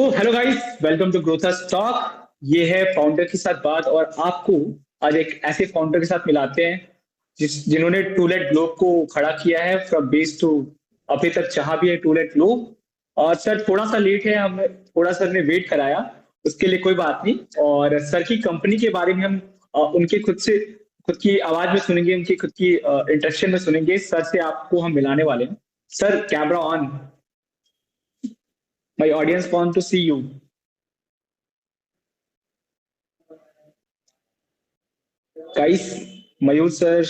तो hello guys, welcome to Growthers talk. ये है फाउंडर के साथ बात, और आपको आज एक ऐसे फाउंडर के साथ मिलाते हैं जिन्होंने टूलेट ग्लोब को खड़ा किया है फ्रॉम बेस टू अभी तक जहां भी है टूलेट ग्लोब। और सर थोड़ा सा लेट है, हम थोड़ा सा ने वेट कराया, उसके लिए कोई बात नहीं। और सर की कंपनी के बारे में हम उनके खुद की आवाज में सुनेंगे, उनकी खुद की इंटरेक्शन में सुनेंगे। सर से आपको हम मिलाने वाले हैं। Sir camera on, my audience want to see you. Guys, Mayur sir,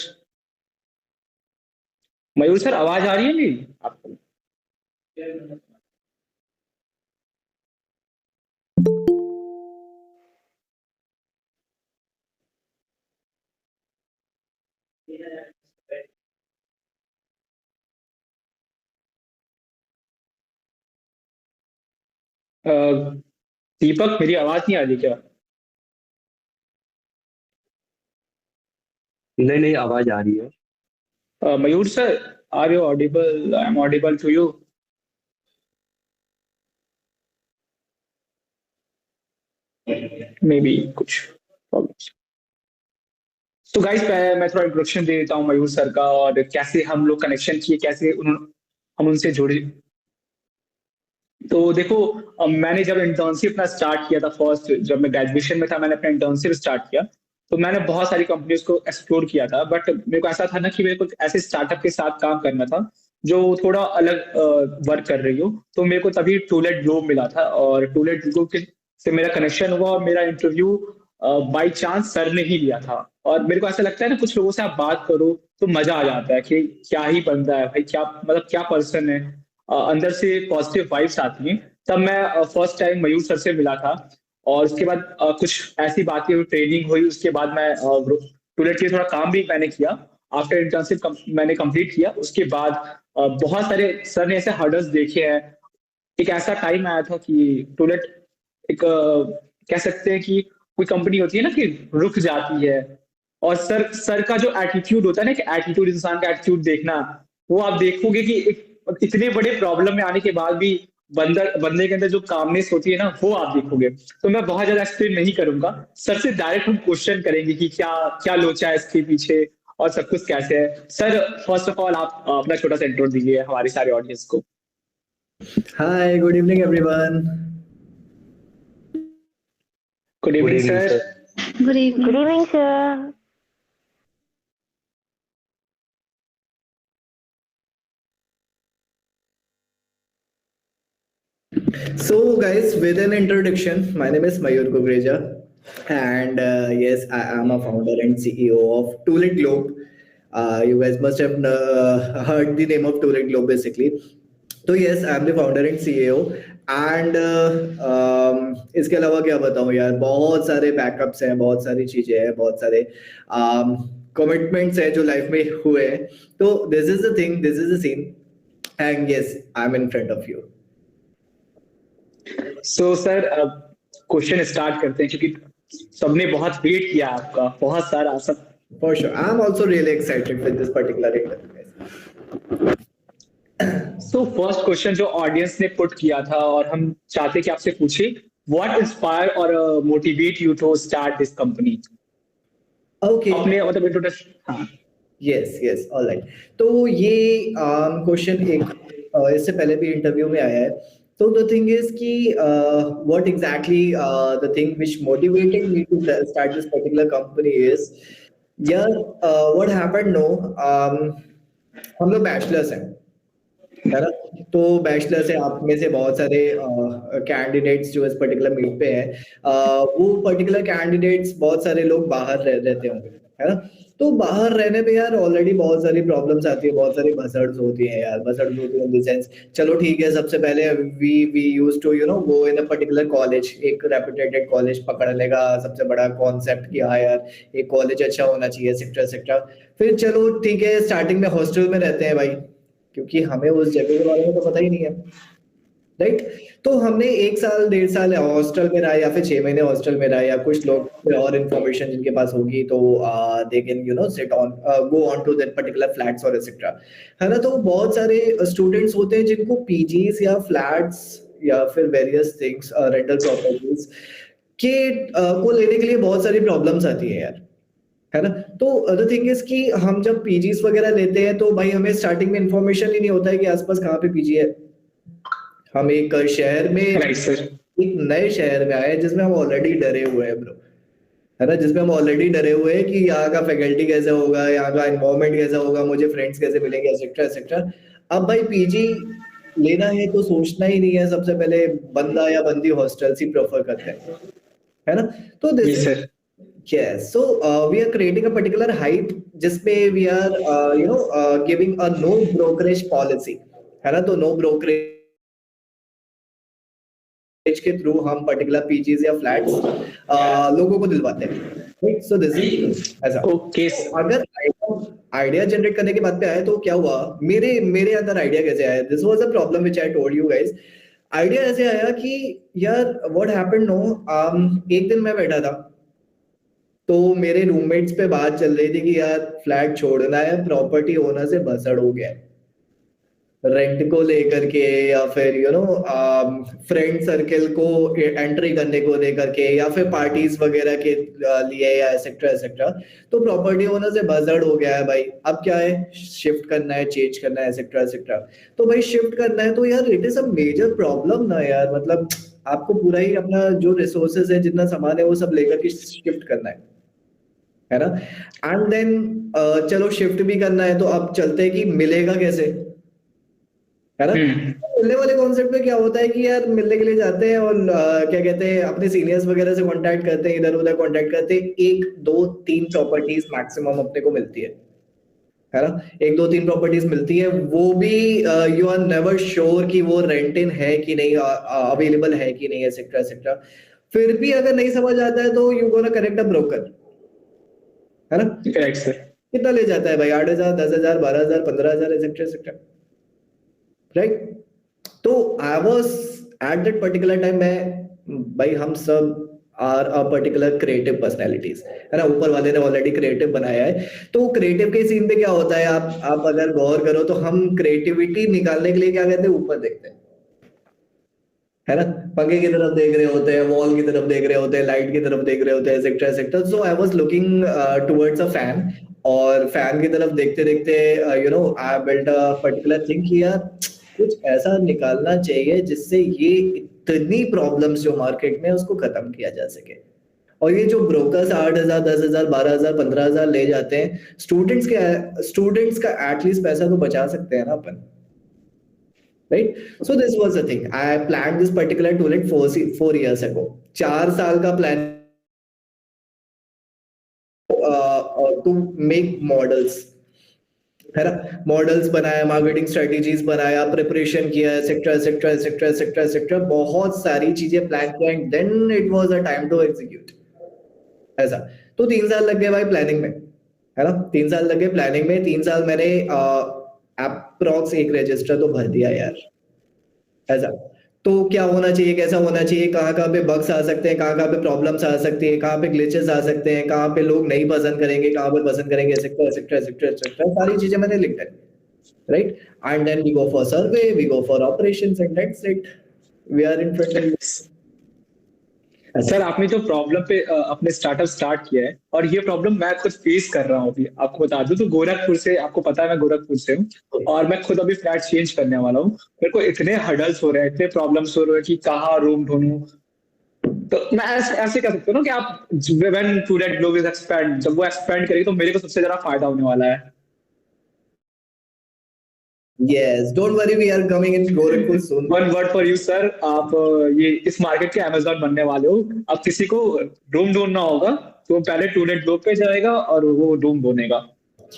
Mayur sir आवाज आ रही है मेरी आपको? अ, दीपक, मेरी आवाज नहीं आ रही क्या? नहीं नहीं, आवाज आ रही है। Mayur sir, are you audible? I am audible to you? May be कुछ प्रॉब्लम। तो गाइस, मैं थोड़ा इंट्रोडक्शन दे देता हूँ मयूर सर का, और कैसे हम लोग कनेक्शन किए, कैसे हम उनसे जुड़े। तो देखो, मैंने जब इंटर्नशिप अपना स्टार्ट किया था, फर्स्ट जब मैं ग्रेजुएशन में था, मैंने अपना इंटर्नशिप स्टार्ट किया। तो मैंने बहुत सारी कंपनीज को एक्सप्लोर किया था, बट मेरे को ऐसा था ना कि मेरे को ऐसे स्टार्टअप के साथ काम करना था जो थोड़ा अलग वर्क कर रही हो। तो मेरे को तभी टूलेट ग्लोब मिला था, और टूलेट ग्लोब से मेरा कनेक्शन हुआ, और मेरा इंटरव्यू बाई चांस सर ने ही लिया था। और मेरे को ऐसा लगता है ना, कुछ लोगों से आप बात करो तो मजा आ जाता है कि क्या ही बंदा है भाई, क्या मतलब क्या पर्सन है। अंदर से पॉजिटिव वाइब्स आती हैं। तब मैं फर्स्ट टाइम मयूर सर से मिला था। और उसके बाद कुछ ऐसी बातें हुई, ट्रेनिंग हुई, उसके बाद मैं टूलेट के लिए थोड़ा काम भी मैंने किया। आफ्टर इंटर्नशिप मैंने कंप्लीट किया, उसके बाद बहुत सारे सर ने ऐसे हर्डल्स देखे हैं। एक ऐसा टाइम आया था कि टूलेट एक कह सकते हैं कि कोई कंपनी होती है ना कि रुक जाती है। और सर का जो एटीट्यूड होता है ना, कि एटीट्यूड, इंसान का एटीट्यूड देखना, वो आप देखोगे कि इतने बड़े प्रॉब्लम में आने के बाद भी बंदे के अंदर जो कामनेस होती है ना, वो आप देखोगे। तो मैं बहुत ज्यादा एक्सप्लेन नहीं करूंगा, सर से डायरेक्ट हम क्वेश्चन करेंगे कि क्या क्या लोचा है इसके पीछे, और सब कुछ कैसे है। सर, फर्स्ट ऑफ ऑल आप अपना छोटा सा इंट्रो दीजिए हमारी सारे ऑडियंस को। Hi, good evening, everyone. Good good evening evening sir. Sir. Good evening. Good evening, sir. So, guys, with an introduction, my name is Mayur Gugreja, and yes, I am a founder and CEO of Toolit Globe. You guys must have heard the name of Toolit Globe, basically. तो yes, I am the founder and CEO. And इसके अलावा क्या बताऊं यार, बहुत सारे backups हैं, बहुत सारी चीजें हैं, बहुत सारे कमिटमेंट्स हैं जो लाइफ में हुए हैं। तो this is the thing, this is the scene, and yes, I am in front of you. So sir, अब क्वेश्चन स्टार्ट करते हैं, क्योंकि सबने बहुत वेट किया आपका, बहुत सारा सब। For sure, I'm also really excited with this particular interview, guys. So first question जो ऑडियंस ने पुट किया था, और हम चाहते कि आपसे पूछे, व्हाट इंस्पायर और motivate you to start this company? Okay. अपने मतलब इंट्रोडक्शन। हाँ। Yes yes, alright. तो ये क्वेश्चन एक इससे पहले भी इंटरव्यू में आया है। तो द थिंग इज कि what exactly the thing which motivated me to start this particular company is, यार व्हाट हैपेंड नो, हम लोग बैचलर्स हैं, है ना। तो बैचलर से आप में से बहुत सारे कैंडिडेट्स जो इस पर्टिकुलर मीट पे हैं, वो पर्टिकुलर कैंडिडेट्स बहुत सारे लोग बाहर रहते होंगे, है ना। तो बाहर रहने पे यार ऑलरेडी बहुत सारी प्रॉब्लम्स आती है, बहुत सारी बजर्ड्स होती हैं यार, बजर्ड्स होती है इन द सेंस, चलो ठीक है, सबसे पहले we used to go in a particular college, एक रेपुटेटेड कॉलेज पकड़ लेगा, सबसे बड़ा कॉन्सेप्ट कि हाँ यार एक कॉलेज अच्छा होना चाहिए, सेक्टर सेक्टर। फिर चलो ठीक है, स्टार्टिंग में हॉस्टल में रहते हैं भाई, क्योंकि हमें उस जगह के बारे में तो पता ही नहीं है, राइट। तो हमने 1 साल 1.5 साल हॉस्टल में रहा, या फिर 6 महीने हॉस्टल में रहा, या कुछ लोग और इन्फॉर्मेशन जिनके पास होगी तो they can sit on go on to that particular flats और एक्सेट्रा, है ना। तो बहुत सारे स्टूडेंट्स होते हैं जिनको पीजीज या फ्लैट्स या फिर वेरियस थिंग्स रेंटल प्रॉपर्टीज के को लेने के लिए बहुत सारी प्रॉब्लम्स आती है यार, है ना। तो द थिंग इज कि हम जब पीजीज वगैरह लेते हैं तो भाई हमें स्टार्टिंग में इंफॉर्मेशन ही नहीं होता है कि आसपास कहाँ पे पीजी है। हम एक शहर में, राइट सर, एक नए शहर में आए हैं जिसमें हम ऑलरेडी डरे हुए हैं ब्रो, है ना, जिसमें हम ऑलरेडी डरे हुए हैं कि यहाँ का फैकल्टी कैसा होगा, यहाँ का एनवायरनमेंट कैसा होगा, मुझे फ्रेंड्स कैसे मिलेंगे, एक्सेट्रा एक्सेट्रा। अब भाई पीजी लेना है तो सोचना ही नहीं है, सबसे पहले बंदा या बंदी हॉस्टल्स ही प्रेफर करते हैं, है ना। तो जी this sir, yes, so we are creating a particular hype जिसमें we are giving a no brokerage policy, है ना। तो no brokerage के थ्रू हम पर्टिकुलर पीजीज या फ्लैट्स लोगों को दिलवाते हैं, राइट। सो दिस इज ऐसा। ओके अगर आइडिया जनरेट करने की बात पे आए तो क्या हुआ, मेरे अंदर आइडिया कैसे आया, this was a problem which I told you guys. Idea ऐसे आया कि यार व्हाट हैपेंड नो, एक दिन मैं बैठा था तो मेरे रूममेट्स पे बात चल रही थी कि यार फ्लैट छोड़ना है, प्रॉपर्टी ओनर से भसड़ हो गया है रेंट को लेकर के, या फिर फ्रेंड सर्कल को एंट्री करने को लेकर के, या फिर पार्टीज वगैरह के लिए, या एक्सेट्रा एक्सेट्रा। तो प्रॉपर्टी ओनर से बजट हो गया है भाई, अब क्या है, शिफ्ट करना है, चेंज करना है, एक्सेट्रा एक्सेट्रा। तो भाई शिफ्ट करना है तो यार it is a major problem ना यार, मतलब आपको पूरा ही अपना जो रिसोर्सेज है, जितना सामान है, वो सब लेकर के शिफ्ट करना है ना। एंड देन चलो शिफ्ट भी करना है तो अब चलते हैं कि मिलेगा कैसे, है ना। मिलने वाले कॉन्सेप्ट में क्या होता है कि यार मिलने के लिए जाते हैं और क्या कहते हैं, अपने सीनियर्स वगैरह से कांटेक्ट करते हैं, इधर उधर कांटेक्ट करते हैं, 1 2 3 प्रॉपर्टीज मैक्सिमम अपने को मिलती है ना। 1 2 3 प्रॉपर्टीज मिलती है, वो भी यू आर नेवर श्योर कि वो रेंट इन है कि नहीं, अवेलेबल है कि नहीं, एक्सेट्रा एक्सेट्रा। फिर भी अगर नहीं समझ आता है तो you gonna connect a broker, है ना। Correct sir. कितना ले जाता है भाई, 8,000 10,000 12,000 15,000 एक्सेट्रा एक्सेट्रा, राइट। तो I was at that particular time, मैं भाई हम सब are a particular creative personalities, है ना। ऊपर वाले ने ऑलरेडी क्रिएटिव बनाया है, तो क्रिएटिव के सीन पे क्या होता है, आप अगर गौर करो तो हम क्रिएटिविटी निकालने के लिए क्या कहते हैं, ऊपर देखते हैं, है ना। पंखे की तरफ देख रहे होते हैं, वॉल की तरफ देख रहे होते हैं, लाइट की तरफ देख रहे होते हैं, etcetera etcetera. So I was looking towards a fan, और फैन की तरफ देखते देखते I built a particular thing कि यार कुछ ऐसा निकालना चाहिए जिससे ये इतनी प्रॉब्लम्स जो मार्केट में है उसको खत्म किया जा सके। और ये जो ब्रोकर्स 8,000 10,000 12,000 15,000 ले जाते हैं, स्टूडेंट्स का एटलीस्ट पैसा तो बचा सकते हैं ना अपन, right? So this was the thing. I planned this particular toilet 4 years ago. 4 साल का प्लान टू मेक मॉडल्स, है ना। मॉडल्स बनाया, मार्केटिंग स्ट्रेटेजीज बनाया, प्रिपरेशन किया, etcetera etcetera etcetera etcetera etcetera, बहुत सारी चीजें प्लान किया, and then it was a time to execute, ऐसा। तो 3 साल लग गए भाई प्लानिंग में, है ना। 3 साल लगे प्लानिंग में, 3 साल मैंने अप्रॉक्स एक रजिस्टर तो भर दिया यार, ऐसा। तो क्या होना चाहिए, कैसा होना चाहिए, कहाँ कहाँ पे बग्स आ सकते हैं, कहाँ कहाँ पे प्रॉब्लम्स आ सकती है, कहाँ पे ग्लिचेस आ सकते हैं, कहाँ पे लोग नहीं पसंद करेंगे, कहाँ पे पसंद करेंगे, एक्सेट्रा एक्सेट्रा एक्सेट्रा एक्सेट्रा, सारी चीजें मैंने लिख डाली, right. And then we go for survey, we go for operations, and that's it, we are in front of. Sir आपने जो प्रॉब्लम पे अपने स्टार्टअप स्टार्ट किया है, और ये प्रॉब्लम मैं खुद फेस कर रहा हूँ अभी, आपको बता दूं तो गोरखपुर से, आपको पता है मैं गोरखपुर से हूँ, और मैं खुद अभी फ्लैट चेंज करने वाला हूँ। मेरे को इतने हडल्स हो रहे हैं, इतने प्रॉब्लम्स हो रहे हैं कि कहाँ रूम ढूंढूं। तो मैं ऐसे कह सकता हूँ ना कि आप when to that globe is expand, जब वो एक्सपैंड करेगी तो मेरे को सबसे ज्यादा फायदा होने वाला है। Yes, don't worry, we are coming in Gorakhpur soon. One word for you sir, आप ये इस मार्केट के अमेजोन बनने वाले हो। अब किसी को रूम ढूंढना होगा तो पहले टूलेट ग्लोब पे जाएगा और वो रूम ढूंढेगा।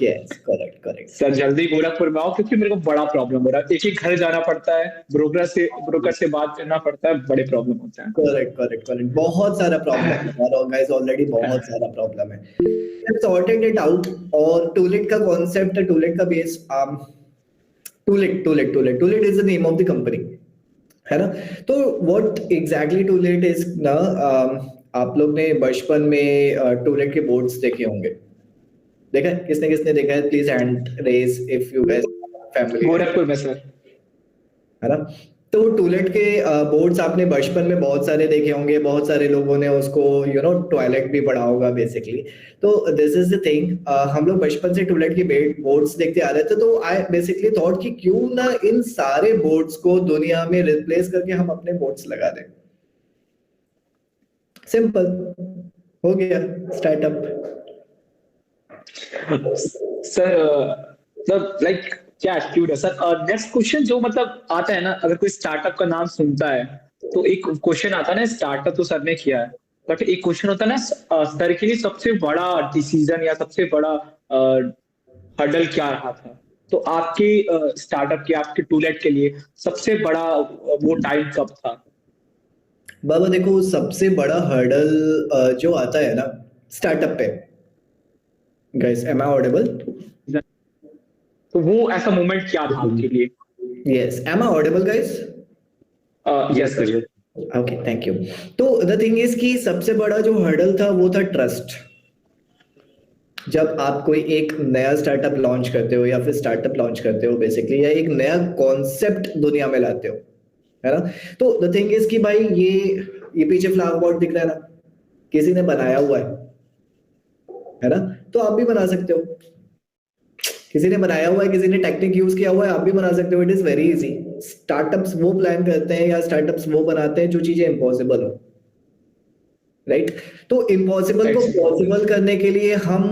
Yes, correct, correct. सर जल्दी गोरखपुर में आओ, क्योंकि मेरे को बड़ा प्रॉब्लम हो रहा है, एक एक घर जाना पड़ता है, ब्रोकर से बात करना पड़ता है, बड़े प्रॉब्लम होते हैं। Correct, correct, correct. बहुत सारा प्रॉब्लम है यार, guys ऑलरेडी बहुत सारा प्रॉब्लम है। सॉर्टेड इट आउट, और टूलेट का कॉन्सेप्ट, टूलेट का base, to let is the name of the company, है ना। तो व्हाट एग्जैक्टली टूलेट इज ना, आप लोग ने बचपन में टूलेट के बोर्ड्स देखे होंगे, देखा है? किसने किसने देखा है, please hand raise if you guys family. Gorakhpur में सर, है ना। तो टूलेट के बोर्ड्स आपने बचपन में बहुत सारे देखे होंगे, बहुत सारे लोगों ने उसको टॉयलेट भी पढ़ा होगा बेसिकली। तो दिस इज द थिंग, हम लोग बचपन से टूलेट की बोर्ड्स देखते आ रहे थे, तो आई बेसिकली थॉट कि क्यों ना इन सारे बोर्ड्स को दुनिया में रिप्लेस करके हम अपने बोर्ड्स लगा दें। सिंपल, हो गया स्टार्टअप। सर मतलब लाइक क्या एटीट्यूड है सर। नेक्स्ट क्वेश्चन जो मतलब आता है ना, अगर कोई स्टार्टअप का नाम सुनता है तो एक क्वेश्चन आता है ना, स्टार्टअप तो सर ने किया है, बट एक क्वेश्चन होता है ना, सर के लिए सबसे बड़ा डिसीजन या सबसे बड़ा हर्डल क्या रहा था? तो आपके स्टार्टअप के, आपके टूलेट के लिए सबसे बड़ा वो टाइम कब था? बाबा देखो, सबसे बड़ा हर्डल जो आता है ना स्टार्टअप पे, गाइस एम आई ऑडिबल? तो वो ऐसा मोमेंट क्या था आपके लिए? Yes, am I audible guys? Yes sir. Okay, thank you. तो द थिंग इज कि सबसे बड़ा जो हर्डल था वो था ट्रस्ट। जब आप कोई एक नया स्टार्टअप लॉन्च करते हो या फिर स्टार्टअप लॉन्च करते हो बेसिकली, या एक नया कॉन्सेप्ट दुनिया में लाते हो, है ना? तो द थिंग इज कि भाई ये पीछे फ्लावर पॉट दिख रहा है ना, किसी ने बनाया हुआ है ना? तो आप भी बना सकते हो। किसी ने बनाया हुआ है, किसी ने टेक्निक यूज किया हुआ है, आप भी बना सकते हो। It is very easy. Startups वो प्लान करते हैं या स्टार्टअप्स वो बनाते हैं जो चीजें इम्पॉसिबल हो, राइट? तो इम्पॉसिबल को पॉसिबल करने के लिए हम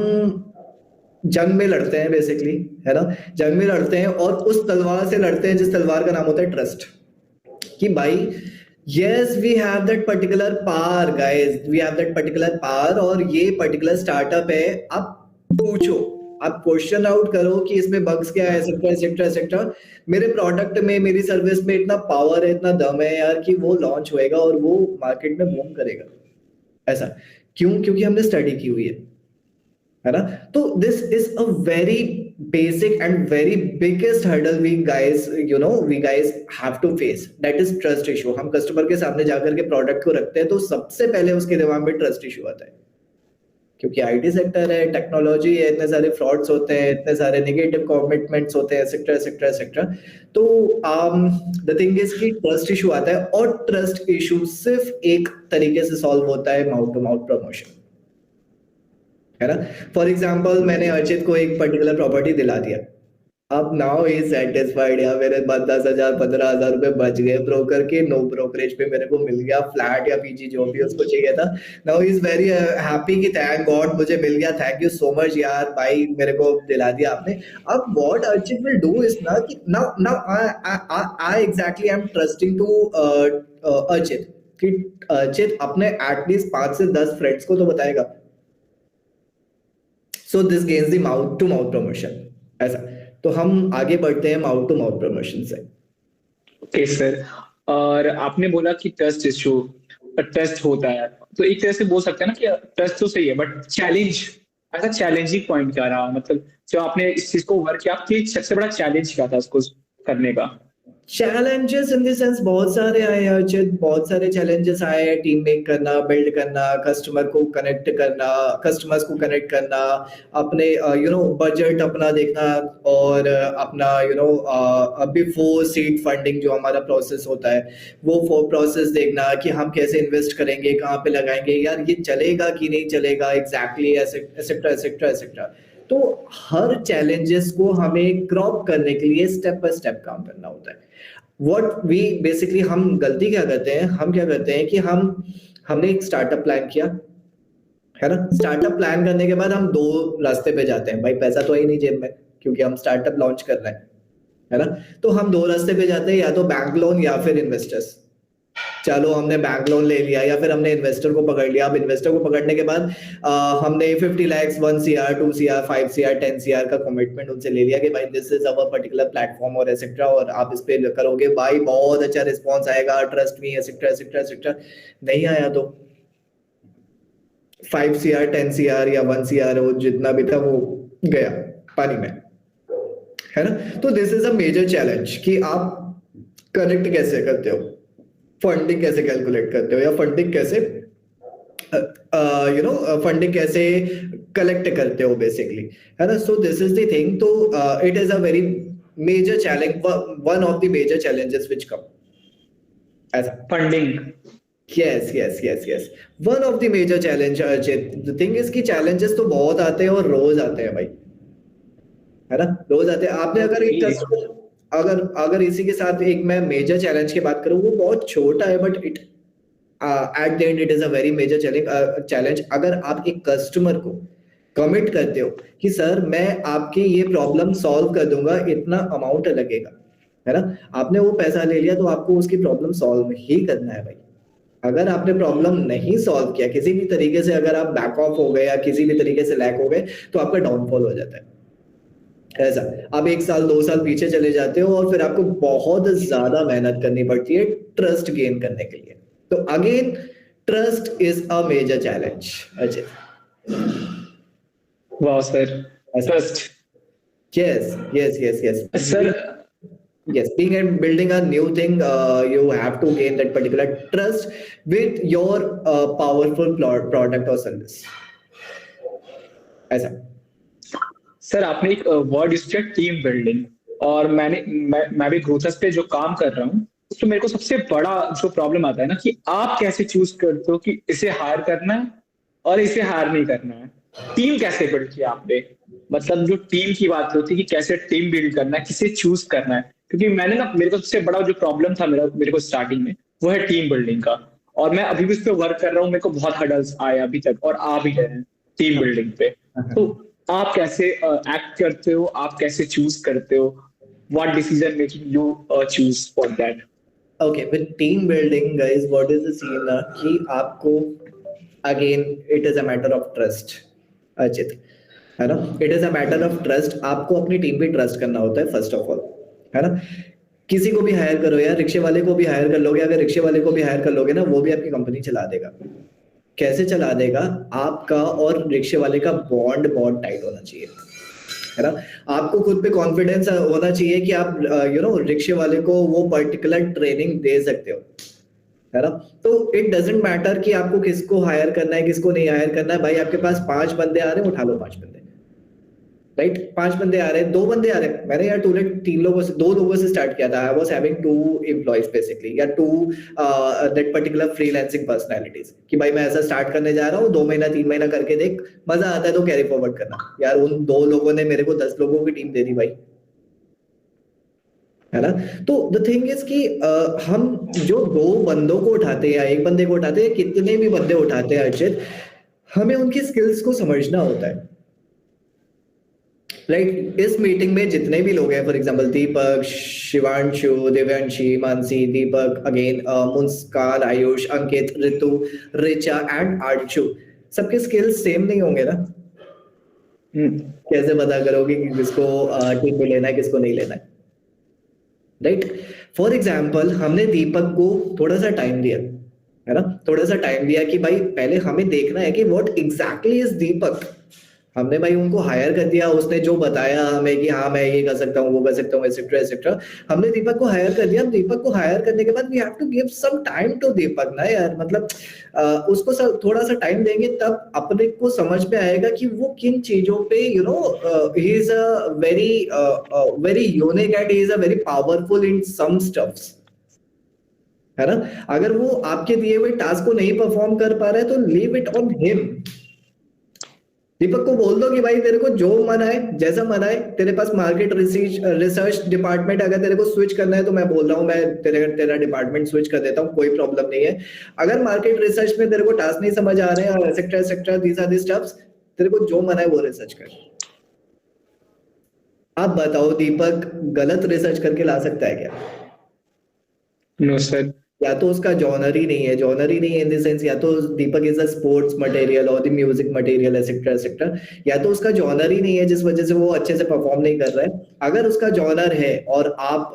जंग में लड़ते हैं बेसिकली, है ना? जंग में लड़ते हैं और उस तलवार से लड़ते हैं जिस तलवार का नाम होता है ट्रस्ट। कि भाई yes we have that particular power guys, we have that particular power, और ये particular startup है। आप पूछो, आप क्वेश्चन आउट करो कि इसमें बग्स क्या है, एक्सेट्रा एक्सेट्रा एक्सेट्रा। मेरे प्रोडक्ट में, मेरी सर्विस में इतना पावर है, इतना दम है यार कि वो लॉन्च होएगा और वो मार्केट में बूम करेगा। ऐसा क्यों? क्योंकि हमने स्टडी की हुई है ना? तो this is a very basic and very biggest hurdle we guys have to face, that is trust issue। हम कस्टमर के सामने जाकर के प्रोडक्ट को रखते हैं तो सबसे पहले उसके दिमाग में ट्रस्ट इशू आता है, क्योंकि आईटी सेक्टर है, टेक्नोलॉजी है, इतने सारे फ्रॉड्स होते हैं, इतने सारे नेगेटिव कमिटमेंट्स होते हैं, एक्सेट्रा एक्सेट्रा एक्सेट्रा। तो द थिंग इज कि ट्रस्ट इशू आता है, और ट्रस्ट इशू सिर्फ एक तरीके से सॉल्व होता है, माउथ टू माउथ प्रमोशन, है ना? फॉर एग्जाम्पल, मैंने अर्चित को एक पर्टिकुलर प्रॉपर्टी दिला दिया। अब नाउ ही सेटिस्फाइड, या मेरे 10,000 15,000 रुपए बच गए ब्रोकर के, नो ब्रोकरेज पे मेरे को मिल गया फ्लैट या पीजी जो भी उसको चाहिए था। Now he is very happy कि थैंक गॉड मुझे मिल गया, थैंक यू सो मच यार भाई, मेरे को दिला दिया आपने। अब what Archit will do is ना कि now I exactly I am trusting to Archit कि अर्चित अपने एटलीस्ट 5 से 10 फ्रेंड्स को तो बताएगा। So this gains the mouth to mouth promotion. ऐसा तो हम आगे बढ़ते हैं माउथ टू माउथ प्रमोशन से। ओके सर, और आपने बोला कि ट्रस्ट इशू, ट्रस्ट होता है, तो एक तरह से बोल सकते हैं ना कि ट्रस्ट तो सही है, बट चैलेंज, ऐसा चैलेंजिंग पॉइंट क्या रहा? मतलब जो आपने इस चीज को वर्क किया, आपकी सबसे बड़ा चैलेंज क्या था उसको करने का? चैलेंजेस इन द सेंस बहुत सारे आए अर्चित, बहुत सारे चैलेंजेस आए। टीम मेक करना, बिल्ड करना, कस्टमर को कनेक्ट करना, कस्टमर्स को कनेक्ट करना, अपने बजट अपना देखना, और अपना बिफोर सीड फंडिंग जो हमारा प्रोसेस होता है वो प्रोसेस देखना कि हम कैसे इन्वेस्ट करेंगे, कहाँ पे लगाएंगे, यार ये चलेगा कि नहीं चलेगा, एग्जैक्टली एक्सेट्रा एक्सेट्रा एक्सेट्रा। तो हर चैलेंजेस को हमें क्रॉप करने के लिए स्टेप बाय स्टेप काम करना होता है। व्हाट वी बेसिकली, हम गलती क्या करते हैं, हम क्या करते हैं कि हमने एक स्टार्टअप प्लान किया, है ना? स्टार्टअप प्लान करने के बाद हम 2 रास्ते पे जाते हैं। भाई पैसा तो है ही नहीं जेब में, क्योंकि हम स्टार्टअप लॉन्च कर रहे हैं, है ना? तो हम 2 रास्ते पे जाते हैं, या तो बैंक लोन या फिर इन्वेस्टर्स। चलो हमने बैंक लोन ले लिया, या फिर हमने इन्वेस्टर को पकड़ लिया। अब इन्वेस्टर को पकड़ने के बाद हमने 50 lakhs, 1 CR, 2 CR, 5 CR, 10 CR का कमिटमेंट उनसे ले लिया कि भाई this is our particular platform और एक्सेट्रा, और आप इस पे करोगे भाई बहुत अच्छा रिस्पॉन्स आएगा, trust me, etcetera etcetera etcetera. नहीं आया तो 5 CR, 10 CR या 1 CR, वो जितना भी था वो गया पानी में, है ना? तो this is a major challenge कि आप कनेक्ट कैसे करते हो, फंडिंग कैसे कैलकुलेट करते हो, या फंडिंग कैसे फंडिंग कैसे कलेक्ट करते हो बेसिकली, है ना? So this is the thing. तो it is a very major challenge, one of the major challenges which come. ऐसा। Funding. yes, one of the major challenge, Archit, the thing is कि challenges तो बहुत आते हैं और रोज आते हैं भाई, है ना, रोज आते हैं। आपने अगर एक कस्टमर, अगर अगर इसी के साथ एक मैं मेजर चैलेंज की बात करूं, वो बहुत छोटा है but it at the end it is a very major challenge. अगर आप एक कस्टमर को कमिट करते हो कि सर मैं आपकी ये प्रॉब्लम सॉल्व कर दूंगा, इतना अमाउंट लगेगा, है ना, आपने वो पैसा ले लिया तो आपको उसकी प्रॉब्लम सॉल्व ही करना है भाई। अगर आपने प्रॉब्लम नहीं सॉल्व किया किसी भी तरीके से, अगर आप बैक ऑफ हो गए या किसी भी तरीके से लैक हो गए, तो आपका डाउनफॉल हो जाता है। ऐसा आप 1 साल 2 साल पीछे चले जाते हो और फिर आपको बहुत ज्यादा मेहनत करनी पड़ती है ट्रस्ट गेन करने के लिए। तो again trust is a major challenge. Ajay, वाह sir, trust. yes sir yes, being and building a new thing, you have to gain that particular trust with your powerful product or service, ऐसा। Sir आपने एक word use किया, team building, और मैं भी ग्रोथर्स पे जो काम कर रहा हूँ, तो मेरे को सबसे बड़ा जो प्रॉब्लम आता है ना, कि आप कैसे चूज करते हो कि इसे हायर करना है और इसे हायर नहीं करना है। टीम कैसे बिल्ड किया आपने, मतलब जो टीम की बात होती है कि कैसे टीम बिल्ड करना है, किसे चूज करना है। क्योंकि मैंने ना, मेरे को सबसे बड़ा जो प्रॉब्लम था मेरे को स्टार्टिंग में, वो है टीम बिल्डिंग का, और मैं अभी भी उस पर वर्क कर रहा हूँ। मेरे को बहुत हर्डल्स आए अभी तक और आ भी रहे हैं टीम बिल्डिंग पे। तो आप कैसे एक्ट करते हो, आप कैसे चूज करते हो, what decision making you choose for that? Okay, with team building, guys, what is the scene ना कि आपको again it is a matter of trust, अचित, है ना, it is a matter of trust। आपको अपनी टीम पे ट्रस्ट करना होता है फर्स्ट ऑफ ऑल, है ना। किसी को भी हायर करो यार, रिक्शे वाले को भी हायर कर लोगे, अगर रिक्शे वाले को भी हायर कर लोगे ना, वो भी आपकी कंपनी चला देगा। कैसे चला देगा? आपका और रिक्शे वाले का बॉन्ड बहुत टाइट होना चाहिए, है ना। आपको खुद पे कॉन्फिडेंस होना चाहिए कि आप रिक्शे वाले को वो पर्टिकुलर ट्रेनिंग दे सकते हो, है ना। तो इट डजंट मैटर कि आपको किसको हायर करना है किसको नहीं हायर करना है। भाई आपके पास 5 बंदे आ रहे हैं, उठा लो 5 बंदे, राइट। 5 बंदे आ रहे हैं, 2 बंदे आ रहे हैं, मैंने यार 2 लोगों से 2 लोगों से स्टार्ट किया था। I was having 2 employees basically, या 2 दैट पर्टिकुलर फ्रीलांसिंग पर्सनालिटीज, कि भाई मैं ऐसा स्टार्ट करने जा रहा हूँ, 2 महीना 3 महीना करके देख, मजा आता है तो कैरी फॉरवर्ड करना। यार उन 2 लोगों ने मेरे को 10 लोगों की टीम दे दी भाई, है ना। तो द थिंग इज कि हम जो 2 बंदों को उठाते हैं या 1 बंदे को उठाते हैं, कितने भी बंदे उठाते हैं अर्चित, हमें उनकी स्किल्स को समझना होता है, राइट। इस मीटिंग में जितने भी लोग हैं, for example Deepak, Shivanshu, Devanshi, Mansi, Deepak, again Muskan, Ayush, Ankit, Ritu, Richa and Archu, सबके स्किल्स सेम नहीं होंगे ना। कैसे पता करोगे कि किसको टीम में लेना है किसको नहीं लेना है, राइट। फॉर एग्जाम्पल हमने दीपक को थोड़ा सा टाइम दिया, है ना, थोड़ा सा टाइम दिया कि भाई पहले हमें देखना है कि व्हाट एग्जैक्टली इज दीपक। हमने भाई उनको हायर कर दिया, उसने जो बताया हमें कि हाँ मैं ये कर सकता हूँ वो कर सकता हूँ एटसेट्रा एटसेट्रा, हमने दीपक को हायर कर दिया। दीपक को हायर करने के बाद we have to give some time to Deepak ना यार, मतलब उसको थोड़ा सा टाइम देंगे तब अपने को समझ में आएगा कि वो किन चीजों पे he is a very unique and he is a very powerful in some stuffs, है ना। अगर वो आपके दिए हुए टास्क को नहीं परफॉर्म कर पा रहा है तो लीव इट ऑन हिम। दीपक को बोल दो कि भाई तेरे को जो मन आए जैसा मन आए, तेरे पास मार्केट रिसर्च डिपार्टमेंट अगर तेरे को स्विच करना है तो मैं बोल रहा हूँ, मैं तेरा डिपार्टमेंट स्विच कर देता हूँ, कोई प्रॉब्लम नहीं है। अगर मार्केट रिसर्च में तेरे को टास्क नहीं समझ आ रहे हैं, etcetera etcetera, these are the steps, तेरे को जो मन आए वो रिसर्च कर। आप बताओ दीपक गलत रिसर्च करके ला सकता है क्या? No sir. या तो उसका जॉनर ही नहीं है, जॉनर ही नहीं है इन द सेंस, या तो दीपक इज अ स्पोर्ट्स मटेरियल और the music material etcetera etcetera, या तो उसका जॉनर ही नहीं है जिस वजह से वो अच्छे से परफॉर्म नहीं कर रहा है। अगर उसका जॉनर है और आप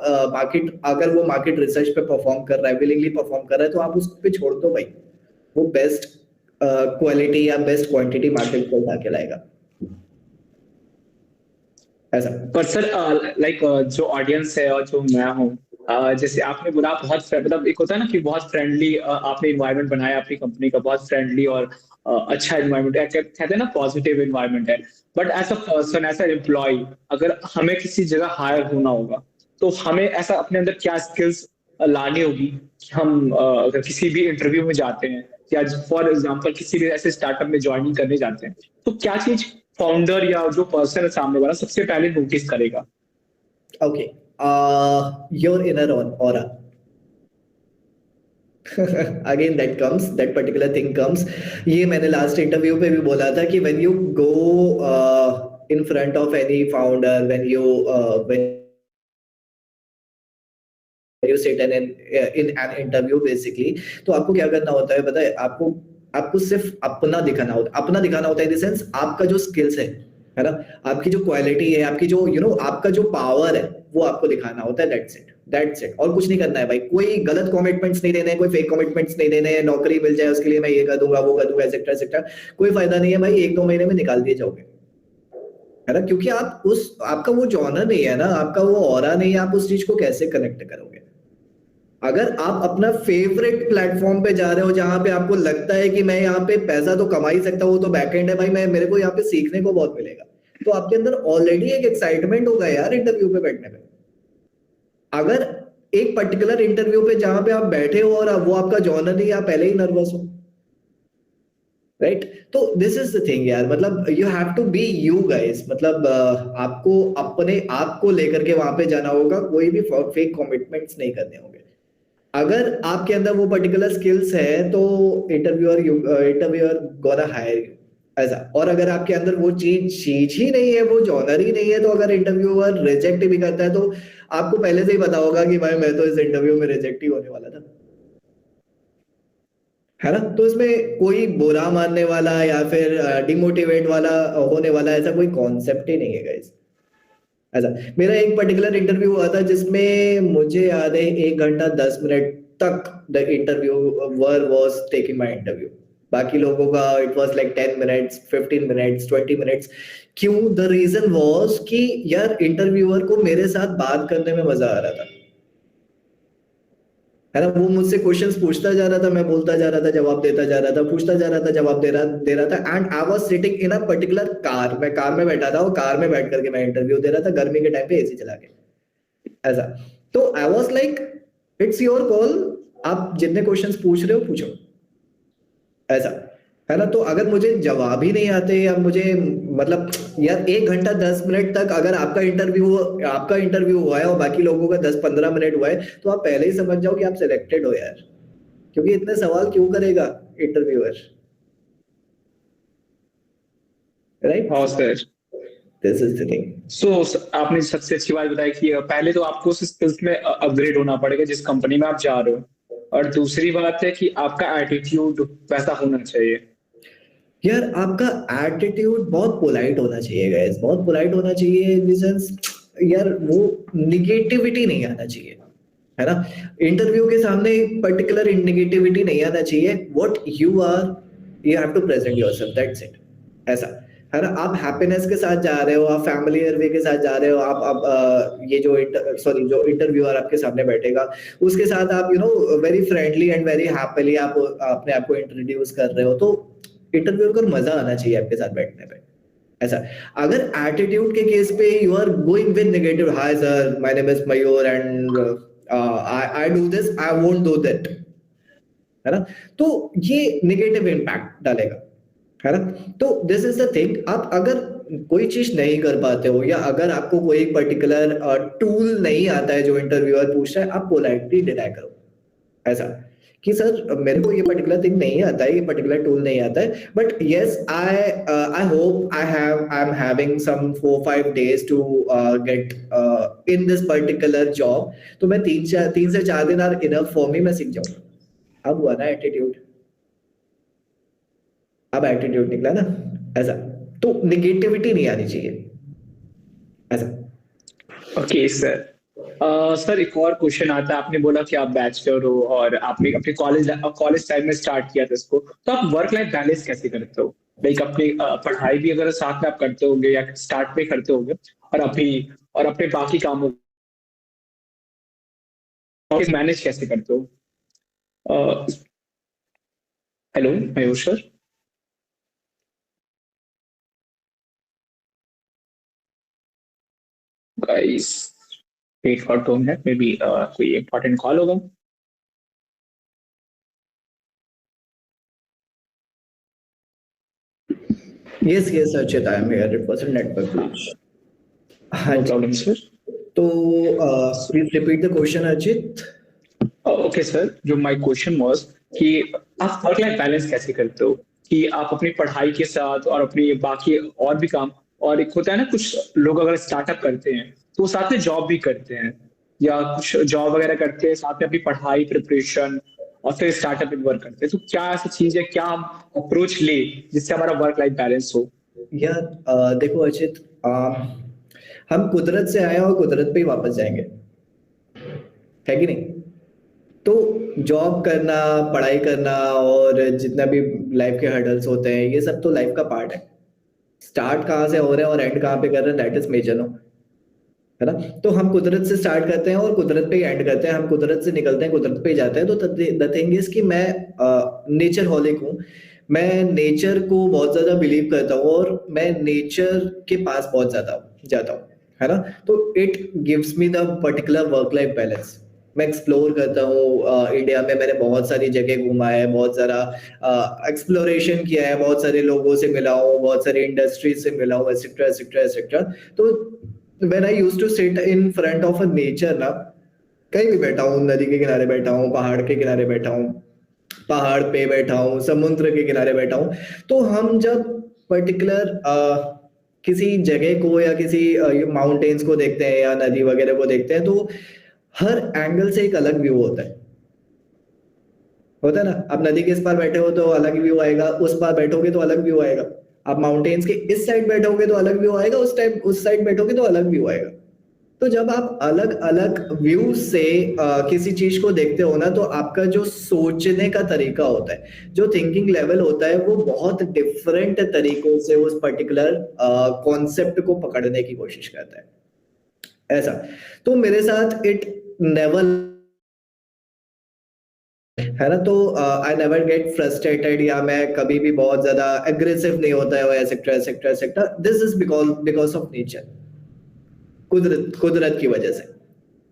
अगर वो मार्केट रिसर्च पे परफॉर्म कर रहा है, विलिंगली परफॉर्म कर रहा है, तो आप उसको पे छोड़ दो भाई, वो बेस्ट क्वालिटी या बेस्ट क्वांटिटी मार्केट को उठा के लाएगा, ऐसा। पर सर लाइक जो ऑडियंस है और जो मैं हूँ, जैसे आपने बोला बहुत मतलब एक होता है ना कि बहुत फ्रेंडली आपने इन्वायरमेंट बनाया अपनी कंपनी का, बहुत फ्रेंडली और अच्छा इन्वायरमेंट, कहते हैं ना पॉजिटिव इन्वायरमेंट है। But as a person, as a employee, अगर हमें किसी जगह हायर होना होगा तो हमें ऐसा अपने अंदर क्या स्किल्स लानी होगी कि हम अगर किसी भी इंटरव्यू में जाते हैं या फॉर एग्जांपल किसी भी ऐसे स्टार्टअप में ज्वाइनिंग करने जाते हैं, तो क्या चीज फाउंडर या जो पर्सन है सामने वाला सबसे पहले नोटिस करेगा? Okay. Your inner aura. Again, that particular thing comes. ये मैंने लास्ट इंटरव्यू पे भी बोला था कि when you go in front of any founder, when you sit in an interview basically, तो आपको क्या करना होता है पता है? आपको सिर्फ अपना दिखाना होता है इन द सेंस आपका जो स्किल्स है ना, आपकी जो क्वालिटी है, आपकी जो आपका जो पावर है वो आपको दिखाना होता है। दैट्स इट, और कुछ नहीं करना है भाई। कोई गलत कमिटमेंट्स नहीं देने, कोई फेक कमिटमेंट्स नहीं देने, नौकरी मिल जाए उसके लिए मैं ये कर दूंगा वो कर दूंगा एटसेट्रा एटसेट्रा, कोई फायदा नहीं है भाई। 1-2 महीने में निकाल दिए जाओगे, है ना, क्योंकि आपका वो जॉनर नहीं है ना, आपका वो ऑरा नहीं है, आप उस चीज को कैसे कनेक्ट करोगे? अगर आप अपना फेवरेट प्लेटफॉर्म पे जा रहे हो जहां पे आपको लगता है कि मैं यहाँ पे पैसा तो कमा ही सकता हूँ, तो बैकएंड है भाई, मेरे को यहाँ पे सीखने को बहुत मिलेगा, तो आपके अंदर ऑलरेडी एक एक्साइटमेंट होगा यार इंटरव्यू पे बैठने पे। अगर एक पर्टिकुलर इंटरव्यू पे जहां पे आप बैठे हो और वो आपका जॉनर नहीं, आप पहले ही नर्वस हो, राइट? तो दिस इज द थिंग यार, मतलब you have to be you guys, मतलब आपको अपने आप को लेकर के वहां पे जाना होगा, कोई भी फेक कमिटमेंट्स नहीं करने होंगे। अगर आपके अंदर वो पर्टिकुलर स्किल्स है तो इंटरव्यूअर गोना हायर यू ऐसा। और अगर आपके अंदर वो चीज ही नहीं है, वो जॉनर ही नहीं है, तो अगर इंटरव्यूअर रिजेक्ट भी करता है तो आपको पहले से ही पता होगा कि भाई मैं तो इस इंटरव्यू में रिजेक्ट ही होने वाला था, है ना। तो इसमें कोई बुरा मानने वाला या फिर डिमोटिवेट वाला होने वाला ऐसा कोई कॉन्सेप्ट ही नहीं है गाइस। ऐसा मेरा एक पर्टिकुलर इंटरव्यू हुआ था जिसमें मुझे याद है 1 घंटा 10 मिनट तक the interviewer was taking my interview. बाकी लोगों का it was like 10 minutes, 15 minutes, 20 minutes. क्यों? द रीजन वाज कि यार इंटरव्यूअर को मेरे साथ बात करने में मजा आ रहा था, है ना। वो मुझसे क्वेश्चंस पूछता जा रहा था, मैं बोलता जा रहा था, जवाब देता जा रहा था, पूछता जा रहा था, जवाब दे रहा था। And I was sitting in a particular car, मैं कार में बैठा था और कार में बैठ करके मैं इंटरव्यू दे रहा था, गर्मी के टाइम पे एसी चला के ऐसा। तो I was like it's your call, आप जितने क्वेश्चंस पूछ रहे हो पूछो ऐसा, है ना। तो अगर मुझे जवाब ही नहीं आते या मुझे मतलब यार 1 घंटा 10 मिनट तक अगर आपका इंटरव्यू हुआ है और बाकी लोगों का 10-15 मिनट हुआ है, तो आप पहले ही समझ जाओ कि आप सिलेक्टेड हो यार, क्योंकि इतने सवाल क्यों करेगा इंटरव्यूअर, राइट? हाँ sir. This is the thing. So आपने सबसे अच्छी बात बताई कि पहले तो आपको उस स्किल्स में अपग्रेड होना पड़ेगा जिस कंपनी में आप जा रहे हो, और दूसरी बात है कि आपका एटीट्यूड वैसा होना चाहिए। यार आपका एटीट्यूड बहुत पोलाइट होना चाहिए गाइस, बहुत पोलाइट होना चाहिए इन द सेंस यार वो निगेटिविटी नहीं आना चाहिए, है ना। इंटरव्यू के सामने पर्टिकुलर नेगेटिविटी नहीं आना चाहिए। What you are, you have to present yourself, that's it ऐसा, है ना। आप हैप्पीनेस के साथ जा रहे हो, आप फैमिलियर वे के साथ जा रहे हो, आप ये जो जो इंटरव्यूअर आपके सामने बैठेगा उसके साथ आप very friendly and very happily आप अपने आप को इंट्रोड्यूस कर रहे हो, तो इंटरव्यूअर को मजा आना चाहिए आपके साथ बैठने पे ऐसा। अगर एटीट्यूड के केस पे you are going with negative, hi sir my name is Mayur and I do this, I won't do that, है ना, तो ये नेगेटिव इम्पैक्ट डालेगा, है ना। तो दिस इज द थिंग, आप अगर कोई चीज नहीं कर पाते हो या अगर आपको कोई पर्टिकुलर टूल नहीं आता है जो इंटरव्यूअर पूछ रहा है, आप पोलाइटली डिनाई करो ऐसा कि सर मेरे को ये पर्टिकुलर थिंग नहीं आता है, ये पर्टिकुलर टूल नहीं आता है, but yes I hope I am having some 4-5 days to get in this particular job, तो मैं 3 से 4 दिन आर इनफ फॉर मी, मैं सीख जाऊंगा। अब हुआ ना एटीट्यूड, अब एटीट्यूड निकला ना ऐसा। तो निगेटिविटी नहीं आनी चाहिए ऐसा। Okay sir. सर एक और क्वेश्चन आता है, आपने बोला कि आप बैचलर हो और आपने अपने कॉलेज टाइम में स्टार्ट किया था इसको, तो आप वर्क लाइफ बैलेंस कैसे करते हो? लाइक अपनी पढ़ाई भी अगर साथ में आप करते होंगे या स्टार्ट में करते होंगे, और अभी और अपने बाकी कामों को मैनेज कैसे करते हो? Hello Mayur sir. Guys wait for 2 minute, may be कोई इंपॉर्टेंट कॉल होगा। Yes, yes, Archit, I am here. It was a network glitch. हाँ नो जी, प्रॉब्लम सर। तो please repeat the question Archit. Okay sir, जो my question was कि आप work life balance कैसे करते हो कि आप अपनी पढ़ाई के साथ और अपनी बाकी और भी काम, और एक होता है ना कुछ लोग अगर स्टार्टअप करते हैं तो वो साथ में जॉब भी करते हैं, या कुछ जॉब वगैरह करते हैं साथ में अपनी पढ़ाई प्रिपरेशन, और फिर स्टार्टअप में वर्क करते हैं, तो क्या ऐसी चीज है, क्या हम अप्रोच ले जिससे हमारा वर्क लाइफ बैलेंस हो? यार देखो अर्चित, हम कुदरत से आए हैं और कुदरत पे ही वापस जाएंगे, है कि नहीं? तो जॉब करना, पढ़ाई करना और जितना भी लाइफ के हर्डल्स होते हैं, ये सब तो लाइफ का पार्ट है। स्टार्ट कहाँ से हो रहे हैं और एंड कहाँ पे कर रहे हैं, दैट इज मेजर, नो, है ना? तो हम कुदरत से स्टार्ट करते हैं और कुदरत पे ही एंड करते हैं, हम कुदरत से निकलते हैं कुदरत पे ही जाते हैं। तो द थिंग इज कि मैं नेचर हॉलिक हूँ। मैं नेचर को बहुत ज्यादा बिलीव करता हूँ और मैं नेचर के पास बहुत ज्यादा जाता हूँ, है ना? तो it gives me the particular work life balance. मैं एक्सप्लोर करता हूँ, इंडिया में मैंने बहुत सारी जगह घूमा है, बहुत सारा एक्सप्लोरेशन किया है, बहुत सारे लोगों से मिला हूँ, बहुत सारी इंडस्ट्रीज से मिला हूँ, एक्सेट्रा एक्सेट्रा एक्सेट्रा। तो when I used to sit in front of a nature ना, कहीं भी बैठा हूँ, नदी के किनारे बैठा हूँ, पहाड़ के किनारे बैठा हूँ, पहाड़ पे बैठा हूँ, समुद्र के किनारे बैठा हूँ, तो हम जब पर्टिकुलर किसी जगह को या किसी माउंटेन्स को देखते हैं या नदी वगैरह को देखते हैं, तो हर एंगल से एक अलग व्यू होता है ना? आप नदी के इस पार बैठे हो तो अलग व्यू आएगा, उस पार बैठोगे तो अलग व्यू आएगा, आप माउंटेन्स के इस साइड बैठोगे तो अलग व्यू आएगा, उस टाइम उस साइड बैठोगे तो अलग व्यू आएगा। तो जब आप अलग अलग व्यू से किसी चीज को देखते हो ना, तो आपका जो सोचने का तरीका होता है, जो थिंकिंग लेवल होता है, वो बहुत डिफरेंट तरीकों से उस पर्टिकुलर कॉन्सेप्ट को पकड़ने की कोशिश करता है, ऐसा। तो मेरे साथ इट नेवर, है ना? तो आई नेवर गेट फ्रस्ट्रेटेड, या मैं कभी भी बहुत ज्यादा एग्रेसिव नहीं होता है, etcetera etcetera etcetera. This is because because of nature, कुदरत कुदरत की वजह से,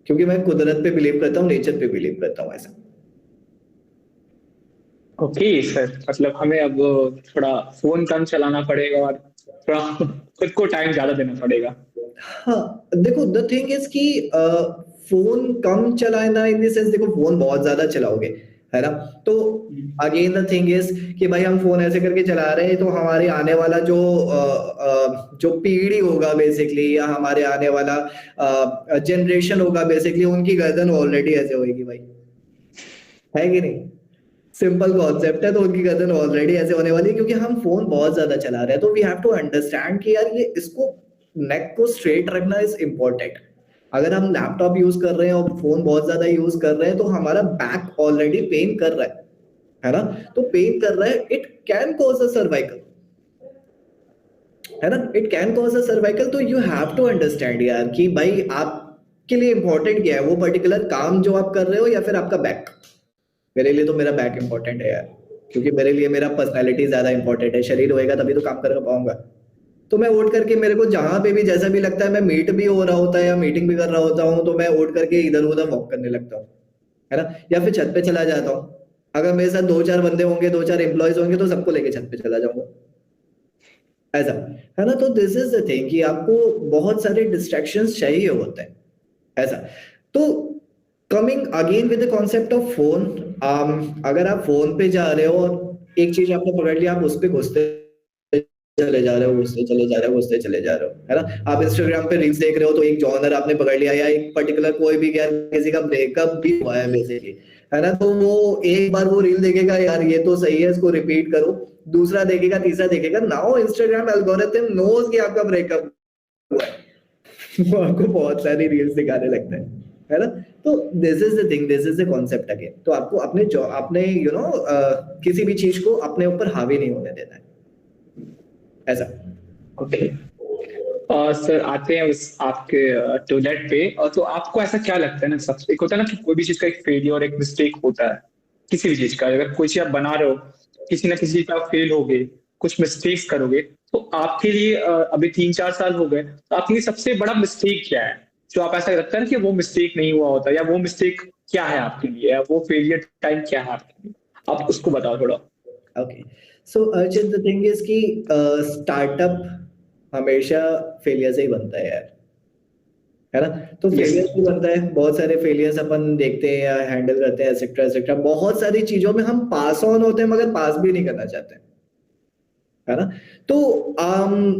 क्योंकि मैं कुदरत पे बिलीव करता हूँ, नेचर पे बिलीव करता हूँ, ऐसा। ओके सर, मतलब हमें अब थोड़ा फोन कम चलाना पड़ेगा और थोड़ा खुद को टाइम ज्यादा देना पड़ेगा। हाँ, देखो द थिंग इज कि फोन कम चलाना इन द सेंस, देखो फोन बहुत ज्यादा चलाओगे, है ना? तो अगेन द थिंग इज कि भाई हम फोन ऐसे करके चला रहे हैं, तो हमारे आने वाला जो पीढ़ी होगा बेसिकली, या हमारे आने वाला जनरेशन होगा बेसिकली, उनकी गर्दन ऑलरेडी ऐसे होगी भाई, है कि नहीं? सिंपल कॉन्सेप्ट है, तो उनकी गर्दन ऑलरेडी ऐसे होने वाली है, क्योंकि हम फोन बहुत ज्यादा चला रहे हैं। तो वी हैव टू अंडरस्टैंड कि यार ये इसको, नेक को स्ट्रेट रखना इज इम्पोर्टेंट। अगर हम लैपटॉप यूज कर रहे हैं और फोन बहुत ज्यादा यूज कर रहे हैं, तो हमारा बैक ऑलरेडी पेन कर रहा है ना? तो पेन कर रहा है, it can cause a cervical, है ना? It can cause a cervical. तो यू हैव टू अंडरस्टैंड यार कि भाई आपके लिए इंपॉर्टेंट क्या है, वो पर्टिकुलर काम जो आप कर रहे हो, या फिर आपका बैक। मेरे लिए तो मेरा बैक इंपॉर्टेंट है यार, क्योंकि मेरे लिए मेरा पर्सनैलिटी ज्यादा इंपॉर्टेंट है। शरीर होएगा तभी तो काम कर पाऊंगा। तो मैं उठ करके, मेरे को जहां पे भी जैसा भी लगता है, मैं मीट भी हो रहा होता है या मीटिंग भी कर रहा होता हूँ, तो मैं उठ करके इधर उधर वॉक करने लगता हूँ, है ना? या फिर छत पे चला जाता हूँ। अगर मेरे साथ 2-4 बंदे होंगे, 2-4 एम्प्लॉयज होंगे, तो सबको लेके छत पे चला जाऊंगा, ऐसा, है ना? तो दिस इज द थिंग कि आपको बहुत सारे डिस्ट्रैक्शंस चाहिए होते हैं, ऐसा। तो coming again with the concept of phone, अगर आप फोन पे जा रहे हो और एक चीज आपने पकड़ लिया, आप उस पे घुसते चले जा रहे हो, घुसते चले जा रहे हो, घुसते चले जा रहे हो, है ना? आप इंस्टाग्राम पे रील्स देख रहे हो, तो एक जॉनर आपने पकड़ लिया, या एक पर्टिकुलर कोई भी, क्या किसी का ब्रेकअप भी हुआ है बेसिकली, है ना? तो वो एक बार वो रील देखेगा, यार ये तो सही है, इसको रिपीट करो। दूसरा देखेगा, तीसरा देखेगा, नाउ इंस्टाग्राम एल्गोरिथम नोज कि आपका ब्रेकअप हुआ है। वो आपको बहुत सारी रील्स दिखाने लगता है ना? तो this is the thing, this is the concept again. तो आपको अपने किसी भी चीज को अपने ऊपर हावी नहीं होने देना है, ऐसा। ओके सर, आते हैं उस आपके टॉयलेट पे, और तो आपको ऐसा क्या लगता है ना, सबसे एक होता है ना कि कोई भी चीज का एक फेलियर, एक मिस्टेक होता है, किसी भी चीज का, अगर कोई चीज आप बना रहे हो, किसी ना किसी चीज पे आप फेल होगे, कुछ मिस्टेक्स करोगे, तो आपके लिए अभी 3-4 साल हो गए, तो आपके लिए सबसे बड़ा मिस्टेक क्या है? जो आप ऐसा लगता है ना कि वो मिस्टेक नहीं हुआ होता, या वो मिस्टेक क्या है आपके लिए, या वो फेलियर टाइम क्या है आपके लिए, आप उसको बताओ थोड़ा। Okay, so Archit the thing is कि स्टार्टअप हमेशा फेलियर से ही बनता है यार, है ना? तो यस। फेलियर भी बनता है, बहुत सारे फेलियर्स अपन देखते हैं या हैंडल करते हैं एक्सेट्रा एक्सेट्रा। बहुत सारी चीजों में हम पास ऑन होते हैं मगर पास भी नहीं करना चाहते, है ना? तो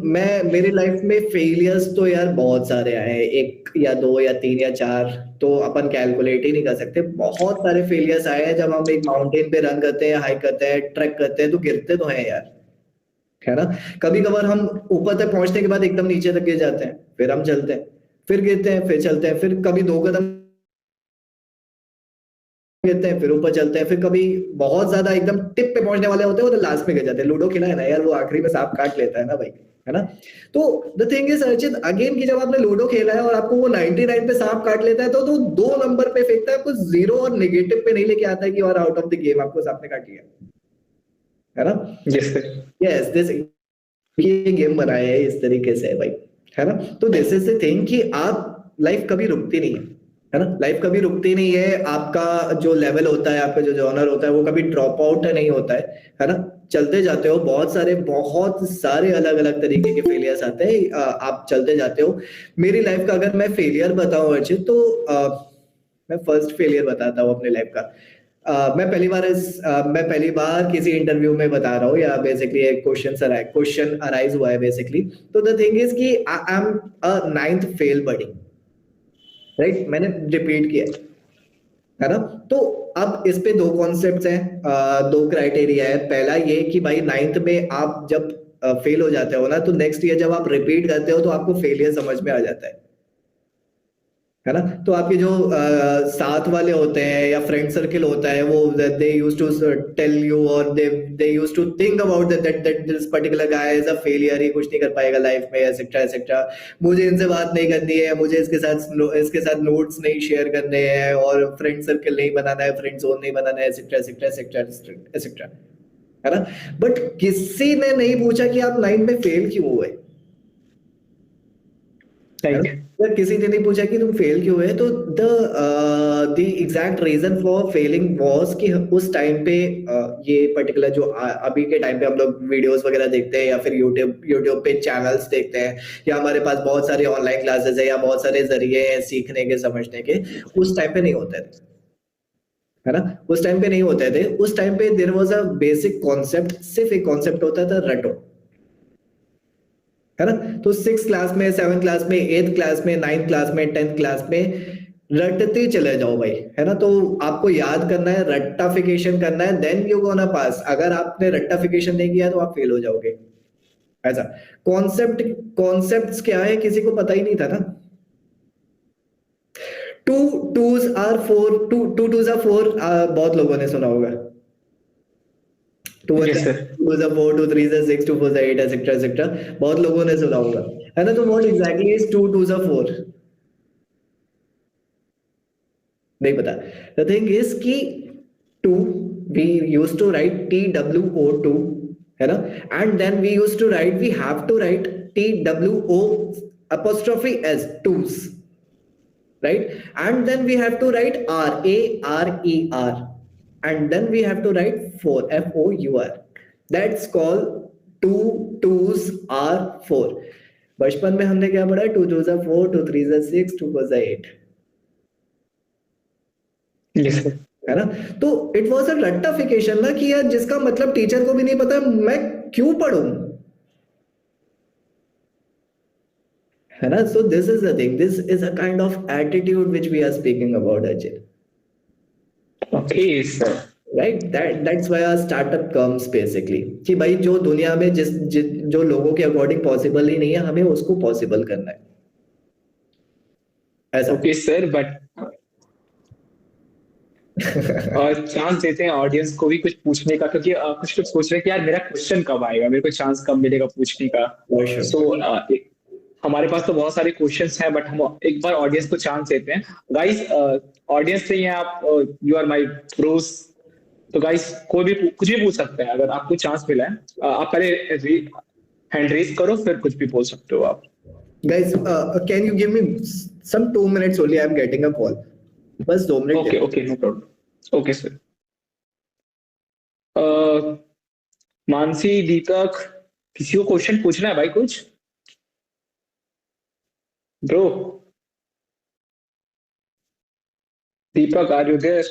मैं मेरी लाइफ में फेलियर्स तो यार बहुत सारे आए हैं, एक या दो या तीन या चार तो अपन कैलकुलेट ही नहीं कर सकते। बहुत सारे फेलियर्स आए हैं जब हम एक माउंटेन पे रन करते हैं, हाइक करते हैं, ट्रैक करते हैं, तो गिरते तो हैं यार, है ना? कभी कभार हम ऊपर तक पहुंचने के बाद एकदम नीचे तक गिर जाते हैं, फिर हम चलते हैं, फिर गिरते हैं, फिर चलते हैं, फिर कभी दो कदम गिरते हैं, फिर ऊपर चलते हैं, फिर कभी बहुत ज्यादा एकदम टिप पे पहुंचने वाले होते हैं, वो तो लास्ट में गिर जाते हैं। लूडो खेला है ना यार, वो आखिरी में सांप काट लेता है ना भाई, है ना? तो the thing is Archit again कि जब आपने लूडो खेला है और आपको वो 99 पे सांप काट लेता है, तो दो नंबर पे फेंकता है, आपको जीरो और नेगेटिव पे नहीं लेके आता है कि you are out of the game, आपको सांप ने काट लिया, है ना? Yes sir. यस, दिस ये गेम बनाया है इस तरीके से भाई, है ना? तो दिस इज द थिंग कि आप लाइफ कभी रुकती नहीं है ना? लाइफ कभी रुकती नहीं है। आपका जो लेवल होता है, आपका जो जॉनर होता है, वो कभी ड्रॉप आउट नहीं होता है ना? चलते जाते हो, बहुत सारे अलग अलग तरीके के फेलियर्स आते हैं, आप चलते जाते हो। मेरी लाइफ का अगर मैं फेलियर बताऊं अर्चित, तो मैं फर्स्ट फेलियर बताता हूँ अपने लाइफ का। मैं पहली बार किसी इंटरव्यू में बता रहा हूँ, या बेसिकली एक क्वेश्चन अराइज हुआ है बेसिकली। तो द थिंग इज कि I am a 9th fail buddy, right? मैंने रिपीट किया, है ना? तो अब इस पे दो कॉन्सेप्ट्स हैं, दो क्राइटेरिया है। पहला ये कि भाई 9th में आप जब फेल हो जाते हो ना, तो नेक्स्ट ईयर जब आप रिपीट करते हो तो आपको फेलियर समझ में आ जाता है ना? तो आपके जो साथ वाले होते हैं या फ्रेंड सर्किल होता है, वो they used to tell you, और they used to think about that this particular guy is a failure, ही कुछ नहीं कर पाएगा लाइफ में, एटसेट्रा एटसेट्रा। मुझे इनसे बात नहीं करनी है, मुझे इसके साथ नोट्स नहीं शेयर करने हैं, और फ्रेंड सर्किल नहीं बनाना है, फ्रेंड जोन नहीं बनाना है, एटसेट्रा एटसेट्रा एटसेट्रा एटसेट्रा, है ना? बट किसी ने नहीं पूछा कि आप 9 में फेल क्यों हुए, है ना? अगर किसी ने नहीं पूछा कि तुम फेल क्यों हुए, तो the exact reason for failing was कि उस टाइम पे ये पर्टिकुलर जो अभी के टाइम पे हम लोग वीडियोस वगैरह देखते हैं, या फिर यूट्यूब पे चैनल्स देखते हैं, या हमारे पास बहुत सारे ऑनलाइन क्लासेस है, या बहुत सारे जरिए हैं सीखने के, समझने के, उस टाइम पे नहीं होते थे, है ना? उस टाइम पे नहीं होते थे। उस टाइम पे there was a basic concept, सिर्फ एक कॉन्सेप्ट होता था, रटो, है ना? तो 6th क्लास में, 7th क्लास में, 8th क्लास में, 9th क्लास में, 10th क्लास में रटते चले जाओ भाई, है ना? तो आपको याद करना है, रट्टाफिकेशन करना है, देन यू गोना पास। अगर आपने रट्टाफिकेशन नहीं किया तो आप फेल हो जाओगे। ऐसा कॉन्सेप्ट्स क्या है किसी को पता ही नहीं था ना। Two twos are four, two twos are four, बहुत लोगों ने सुना होगा। Yes sir. 2 is a 4, 2 3 is a 6, 2 4 is a 8, etc etc, बहुत लोगों ने सुना होगा, है ना? तो what exactly is 2 2 is a 4? नहीं पता। The thing is कि 2 we used to write TWO2, है ना? And then we used to write, we have to write TWO apostrophe S, twos, right? And then we have to write RARER, and then we have to write 4, FOUR. That's called 2 2s are 4. बचपन में हमने क्या पढ़ा? 2 2s are 4, 2 3s are 6, 2 4s are 8, yes sir. है ना? तो it was अ रट्टाफिकेशन ना, कि यार जिसका मतलब टीचर को भी नहीं पता, मैं क्यों पढ़ूं, है ना? So this is the thing, this is a kind of attitude which we are speaking about, Ajay, okay sir. right? That's why our startup comes basically, कि भाई जो दुनिया में जो लोगों के अकॉर्डिंग पॉसिबल ही नहीं है, हमें उसको पॉसिबल करना है, ऐसा। ओके सर, बट और चांस देते हैं ऑडियंस को भी कुछ पूछने का, क्योंकि कुछ लोग सोच रहे हैं कि यार मेरा क्वेश्चन कब आएगा, मेरे को चांस कब मिलेगा पूछने का। For sure. सो हमारे पास तो बहुत सारे क्वेश्चंस हैं, बट हम एक बार ऑडियंस को चांस देते हैं। गाइस, ऑडियंस से ही हैं आप, यू आर माय प्रोस। तो गाइस, कोई भी कुछ भी पूछ सकता है, अगर आपको चांस मिला है। आप पहले हैंड रेज करो, फिर कुछ भी बोल सकते हो आप। Guys, can you give me some 2 minutes only? I'm getting a call. बस 2 minute okay okay, no problem, okay sir. Mansi, Deepak, किसी को क्वेश्चन पूछना है भाई कुछ? Bro, Deepak, are you there?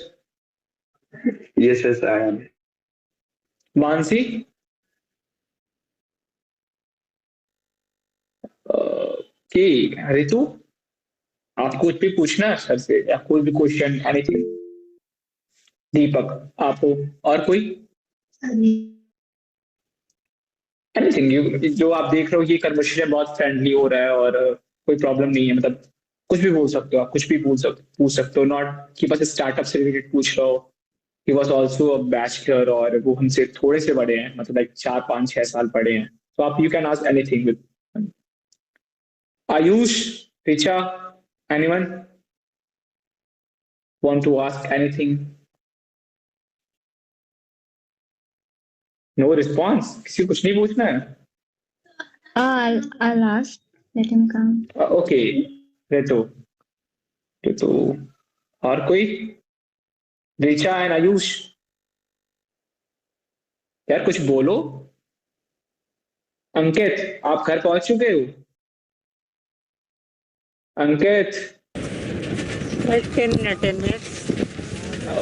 Yes, yes, I am. Mansi, के ऋतु, आप कुछ भी पूछना है सर से या कोई भी क्वेश्चन, एनीथिंग? दीपक, आपको और कोई एनीथिंग? जो आप देख रहे हो ये कन्वर्सेशन बहुत फ्रेंडली हो रहा है और कोई प्रॉब्लम नहीं है, मतलब कुछ भी बोल सकते हो आप, कुछ भी पूछ सकते हो, नॉट कि बस स्टार्टअप से रिलेटेड पूछ रहे हो। He was also a bachelor और वो हमसे थोड़े से बड़े हैं, मतलब लाइक 4 5 6 साल बड़े हैं, तो आप you can ask anything with Ayush, Richa, anyone want to ask anything? No response, किसी को कुछ नहीं पूछना है? I'll ask. Let him come. Okay, Ritu, Ritu, और कोई? रिचा एंड आयुष, यार कुछ बोलो। अंकित, आप घर पहुंच चुके हो? Ankit, 10 minutes.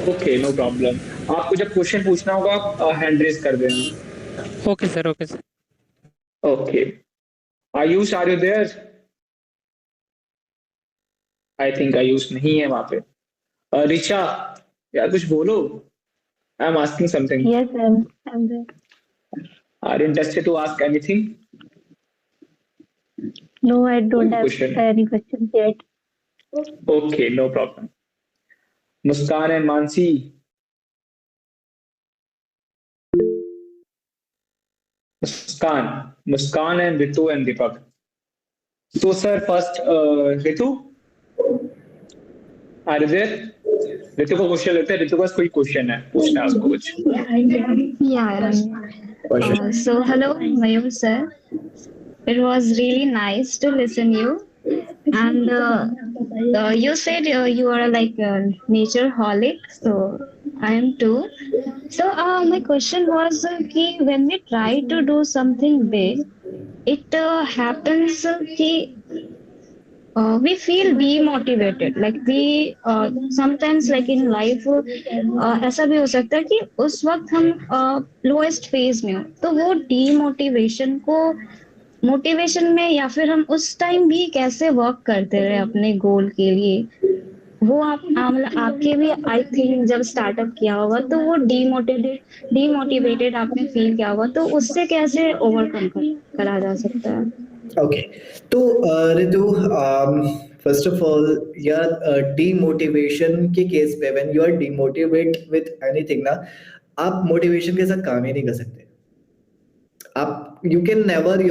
Okay, no problem. आपको जब क्वेश्चन पूछना होगा आप हैंड रेज कर देना। Okay, sir. Okay, sir. Okay, Ayush, are you there? I think Ayush नहीं है वहां पे। रिचा, यार कुछ बोलो। I am asking something. Yes, I'm there. Are you interested to ask anything? No, I don't have Question. any questions yet. Okay, no problem. Muskan and Mansi, Muskan and Ritu and Deepak. तो sir first Ritu, are you there? Ritu को question लेते हैं, रितु का कोई question है, पूछना है उसको कुछ। Yeah. So hello, Mayur sir. It was really nice to listen you. And you said you are like a nature holic, so I am too. So my question was कि when we try to do something big, it happens कि we feel demotivated. Like we sometimes like in life ऐसा भी हो सकता है कि उस वक्त हम lowest phase में हो, तो वो demotivation को मोटिवेशन में या फिर हम उस टाइम भी कैसे वर्क करते रहे अपने गोल के लिए, वो आप मतलब आपके भी आई थिंक जब स्टार्टअप किया होगा तो वो डीमोटिवेटेड आपने फील किया होगा, तो उससे कैसे ओवरकम करा जा सकता है? ओके, तो रितु, फर्स्ट ऑफ ऑल यार, डीमोटिवेशन के केस पे when you are demotivate with anything ना, आप मोटिवेशन के साथ काम ही नहीं कर सकते। आप you can never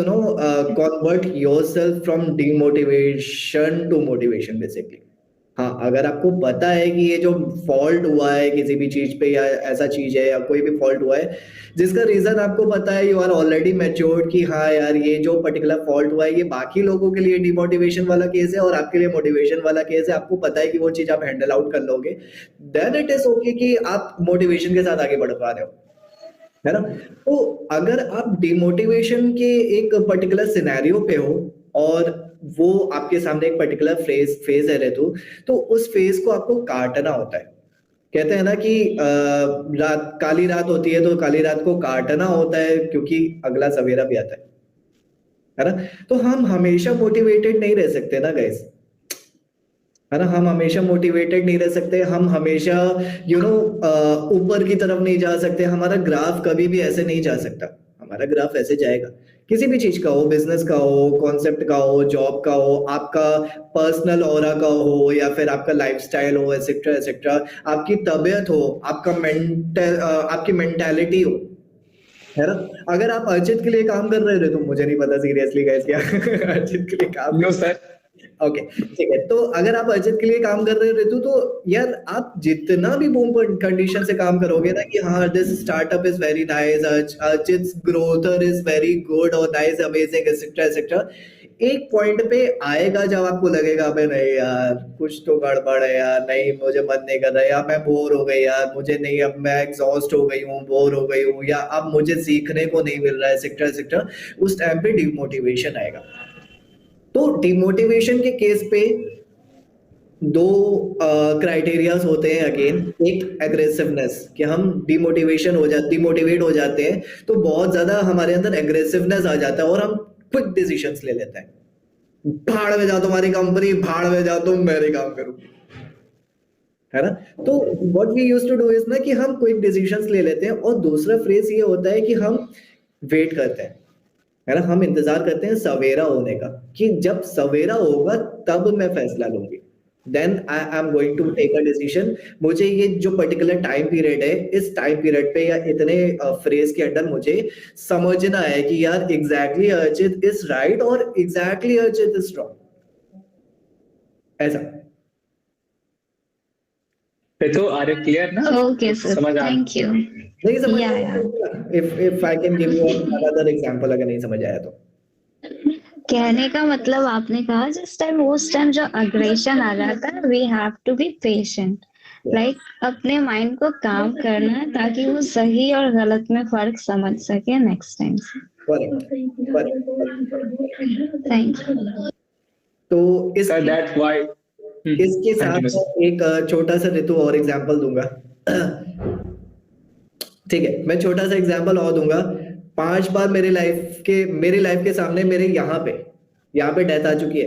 convert yourself from demotivation to motivation basically. हाँ, अगर आपको पता है कि ये जो फॉल्ट हुआ है किसी भी चीज पे या ऐसा चीज है या कोई भी फॉल्ट हुआ है जिसका रीजन आपको पता है, यू आर ऑलरेडी मैच्योर्ड कि हाँ यार ये जो पर्टिकुलर फॉल्ट हुआ है ये बाकी लोगं के लिए डिमोटिवेशन वाला केस है और आपके लिए मोटिवेशन वाला केस है, आपको पता है कि वो चीज आप हैंडल आउट कर लोगे, देन इट इज ओके कि आप मोटिवेशन के साथ आगे बढ़ पा रहे हो, है ना। तो अगर आप डिमोटिवेशन के एक पर्टिकुलर सिनेरियो पे हो और वो आपके सामने एक पर्टिकुलर फेज है ऋतु, तो उस फेज को आपको काटना होता है। कहते हैं ना कि रात काली रात होती है तो काली रात को काटना होता है क्योंकि अगला सवेरा भी आता है ना। तो हम हमेशा मोटिवेटेड नहीं रह सकते ना गाइस, है ना। हम हमेशा मोटिवेटेड नहीं रह सकते, हम हमेशा ऊपर की तरफ नहीं जा सकते। हमारा ग्राफ कभी भी ऐसे नहीं जा सकता, हमारा ग्राफ ऐसे जाएगा, किसी भी चीज का हो, बिजनेस का हो, कॉन्सेप्ट का हो, जॉब का हो, आपका पर्सनल ऑरा का हो या फिर आपका लाइफस्टाइल हो, एसेट्रा एसेट्रा, आपकी तबीयत हो, आपकी मेंटालिटी हो, है ना। अगर आप अर्चित के लिए काम कर रहे थे तो मुझे नहीं पता सीरियसली गाइस क्या अर्चित के लिए काम। No sir. ओके, ठीक है। तो अगर आप अर्चित के लिए काम कर रहे हो तो यार आप जितना भी बूम कंडीशन से काम करोगे ना कि हाँ this startup is very nice, Archit's growth is very good और नाइस, अमेजिंग एटसेट्रा एटसेट्रा, एक पॉइंट पे आएगा जब आपको लगेगा अबे नहीं यार कुछ तो गड़बड़ है यार, नहीं मुझे मन नहीं कर रहा यार, मैं बोर हो गई यार, मुझे नहीं, अब मैं एग्जॉस्ट हो गई हूँ, बोर हो गई हूँ, या अब मुझे सीखने को नहीं मिल रहा है एक्सेट्रा एक्सेट्रा, उस टाइम पे डिमोटिवेशन आएगा। तो डिमोटिवेशन के केस पे दो क्राइटेरियाज होते हैं अगेन। एक एग्रेसिवनेस, कि हम डिमोटिवेट हो जाते हैं तो बहुत ज्यादा हमारे अंदर एग्रेसिवनेस आ जाता है और हम क्विक डिसीजंस ले लेते हैं, भाड़ में जाओ तुम्हारी कंपनी, भाड़ में जाओ तुम, मेरे काम करो, है ना। तो what we used to do is ना कि हम क्विक डिसीजंस ले लेते हैं। और दूसरा फ्रेज ये होता है कि हम वेट करते हैं, है ना, हम इंतजार करते हैं सवेरा होने का, कि जब सवेरा होगा तब मैं फैसला लूंगी, then I am going to take a decision. मुझे ये जो पर्टिकुलर टाइम पीरियड है, इस टाइम पीरियड पे या इतने फ्रेज के अंदर मुझे समझना है कि यार एग्जैक्टली अर्चित इज राइट और एग्जैक्टली अर्चित इज रॉन्ग, ऐसा। तो आर यू क्लियर ना? Okay, sir. समझ आ Thank you. नहीं समझ Yeah, आया? yeah. if I can give you another example, अगर नहीं समझ आया तो। कहने का मतलब आपने कहा जिस टाइम उस टाइम जो अग्रेशन आ जाता है, we have to be patient, like अपने माइंड को काम करना है ताकि वो सही और गलत में फर्क समझ सके नेक्स्ट टाइम से। Thank you. तो सर दैट्स व्हाई इसके साथ मैं एक छोटा सा ऋतु और एग्जांपल दूंगा। ठीक है, मैं छोटा सा एग्जांपल और दूंगा। 5 बार मेरे लाइफ के सामने मेरे यहाँ पे डेथ आ चुकी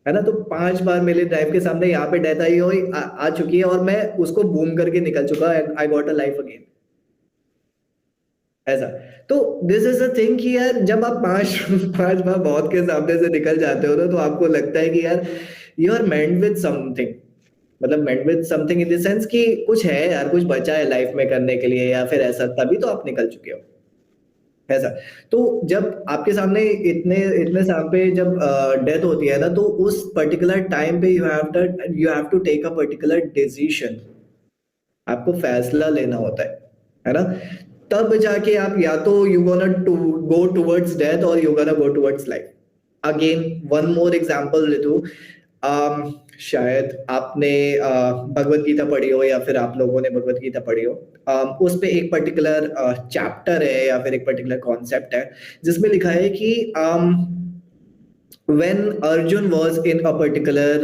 है ना। तो 5 बार मेरे लाइफ के सामने यहाँ पे डेथ आ चुकी है और मैं उसको बूम करके निकल चुका, I got a life again, ऐसा। तो दिस इज अ थिंग कि यार जब आप 5 बार मौत के सामने से निकल जाते हो ना, तो आपको लगता है कि यार you are meant with something, मतलब meant with something in the sense कि कुछ है यार, कुछ बचा है लाइफ में करने के लिए, या फिर ऐसा, तभी तो आप निकल चुके हो, ऐसा। तो जब आपके सामने इतने साल पे जब डेथ होती है ना, तो उस पर्टिकुलर टाइम पे you have to take a particular decision, आपको फैसला लेना होता है ना। तब जाके आप या तो you gonna to go towards death और you gonna go towards life. Again one more example Ritu, शायद आपने भगवत गीता पढ़ी हो या फिर आप लोगों ने भगवत गीता पढ़ी हो। उस पे एक पर्टिकुलर चैप्टर है या फिर एक पर्टिकुलर कॉन्सेप्ट है जिसमें लिखा है कि when Arjun was in a particular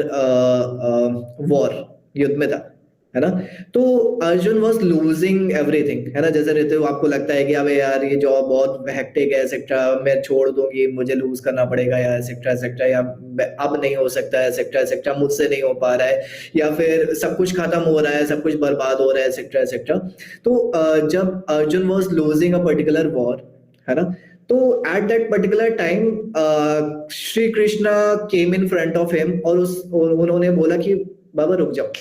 war, युद्ध में था, है ना। तो अर्जुन वॉज लूजिंग एवरीथिंग, है ना। जैसे रहते हो आपको लगता है कि अबे यार ये जॉब बहुत हेक्टिक है एक्सेट्रा, मैं छोड़ दूंगी, मुझे लूज करना पड़ेगा या एक्सेट्रा एक्सेट्रा, या अब नहीं हो सकता है एक्सेट्रा एक्सेट्रा, मुझसे नहीं हो पा रहा है, या फिर सब कुछ खत्म हो रहा है, सब कुछ बर्बाद हो रहा है एक्सेट्रा एक्सेट्रा। तो जब Arjun was losing a particular war, है ना, तो eight that particular time Shri Krishna came in front of him और उन्होंने बोला कि बाबा रुक जाओ,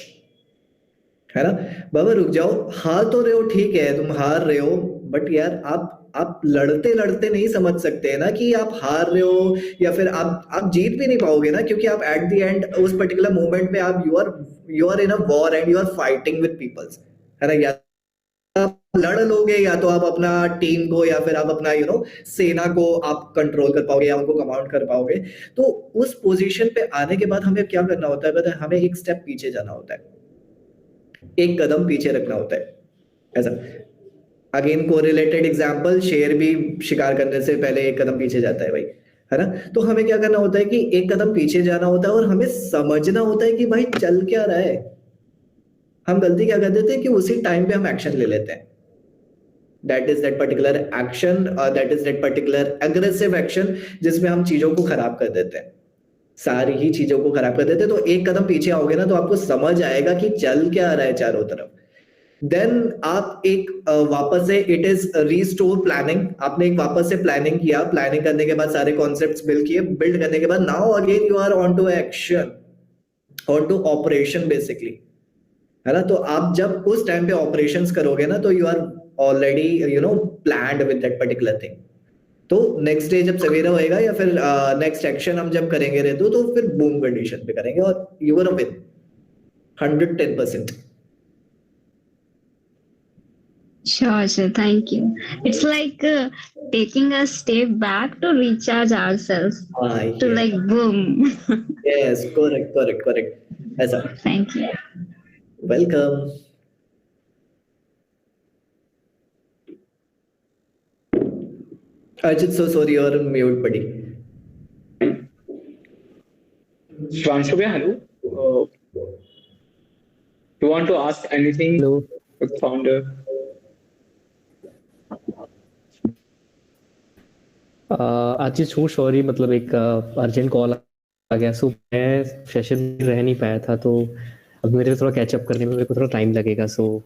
है ना, बाबा रुक जाओ, हार तो रहे हो, ठीक है तुम हार रहे हो, बट यार आप लड़ते लड़ते नहीं समझ सकते ना कि आप हार रहे हो, या फिर आप जीत भी नहीं पाओगे ना, क्योंकि आप एट द एंड उस पर्टिकुलर मोमेंट पे आप you are in a war and you are fighting with peoples, है ना। या आप लड़ लोगे या तो आप अपना टीम को या फिर आप अपना सेना को आप कंट्रोल कर पाओगे या उनको कमांड कर पाओगे। तो उस पोजीशन पे आने के बाद हमें क्या करना होता है पता है, हमें एक स्टेप पीछे जाना होता है, एक कदम पीछे रखना होता है, ऐसा। अगेन कोरिलेटेड एग्जांपल, शेर भी शिकार करने से पहले एक कदम पीछे जाता है भाई, है ना। तो हमें क्या करना होता है कि एक कदम पीछे जाना होता है और हमें समझना होता है कि भाई चल क्या रहा है। हम गलती क्या कर देते हैं कि उसी टाइम पे हम एक्शन ले लेते हैं, that is that particular action, that is that particular aggressive action, जिसमें हम चीजों को खराब कर देते हैं, सारी ही चीजों को खराब कर देते हैं। तो एक कदम पीछे आओगे ना तो आपको समझ आएगा कि चल क्या रहा है चारों तरफ। देन आप एक वापस से, इट इज रीस्टोर प्लानिंग, आपने एक वापस से प्लानिंग किया, प्लानिंग करने के बाद सारे कॉन्सेप्ट्स बिल्ड करने के बाद now again you are on to action, on to operation basically, है ना। तो आप जब उस टाइम पे ऑपरेशंस करोगे ना तो you are already planned with that particular thing. तो नेक्स्ट डे जब सवेरा होएगा या फिर नेक्स्ट एक्शन हम जब करेंगे रेतु, तो फिर बूम कंडीशन पे करेंगे और you will win 110%। Sure. Thank you. It's like taking a step back to recharge ourselves. To Yeah. like boom. Yes, correct. ऐसा. Thank you. Welcome. Arjit, so sorry, you're on mute, buddy. Shvanshu bhai, hello. You want to ask anything? Hello. Founder. आज छू sorry, मतलब एक urgent call आ गया, सो मैं session में रह नहीं पाया था, तो अब मेरे को थोड़ा कैचअप करने में मेरे को थोड़ा टाइम लगेगा, सो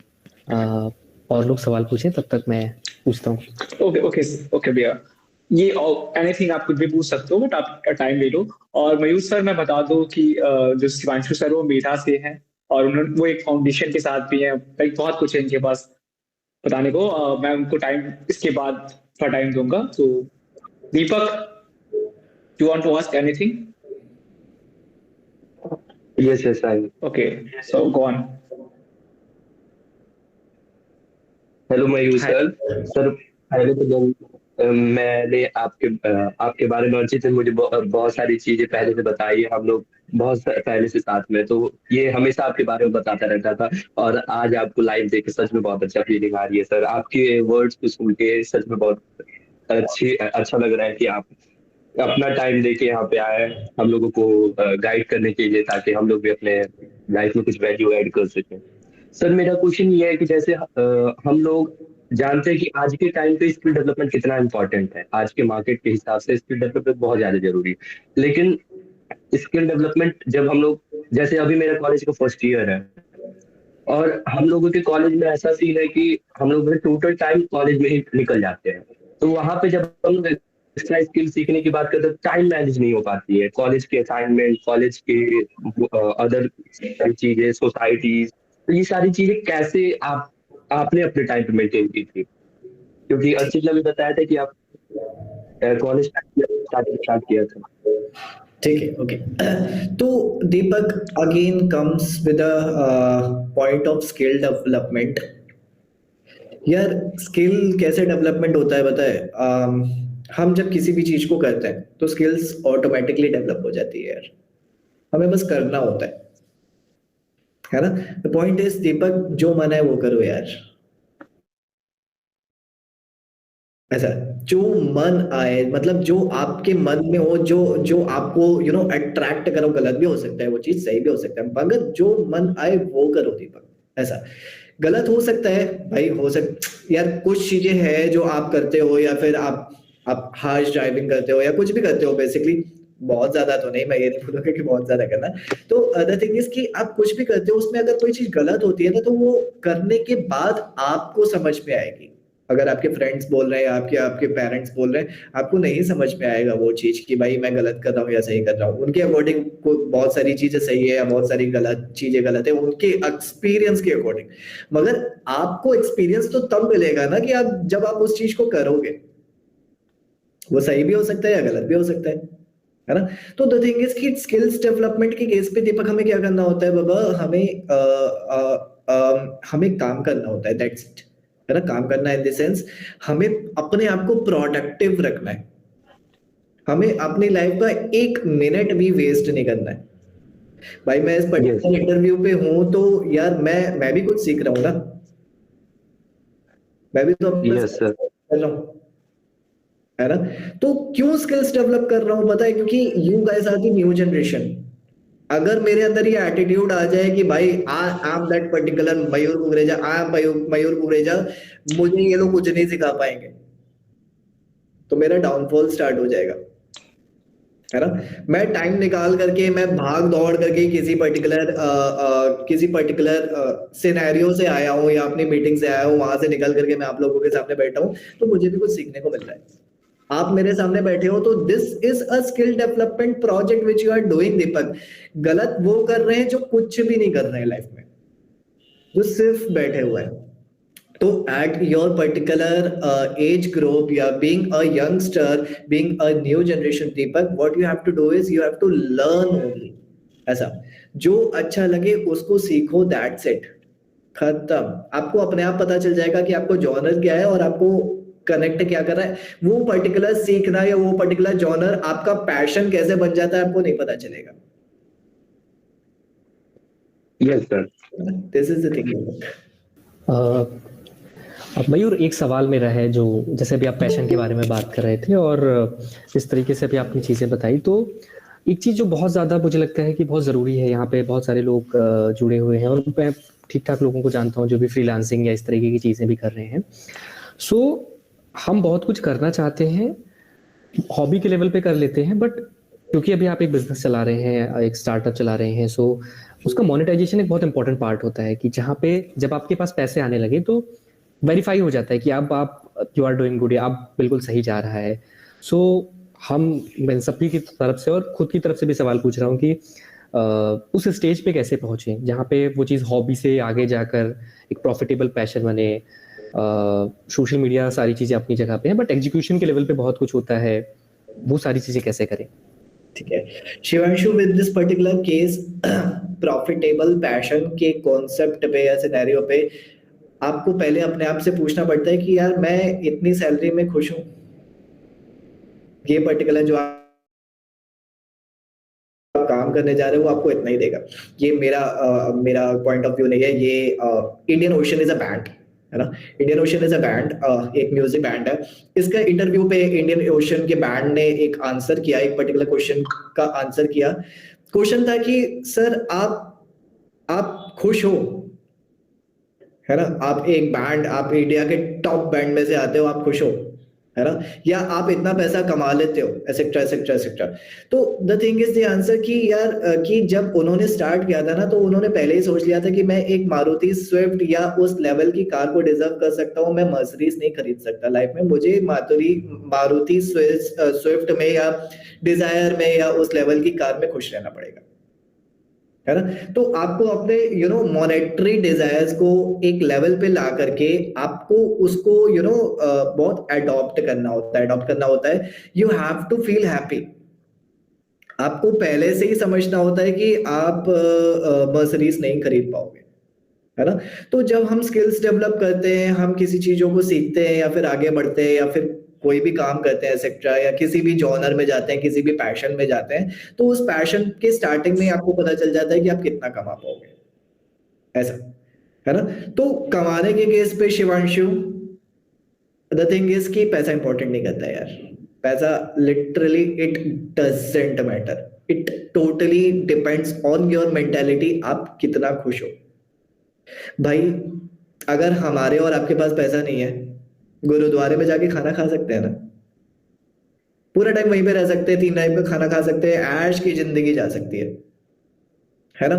और लोग सवाल पूछें तब तक मैं पूछता हूँ. ओके भैया, ये एनीथिंग आप कुछ भी पूछ सकते हो, बट आप टाइम ले लो. और मयूर सर, मैं बता दूं कि जो शिवांशु सर वो मेधा से हैं, और उन्होंने वो एक फाउंडेशन के साथ भी हैं, लाइक बहुत कुछ है इनके पास बताने को. मैं उनको टाइम इसके बाद थोड़ा टाइम दूंगा. तो Deepak, you want to ask anything? Yes, I. Okay, so go on. Hello Mayur sir. पहले तो मैंने आपके बारे में अर्जित ने मुझे बहुत सारी चीजें पहले से बताई है. हम लोग बहुत पहले से साथ में, तो ये हमेशा आपके बारे में बताता रहता था, और आज आपको लाइव देख के सच में बहुत अच्छा फीलिंग आ रही है सर. आपके वर्ड्स को सुन के सच में बहुत अच्छा लग रहा है कि आप अपना टाइम देके यहाँ पे आए हम लोगों को गाइड करने के लिए, ताकि हम लोग भी अपने लाइफ में कुछ वैल्यू ऐड कर सकें. सर, मेरा क्वेश्चन ये है कि जैसे हम लोग जानते हैं कि आज के टाइम पे स्किल डेवलपमेंट कितना इंपॉर्टेंट है. आज के मार्केट के हिसाब से स्किल डेवलपमेंट बहुत ज्यादा जरूरी है. लेकिन स्किल डेवलपमेंट जब हम लोग, जैसे अभी मेरा कॉलेज का फर्स्ट ईयर है, और हम लोगों के कॉलेज में ऐसा सीन है कि हम लोग टोटल टाइम कॉलेज में ही निकल जाते हैं. तो वहां पे जब हम लोग एक्स्ट्रा स्किल सीखने की बात करते हैं, टाइम मैनेज नहीं हो पाती है. कॉलेज के असाइनमेंट, कॉलेज के अदर चीजें, सोसाइटीज, तो ये सारी चीजें कैसे आपने अपने टाइम पे मेंटेन की थी? क्योंकि अर्चित ने भी बताया था कि आप कॉलेज स्टार्ट किया था. ठीक है, ओके. तो Deepak again comes with a point of skill development. यार, स्किल कैसे डेवलपमेंट होता है पता है? हम जब किसी भी चीज को करते हैं तो स्किल्स ऑटोमेटिकली डेवलप हो जाती है यार. हमें बस करना होता है ना? द पॉइंट इज दीपक, जो मन है वो करो यार. ऐसा जो मन आए, मतलब जो आपके मन में हो, जो आपको अट्रैक्ट करो. गलत भी हो सकता है वो चीज, सही भी हो सकता है, मगर जो मन आए वो करो दीपक. ऐसा गलत हो सकता है भाई, हो सकता यार. कुछ चीजें हैं जो आप करते हो, या फिर आप हार्श ड्राइविंग करते हो, या कुछ भी करते हो बेसिकली. बहुत ज्यादा तो नहीं, मैं ये नहीं बोलूंगा कि बहुत ज्यादा करना. तो द थिंग इज कि आप कुछ भी करते हो, उसमें अगर कोई चीज गलत होती है ना, तो वो करने के बाद आपको समझ में आएगी. अगर आपके फ्रेंड्स बोल रहे हैं, आपके पेरेंट्स बोल रहे हैं, आपको नहीं समझ में आएगा वो चीज कि भाई मैं गलत कर रहा हूँ या सही कर रहा हूँ. उनके अकॉर्डिंग बहुत सारी चीजें सही है या बहुत सारी चीजें गलत है, उनके एक्सपीरियंस के अकॉर्डिंग. मगर आपको एक्सपीरियंस तो तब मिलेगा ना कि जब आप उस चीज को करोगे. वो सही भी हो सकता है या गलत भी हो सकता है ना? तो द थिंग इज कि स्किल्स डेवलपमेंट के केस पे दीपक, हमें क्या करना होता है बाबा? हमें काम करना होता है, दैट्स इट, है ना? काम करना इन द सेंस, हमें अपने आप को प्रोडक्टिव रखना है. हमें अपनी लाइफ का 1 मिनट भी वेस्ट नहीं करना है. भाई मैं इस पर्टिकुलर इंटरव्यू पे हूं तो यार मैं भी कुछ सीख रहा हूँ ना. मैं भी तो कर रहा हूँ, है ना? तो क्यों स्किल्स डेवलप कर रहा हूँ पता है? क्योंकि you guys are the new generation. अगर मेरे अंदर ये एटीट्यूड आ जाए कि भाई I am that particular Mayur Kukreja, I am Mayur Kukreja, मुझे ये लोग कुछ नहीं सिखा पाएंगे, तो मेरा डाउनफॉल स्टार्ट हो जाएगा, है ना? मैं टाइम निकाल करके, मैं भाग दौड़ करके किसी पर्टिकुलर सिनेरियो से आया हूँ, या अपनी मीटिंग से आया हूँ, वहां से निकल करके मैं आप लोगों के सामने बैठा हूँ, तो मुझे भी कुछ सीखने को मिल रहा है. आप मेरे सामने बैठे हो, तो this is a skill development project which you are doing Deepak. गलत वो कर रहे हैं जो कुछ भी नहीं कर रहे हैं लाइफ में, जो सिर्फ बैठे हुए हैं. तो at your particular age group, yeah, being a youngster, being a new generation Deepak, what you have to do is you have to learn only. ऐसा जो अच्छा लगे उसको सीखो, that's it. खत्म। आपको अपने आप पता चल जाएगा कि आपको जॉनर क्या है और आपको कनेक्ट क्या कर रहा है। वो पर्टिकुलर सीखना या वो पर्टिकुलर जॉनर आपका पैशन कैसे बन जाता है आपको नहीं पता चलेगा। Yes sir. This is the thing. अब मयूर, एक सवाल मेरा है, जो जैसे अभी आप पैशन के बारे में बात कर रहे थे और इस तरीके से अभी आपने चीज़ें बताई, तो एक चीज़ जो बहुत ज़्यादा मुझे लगता है कि बहुत ज़रूरी है, यहाँ पे बहुत सारे लोग जुड़े हुए हैं और मैं ठीक ठाक लोगों को जानता हूँ जो भी फ्रीलांसिंग या इस तरीके की चीज़ें भी कर रहे हैं। सो हम बहुत कुछ करना चाहते हैं, हॉबी के लेवल पे कर लेते हैं, बट क्योंकि अभी आप एक बिजनेस चला रहे हैं, एक स्टार्टअप चला रहे हैं, सो उसका मोनेटाइजेशन एक बहुत इंपॉर्टेंट पार्ट होता है कि जहाँ पे जब आपके पास पैसे आने लगे तो वेरीफाई हो जाता है कि अब आप यू आर डूइंग गुड, आप बिल्कुल सही जा रहा है। सो मैं सभी की तरफ से और खुद की तरफ से भी सवाल पूछ रहा हूँ कि उस स्टेज पे कैसे पहुंचे जहाँ पे वो चीज़ हॉबी से आगे जाकर एक प्रॉफिटेबल पैशन बने। सोशल मीडिया सारी चीज़ें अपनी जगह पे है, बट एग्जीक्यूशन के लेवल पे बहुत कुछ होता है, वो सारी चीज़ें कैसे करें? ठीक है Shivanshu, with this particular case profitable passion के कॉन्सेप्ट पे या सिनेरियो पे आपको पहले अपने आप से पूछना पड़ता है कि यार मैं इतनी सैलरी में खुश हूँ? ये पर्टिकुलर जो आप काम करने जा रहे हो वो आपको इतना ही देगा। ये मेरा पॉइंट ऑफ व्यू नहीं है। ये Indian ocean is a band, है ना। Indian ocean is a band, एक म्यूजिक बैंड है। इसका इंटरव्यू पे इंडियन ओशन के बैंड ने एक आंसर किया, एक पर्टिकुलर क्वेश्चन का आंसर किया। क्वेश्चन था कि सर आप खुश हो, है ना। आप एक बैंड, आप इंडिया के टॉप बैंड में से आते हो, आप खुश हो, है ना, या आप इतना पैसा कमा लेते हो, एसेट्रा एसेट्रा एसेट्रा। तो the thing is the answer कि यार कि जब उन्होंने स्टार्ट किया था ना तो उन्होंने पहले ही सोच लिया था कि मैं एक मारुति स्विफ्ट या उस लेवल की कार को डिजर्व कर सकता हूँ, मैं मर्सिडीज नहीं खरीद सकता लाइफ में। मुझे मारुति स्विफ्ट में या डिजायर में या उस लेवल की कार में खुश रहना पड़ेगा, है ना। तो आपको अपने मॉनेटरी डिजायर्स को एक लेवल पे ला करके आपको उसको बहुत अडॉप्ट करना होता है। You have to feel happy. आपको पहले से ही समझना होता है कि आप मर्सिडीज नहीं खरीद पाओगे, है ना। तो जब हम स्किल्स डेवलप करते हैं, हम किसी चीजों को सीखते हैं या फिर आगे बढ़ते हैं या फिर कोई भी काम करते हैं एक्सेट्रा, या किसी भी जॉनर में जाते हैं, किसी भी पैशन में जाते हैं, तो उस पैशन के स्टार्टिंग में आपको पता चल जाता है कि आप कितना कमा पाओगे, ऐसा, है ना। तो कमाने के केस पे शिवांशु, द थिंग इज कि पैसा इंपॉर्टेंट नहीं करता यार। पैसा literally it doesn't matter, it totally depends on your mentality, आप कितना खुश हो। भाई अगर हमारे और आपके पास पैसा नहीं है, गुरुद्वारे में जाके खाना खा सकते हैं ना, पूरा टाइम वहीं पे रह सकते हैं, 3 टाइम का खाना खा सकते हैं, ऐश की जिंदगी जा सकती है ना।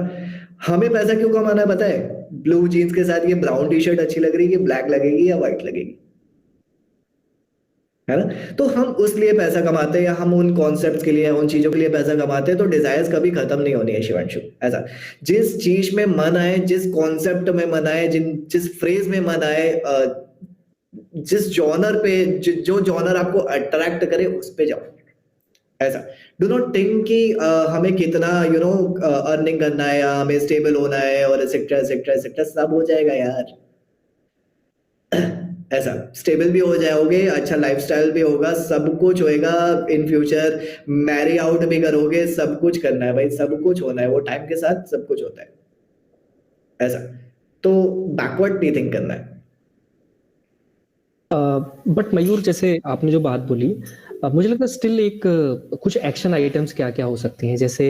हमें पैसा क्यों कमाना है पता है? ब्लू जीन्स के साथ ये ब्राउन टी शर्ट अच्छी लग रही है, ब्लैक लगेगी या व्हाइट लगेगी, है ना। तो हम उस लिए पैसा कमाते हैं या हम उन कॉन्सेप्ट्स के लिए, उन चीजों के लिए पैसा कमाते हैं। तो डिजायर्स कभी खत्म नहीं होनी है शिवांशु। ऐसा जिस चीज में मन आए, जिस कॉन्सेप्ट में मन आए, जिस फ्रेज में मन आए, जिस जॉनर पे जो जॉनर आपको अट्रैक्ट करे उस पे जाओ। ऐसा डू नॉट थिंक कि हमें कितना अर्निंग करना है या हमें स्टेबल होना है और एक्सेट्रा एक्सेट्रा एक्सेट्रा। सब हो जाएगा यार। ऐसा स्टेबल भी हो जाओगे, अच्छा लाइफस्टाइल भी होगा, सब कुछ होएगा इन फ्यूचर, मैरी आउट भी करोगे, सब कुछ करना है भाई, सब कुछ होना है, वो टाइम के साथ सब कुछ होता है। ऐसा तो बैकवर्ड नहीं थिंक करना है। बट मयूर, जैसे आपने जो बात बोली, मुझे लगता है स्टिल एक कुछ एक्शन आइटम्स क्या क्या हो सकती हैं। जैसे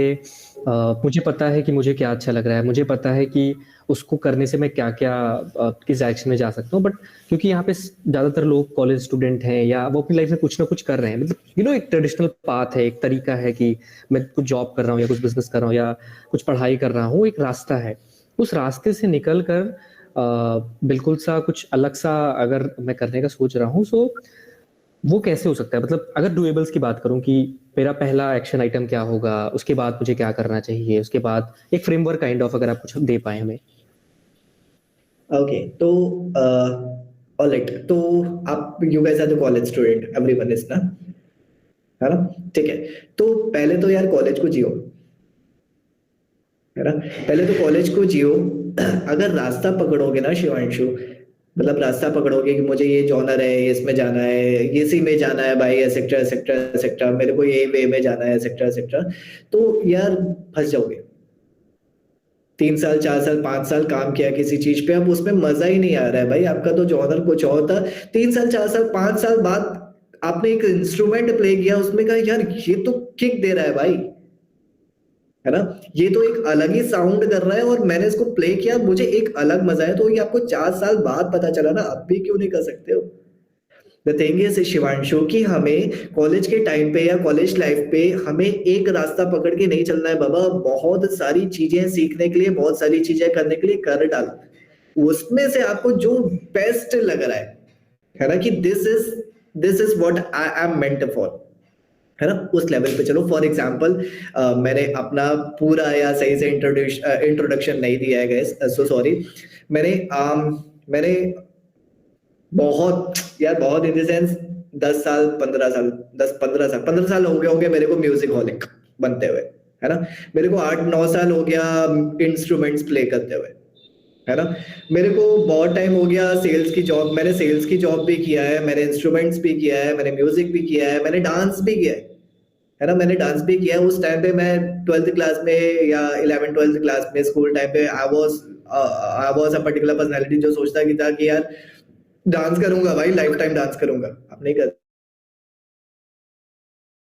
मुझे पता है कि मुझे क्या अच्छा लग रहा है, मुझे पता है कि उसको करने से मैं क्या क्या किस डायरेक्शन में जा सकता हूँ, बट क्योंकि यहाँ पे ज्यादातर लोग कॉलेज स्टूडेंट हैं या वो अपनी लाइफ में कुछ ना कुछ कर रहे हैं, मतलब एक ट्रेडिशनल पाथ है, एक तरीका है कि मैं कुछ जॉब कर रहा हूँ या कुछ बिजनेस कर रहा हूँ या कुछ पढ़ाई कर रहा हूँ, एक रास्ता है। उस रास्ते से निकल कर बिल्कुल सा कुछ अलग सा अगर मैं करने का सोच रहा हूँ, सो वो कैसे हो सकता है? मतलब अगर डुएबल्स की बात करूं कि मेरा पहला एक्शन आइटम क्या होगा, उसके बाद मुझे क्या करना चाहिए, उसके बाद एक फ्रेमवर्क काइंड ऑफ अगर आप कुछ दे पाए हमें। ओके तो ऑलराइट, तो आप you guys are the college student, everyone is ना, है ना। ठीक है, तो पहले तो यार कॉलेज को जियो, है ना। पहले तो कॉलेज को जियो, अगर रास्ता पकड़ोगे ना शिवांशु, मतलब रास्ता पकड़ोगे कि मुझे ये जॉनर है, इसमें जाना है, इसी में जाना है भाई, एसेक्ट्रा एसेक्ट्रा एसेक्ट्रा, मेरे को ये वे में जाना है, एसेक्ट्रा एसेक्ट्रा, तो यार फंस जाओगे। 3 साल 4 साल 5 साल काम किया किसी चीज पे, अब उसमें मजा ही नहीं आ रहा है भाई, आपका तो जॉनर कुछ और था। 3 साल 4 साल 5 साल बाद आपने एक इंस्ट्रूमेंट प्ले किया, उसमें कहा यार ये तो किक दे रहा है भाई, है ना, ये तो एक अलग ही साउंड कर रहा है और मैंने इसको प्ले किया, मुझे एक अलग मजा है। तो ये आपको 4 साल बाद पता चला ना, अब भी क्यों नहीं कर सकते हो? द थिंग इज शिवांशु कि हमें कॉलेज के टाइम पे या कॉलेज लाइफ पे हमें एक रास्ता पकड़ के नहीं चलना है बाबा, बहुत सारी चीजें सीखने के लिए, बहुत सारी चीजें करने के लिए कर डालो, उसमें से आपको जो बेस्ट लग रहा है ना, कि this is what I am meant for, है ना, उस लेवल पे चलो। फॉर एग्जाम्पल मैंने अपना पूरा या सही से इंट्रोडक्शन नहीं दिया है गाइस, सो सॉरी। मैंने बहुत यार, बहुत इन द सेंस 10 साल 15 साल 15 साल हो गए होंगे मेरे को म्यूजिक हॉलिक बनते हुए, है ना, मेरे को 8-9 साल हो गया इंस्ट्रूमेंट्स प्ले करते हुए, है ना, मेरे को बहुत टाइम हो गया सेल्स की जॉब, मैंने सेल्स की जॉब भी किया है, मैंने इंस्ट्रूमेंट्स भी किया है, मैंने म्यूजिक भी किया है, मैंने डांस भी किया है ना, मैंने डांस भी किया है। उस टाइम पे मैं 12th क्लास में या 11th-12th क्लास में स्कूल टाइम पे I was a particular personality जो सोचता कि था कि यार डांस करूंगा भाई, लाइफ टाइम डांस करूंगा, अब नहीं कर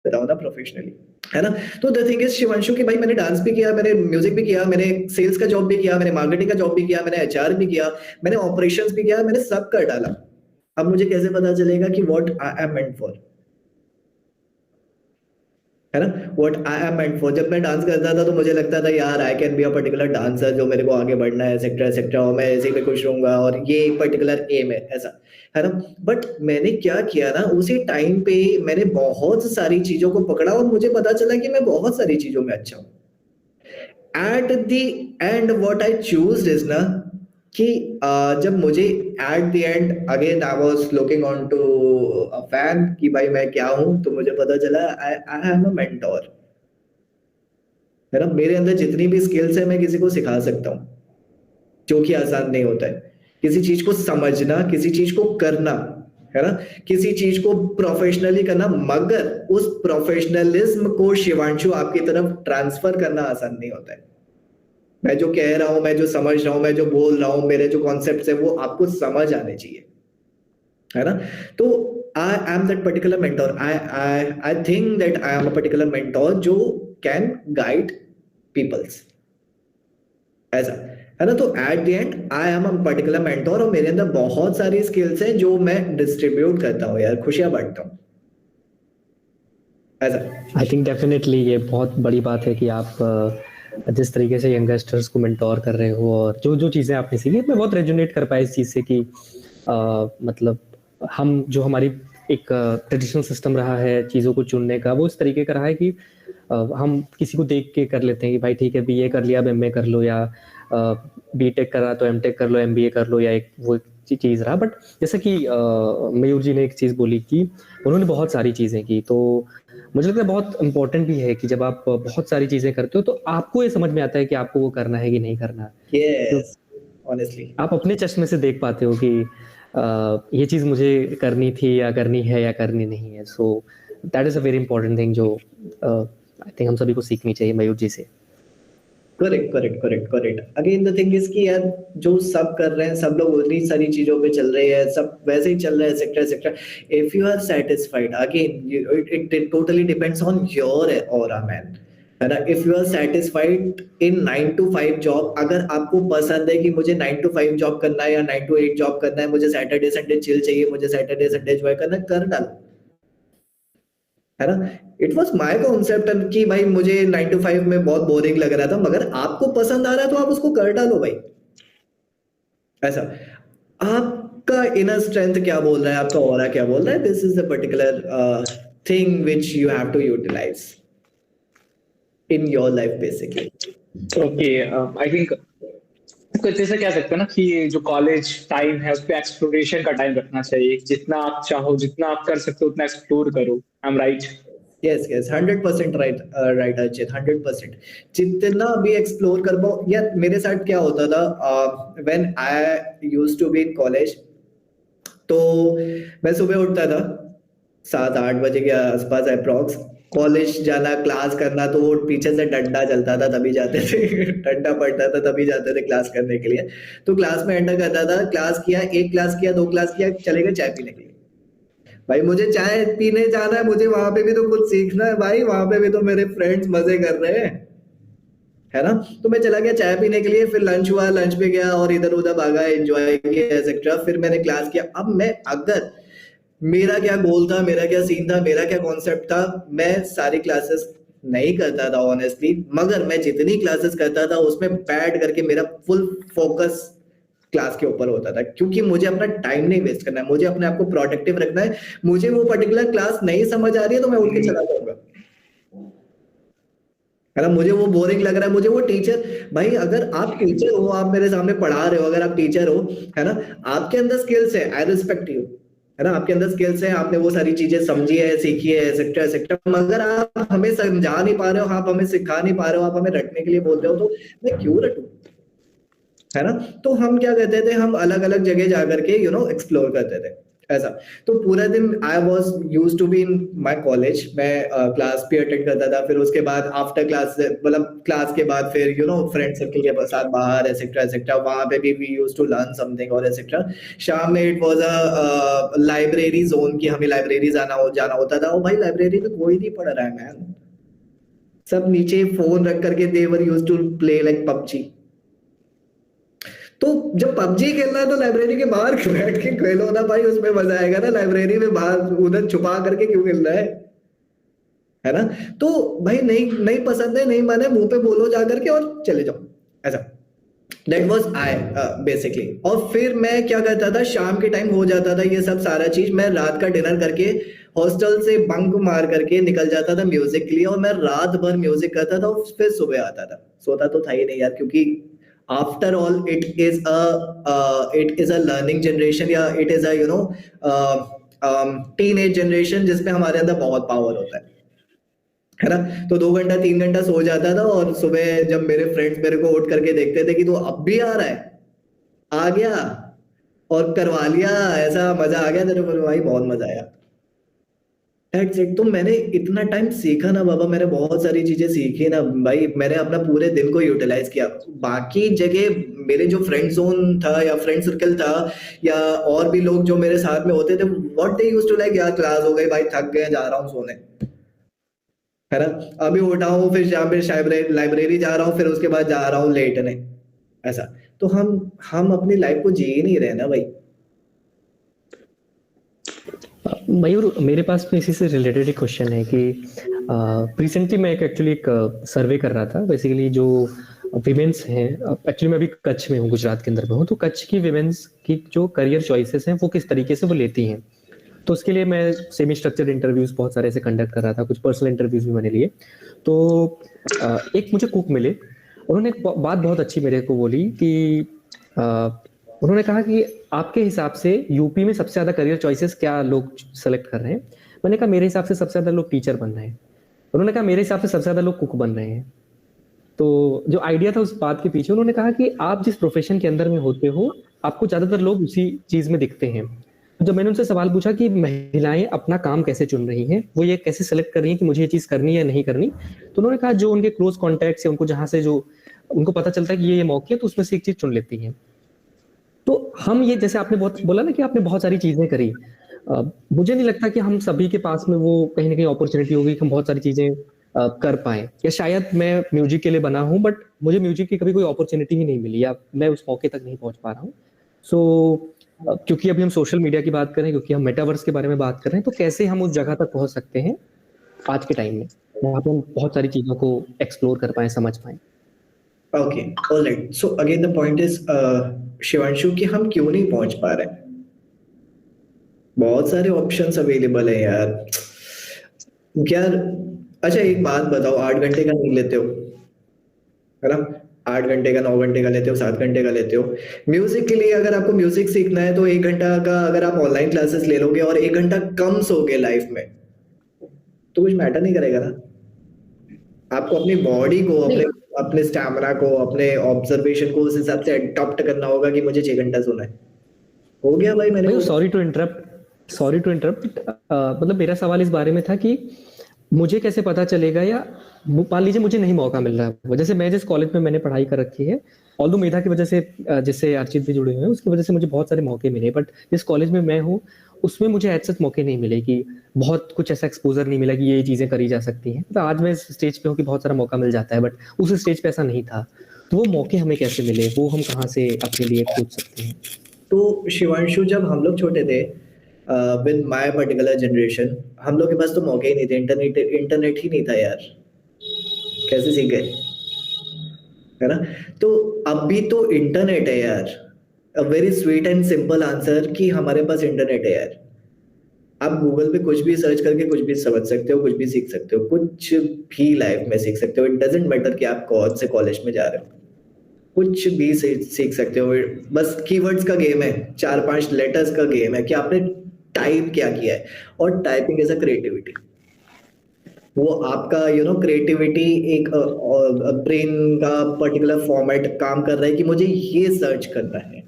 रहा हूं ना प्रोफेशनली, है ना। तो द थिंग इज शिवांशु कि भाई मैंने डांस भी किया, मैंने म्यूजिक भी किया, मैंने सेल्स का जॉब भी किया, मैंने मार्केटिंग का जॉब भी किया, मैंने एचआर भी किया, मैंने ऑपरेशंस भी किया, मैंने सब कर डाला। अब मुझे कैसे पता चलेगा कि what I am meant for, है ना, what I am meant for. जब मैं डांस करता था तो मुझे लगता था यार I can be a particular dancer, जो मेरे को आगे बढ़ना है, सेक्टर सेक्टर, और मैं ऐसे में खुश रहूंगा और ये पर्टिकुलर एम है, ऐसा, है ना। बट मैंने क्या किया ना, उसी टाइम पे मैंने बहुत सारी चीजों को पकड़ा और मुझे पता चला कि मैं बहुत सारी चीजों में अच्छा हूँ। At the end what I choose is ना कि जब मुझे at the end again I was looking on to a fan कि भाई मैं क्या हूं, तो मुझे पता चला आई एम अ मेंटोर, है ना। मेरे अंदर जितनी भी स्किल्स है मैं किसी को सिखा सकता हूँ, जो कि आसान नहीं होता है। किसी चीज को समझना, किसी चीज को करना, है ना, किसी चीज को प्रोफेशनली करना, मगर उस प्रोफेशनलिज्म को शिवांशु आपकी तरफ ट्रांसफर करना आसान नहीं होता है। मैं जो कह रहा हूं, मैं जो समझ रहा हूं, मैं जो बोल रहा हूं, मेरे जो कॉन्सेप्ट्स है वो आपको समझ आने चाहिए, है ना। तो I am that particular mentor, I think that I am a particular mentor जो कैन गाइड पीपल्स, ऐसा, है ना। तो eight the and I am a particular mentor और मेरे अंदर बहुत सारी स्किल्स हैं जो मैं डिस्ट्रीब्यूट करता हूँ यार, खुशियां बांटता हूँ, ऐसा। आई थिंक डेफिनेटली ये बहुत बड़ी बात है कि आप जिस तरीके से यंगस्टर्स को मेंटोर कर रहे हो और जो जो चीज़ें आपने सीखी, मैं बहुत रेजोनेट कर पाया इस चीज़ से कि मतलब हम जो हमारी एक ट्रेडिशनल सिस्टम रहा है चीज़ों को चुनने का, वो इस तरीके का रहा है कि हम किसी को देख के कर लेते हैं कि भाई ठीक है बीए कर लिया अब एमए कर लो, या बीटेक करा तो एमटेक कर लो, एमबीए कर लो, या एक वो चीज़ रहा। बट जैसा कि मयूर जी ने एक चीज़ बोली कि उन्होंने बहुत सारी चीज़ें की, तो मुझे लगता है बहुत इंपॉर्टेंट भी है कि जब आप बहुत सारी चीजें करते हो तो आपको ये समझ में आता है कि आपको वो करना है कि नहीं करना। Yes, honestly. आप अपने चश्मे से देख पाते हो कि ये चीज मुझे करनी थी या करनी है या करनी नहीं है। So that is a very important thing जो आई थिंक हम सभी को सीखनी चाहिए मयूर जी से। Correct. Again the thing is कि यार जो सब कर रहे हैं, सब लोग उतनी सारी चीजों पे चल रहे हैं, सब वैसे ही चल रहा है, sector. If you are satisfied, again it totally depends on your aura man, है ना। If you are satisfied in 9 to 5 job, अगर आपको पसंद है कि मुझे 9 to 5 जॉब करना है या 9 to 8 जॉब करना है, मुझे सैटरडे संडे चिल चाहिए, मुझे सैटरडे संडे एंजॉय करना है, कर डालो, है ना। इट वॉज माई कॉन्सेप्ट कि भाई मुझे 9 to 5 में बहुत बोरिंग लग रहा था, मगर आपको पसंद आ रहा है तो आप उसको कर डालो भाई, ऐसा। आपका इनर स्ट्रेंथ क्या बोल रहा है, आपका ऑरा क्या बोल रहा है, this is the particular thing which you have to utilize in your life basically. Okay, I think इसको अच्छे से कह सकते हैं ना कि जो कॉलेज टाइम है उस पे एक्सप्लोरेशन का टाइम रखना चाहिए। जितना आप चाहो, जितना आप कर सकते हो उतना एक्सप्लोर करो। I am right? Yes yes 100% right right Archit 100%। जितना भी एक्सप्लोर कर पाओ यार, मेरे साथ क्या होता था when I used to be in college, तो मैं सुबह उठता था 7-8 बजे के आसपास अप्रॉक्स, कॉलेज जाना, क्लास करना, तो वो पीछे से डंडा चलता था तभी जाते थे डंडा पड़ता था तभी जाते थे क्लास करने के लिए। तो क्लास में एंटर करता था, क्लास किया, 1 क्लास किया, 2 क्लास किया, चले गए चाय पीने के लिए। भाई मुझे चाय पीने जाना है, मुझे वहां पे भी तो कुछ सीखना है भाई, वहां पे भी तो मेरे फ्रेंड्स मजे कर रहे हैं, है ना। तो मैं चला गया चाय पीने के लिए, फिर लंच हुआ, लंच पे गया और इधर उधर भागा, एंजॉय किया एक्सेट्रा। फिर मैंने क्लास किया। अब मैं अगर मेरा क्या गोल था, मेरा क्या सीन था, मेरा क्या कॉन्सेप्ट था, मैं सारी क्लासेस नहीं करता था ऑनेस्टली, मगर मैं जितनी क्लासेस करता था उसमें बैठ करके मेरा फुल फोकस क्लास के ऊपर होता था, क्योंकि मुझे अपना टाइम नहीं वेस्ट करना है, मुझे अपने आप को प्रोडक्टिव रखना है। मुझे वो पर्टिकुलर क्लास नहीं समझ आ रही है तो मैं उठ के चला जाऊंगा, है ना। मुझे वो बोरिंग लग रहा है, मुझे वो टीचर, भाई अगर आप टीचर हो, आप मेरे सामने पढ़ा रहे हो, अगर आप टीचर हो, है ना, आपके अंदर स्किल्स है, आई रिस्पेक्ट यू, है ना, आपके अंदर स्किल्स है, आपने वो सारी चीजें समझी है, सीखी है, एक्सेट्रा एक्सेट्रा, मगर आप हमें समझा नहीं पा रहे हो, आप हमें सिखा नहीं पा रहे हो, आप हमें रटने के लिए बोल रहे हो, तो मैं क्यों रटूं, है ना। तो हम क्या करते थे, हम अलग अलग जगह जाकर के एक्सप्लोर करते थे ऐसा। तो पूरा दिन I was use to be in my college, मैं क्लास भी अटेंड करता था, फिर उसके बाद आफ्टर क्लास, मतलब क्लास के बाद फिर फ्रेंड सर्कल के साथ बाहर एक्सेट्रा एक्सेट्रा, वहां पे भी we use to learn something और एक्सेट्रा। शाम में it was a library zone की, हमें लाइब्रेरी जाना होता था। और भाई लाइब्रेरी में कोई नहीं पढ़ रहा है मैन, सब नीचे फोन रख करके they were use to play like PUBG. तो जब पबजी खेलना है तो लाइब्रेरी के बाहर बैठ के खेलो ना भाई, उसमें मजा आएगा ना। लाइब्रेरी में बाहर उधर छुपा करके क्यों खेलना है ना। तो भाई नहीं नहीं पसंद है, नहीं माने, मुंह पे बोलो जा करके और चले जाओ ऐसा। That was I basically. और फिर मैं क्या करता था, शाम के टाइम हो जाता था ये सब सारा चीज, मैं रात का डिनर करके हॉस्टल से बंक मार करके निकल जाता था म्यूजिक के लिए, और मैं रात भर म्यूजिक करता था और फिर सुबह आता था। सोता तो था ही नहीं यार, क्योंकि after all it is a learning generation, या it is teenage generation, जिसपे हमारे अंदर बहुत पावर होता है ना। तो 2 घंटा 3 घंटा सो जाता था, और सुबह जब मेरे फ्रेंड्स मेरे को उठ करके देखते थे कि तू अब भी आ रहा है, आ गया और करवा लिया, ऐसा मजा आ गया तेरे को भाई, बहुत मजा आया। That's it। तो मैंने इतना टाइम सीखा ना बाबा, मैंने बहुत सारी चीजें सीखी ना भाई, मैंने अपना पूरे दिन को यूटिलाइज किया। बाकी जगह मेरे जो फ्रेंड जोन था या फ्रेंड सर्कल था, या और भी लोग जो मेरे साथ में होते थे, what they used to like, यार क्लास हो गई भाई, थक गए, जा रहा हूँ सोने, है ना। अभी उठा हूँ, फिर शाम पे शायद लाइब्रेरी जा रहा हूँ, फिर उसके बाद जा रहा हूँ लेटने, ऐसा। तो हम अपनी लाइफ को जी ही नहीं रहे ना भाई। मयूर, मेरे पास में इसी से रिलेटेड एक क्वेश्चन है कि रिसेंटली मैं एक्चुअली एक सर्वे कर रहा था। बेसिकली जो विमेंस हैं, एक्चुअली मैं अभी कच्छ में हूँ, गुजरात के अंदर में हूँ, तो कच्छ की विमेंस की जो करियर चॉइसेस हैं वो किस तरीके से वो लेती हैं। तो उसके लिए मैं सेमी स्ट्रक्चर्ड इंटरव्यूज बहुत सारे ऐसे कंडक्ट कर रहा था, कुछ पर्सनल इंटरव्यूज भी मैंने लिए। तो एक मुझे कुक मिले, उन्होंने एक बात बहुत अच्छी मेरे को बोली कि उन्होंने कहा कि आपके हिसाब से यूपी में सबसे ज्यादा करियर चॉइसेस क्या लोग सेलेक्ट कर रहे हैं। मैंने कहा मेरे हिसाब से सबसे ज्यादा लोग टीचर बन रहे हैं। उन्होंने कहा मेरे हिसाब से सबसे ज्यादा लोग कुक बन रहे हैं। तो जो आइडिया था उस बात के पीछे, उन्होंने कहा कि आप जिस प्रोफेशन के अंदर में होते हो, आपको ज्यादातर लोग उसी चीज में दिखते हैं। जब मैंने उनसे सवाल पूछा कि महिलाएं अपना काम कैसे चुन रही हैं, वो ये कैसे सेलेक्ट कर रही हैं कि मुझे ये चीज करनी है या नहीं करनी, तो उन्होंने कहा जो उनके क्लोज कॉन्टैक्ट्स है, उनको जहां से जो उनको पता चलता है कि ये मौके है, तो उसमें से एक चीज चुन लेती हैं। तो हम ये, जैसे आपने बहुत बोला ना कि आपने बहुत सारी चीजें करी, मुझे नहीं लगता कि हम सभी के पास में वो कहीं ना कहीं अपॉर्चुनिटी होगी कि हम बहुत सारी चीजें कर पाए। या शायद मैं म्यूजिक के लिए बना हूं, बट मुझे म्यूजिक की कभी कोई अपॉर्चुनिटी ही नहीं मिली, या मैं उस मौके तक नहीं पहुंच पा रहा हूँ। सो क्योंकि अभी हम सोशल मीडिया की बात कर रहे हैं, क्योंकि हम मेटावर्स के बारे में बात कर रहे हैं, तो कैसे हम उस जगह तक पहुंच सकते हैं आज के टाइम में, वहां पे हम बहुत सारी चीजों को एक्सप्लोर कर पाए, समझ पाए। Okay, all right. So again, the point is, Shivanshu, कि हम क्यों नहीं पहुंच पा रहे। बहुत सारे ऑप्शंस अवेलेबल है यार। यार अच्छा एक बात बताओ, 8 घंटे का नहीं लेते हो, है ना, 8 घंटे का, 9 घंटे का लेते हो, 7 घंटे का लेते हो। म्यूजिक के लिए अगर आपको म्यूजिक सीखना है तो 1 घंटा का अगर आप ऑनलाइन क्लासेस ले लोगे और 1 घंटा कम सोगे लाइफ में, तो कुछ मैटर नहीं करेगा ना। आपको अपनी बॉडी को, अपने अपने स्टैमिना को, अपने ऑब्जर्वेशन को उस हिसाब से अडॉप्ट करना होगा कि मुझे 6 घंटा सोना है। हो गया भाई, मैंने सॉरी टू इंटरप्ट मतलब मेरा सवाल इस बारे में था कि मुझे कैसे पता चलेगा, या मान लीजिए मुझे नहीं मौका मिल रहा है, जैसे मैं जिस कॉलेज में मैंने पढ़ाई कर रखी है, ऑल्दो मेधा की वजह से जिससे अर्चित भी जुड़े हुए हैं उसकी वजह से मुझे बहुत सारे मौके मिले, बट जिस कॉलेज में मैं हूँ उसमें मुझे ऐसे मौके नहीं मिले, कि बहुत कुछ ऐसा एक्सपोजर नहीं मिला कि ये चीजें करी जा सकती हैं। तो आज मैं इस स्टेज पे हूँ कि बहुत सारा मौका मिल जाता है, बट उस स्टेज पे ऐसा नहीं था। तो वो मौके हमें कैसे मिले, वो हम कहाँ से अपने लिए खोज सकते हैं? तो शिवांशु, जब हम लोग छोटे थे, विद माय पर्टिकुलर जनरेशन, हम लोग के पास तो मौके ही नहीं थे, इंटरनेट ही नहीं था यार, कैसे सीख गए, है ना। तो अब भी तो इंटरनेट है यार। A very sweet and simple answer कि हमारे पास इंटरनेट है यार। आप गूगल पे कुछ भी सर्च करके कुछ भी समझ सकते हो, कुछ भी सीख सकते हो, कुछ भी लाइफ में सीख सकते हो। इट डजेंट मैटर कि आप कौन से कॉलेज में जा रहे हो, कुछ भी सीख सकते हो। बस कीवर्ड्स का गेम है, 4-5 लेटर्स का गेम है कि आपने टाइप क्या किया है। और टाइपिंग इज अ क्रिएटिविटी। वो आपका क्रिएटिविटी, एक ब्रेन का पर्टिकुलर फॉर्मेट काम कर रहा है कि मुझे ये सर्च करना है।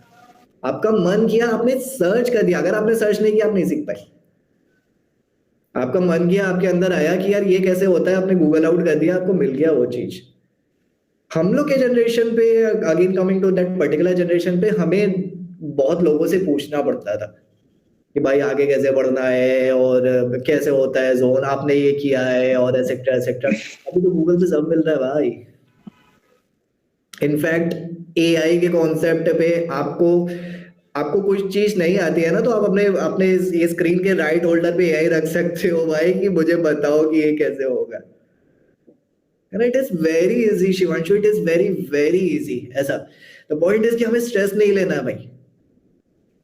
आपका मन किया, आपने सर्च कर दिया। अगर आपने सर्च नहीं किया, आप नहीं सीख पाए। आपका मन किया, आपके अंदर आया कि यार ये कैसे होता है, आपने गूगल आउट कर दिया, आपको मिल गया वो चीज। हम लोग के जनरेशन पे, again coming to that particular generation पे, हमें बहुत लोगों से पूछना पड़ता था कि भाई आगे कैसे बढ़ना है और कैसे होता है जोन, आपने ये किया है और एसेट्रा एसेट्रा। अभी तो गूगल पे सब मिल रहा है भाई। इनफैक्ट एआई के कॉन्सेप्ट पे आपको आपको कुछ चीज नहीं आती है ना, तो आप अपने अपने ये स्क्रीन के राइट होल्डर पे एआई रख सकते हो भाई, कि मुझे बताओ कि ये कैसे होगा। It is very easy Shivanshu, it is very very easy. ऐसा द पॉइंट इज कि हमें स्ट्रेस नहीं लेना है भाई।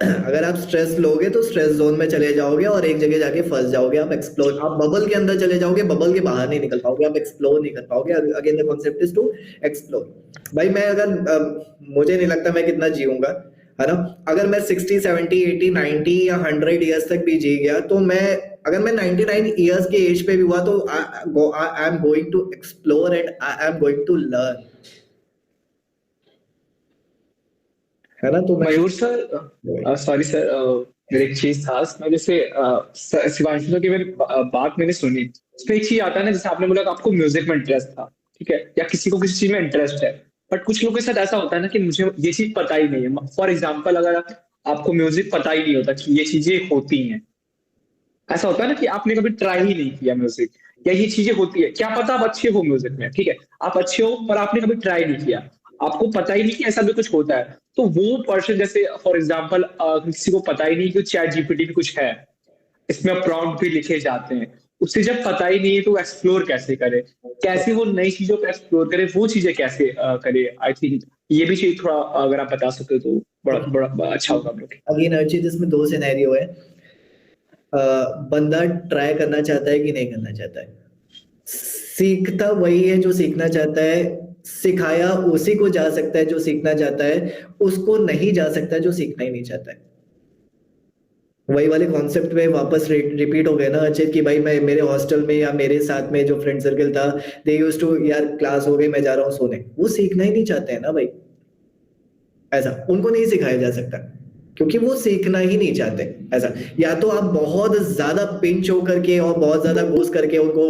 अगर आप स्ट्रेस लोगे तो स्ट्रेस जोन में चले जाओगे और एक जगह जाके फंस जाओगे। आप एक्सप्लोर, आप बबल के अंदर चले जाओगे, बबल के बाहर नहीं निकल पाओगे, आप एक्सप्लोर नहीं कर पाओगे। Again the concept is to explore. भाई मैं अगर मुझे नहीं लगता मैं कितना जीऊंगा, है ना। अगर मैं 60, 70, 80, 90 या 100 ईयर्स तक भी जी गया, तो मैं, अगर मैं 99 ईयर्स के एज पे भी हुआ, तो I am going to explore and I am going to learn, है ना। तो मयूर सर, सॉरी सर, मेरे एक चीज था मैं, जैसे शिवांशु सर की मेरी बात मैंने सुनी, उसमें एक चीज आता है ना, जैसे आपने बोला कि आपको म्यूजिक में इंटरेस्ट था, ठीक है, या किसी को किसी चीज में इंटरेस्ट है, बट कुछ लोगों के साथ ऐसा होता है ना कि मुझे ये चीज पता ही नहीं है। फॉर एग्जाम्पल, अगर आपको म्यूजिक पता ही नहीं होता कि ये चीजें होती हैं, ऐसा होता है ना कि आपने कभी ट्राई ही नहीं किया म्यूजिक, या ये चीजें होती है, क्या पता आप अच्छे हो म्यूजिक में, ठीक है, आप अच्छे हो पर आपने कभी ट्राई नहीं किया, आपको पता ही नहीं कि ऐसा भी कुछ होता है। तो वो पर्सन, जैसे फॉर एग्जाम्पल किसी को पता ही नहीं कि चैट जीपीटी भी कुछ है, इसमें प्रॉम्प्ट भी लिखे जाते हैं, उसे जब पता ही नहीं है तो एक्सप्लोर कैसे करे, कैसे वो नई चीजों को एक्सप्लोर करे, वो चीजें कैसे करे। आई थिंक ये भी चीज थोड़ा अगर आप बता सकते हो तो बड़ा अच्छा होगा हम लोग। अगेन हर चीज, इसमें 2 सिनेरियो है। बंदा ट्राई करना चाहता है कि नहीं करना चाहता है। सीखता वही है जो सीखना चाहता है, सिखाया उसी को जा सकता है जो सीखना चाहता है, उसको नहीं जा सकता जो सीखना ही नहीं चाहता है। वही वाले कॉन्सेप्ट में वापस रिपीट हो गए ना अचित, कि भाई मैं मेरे हॉस्टल में या मेरे साथ में जो फ्रेंड सर्कल था, दे यूज्ड टू, यार क्लास हो गई मैं जा रहा हूँ सोने, वो सीखना ही नहीं चाहते हैं ना भाई। ऐसा उनको नहीं सिखाया जा सकता क्योंकि वो सीखना ही नहीं चाहते। ऐसा या तो आप बहुत ज्यादा पिंच होकर के और बहुत ज्यादा घुस करके उनको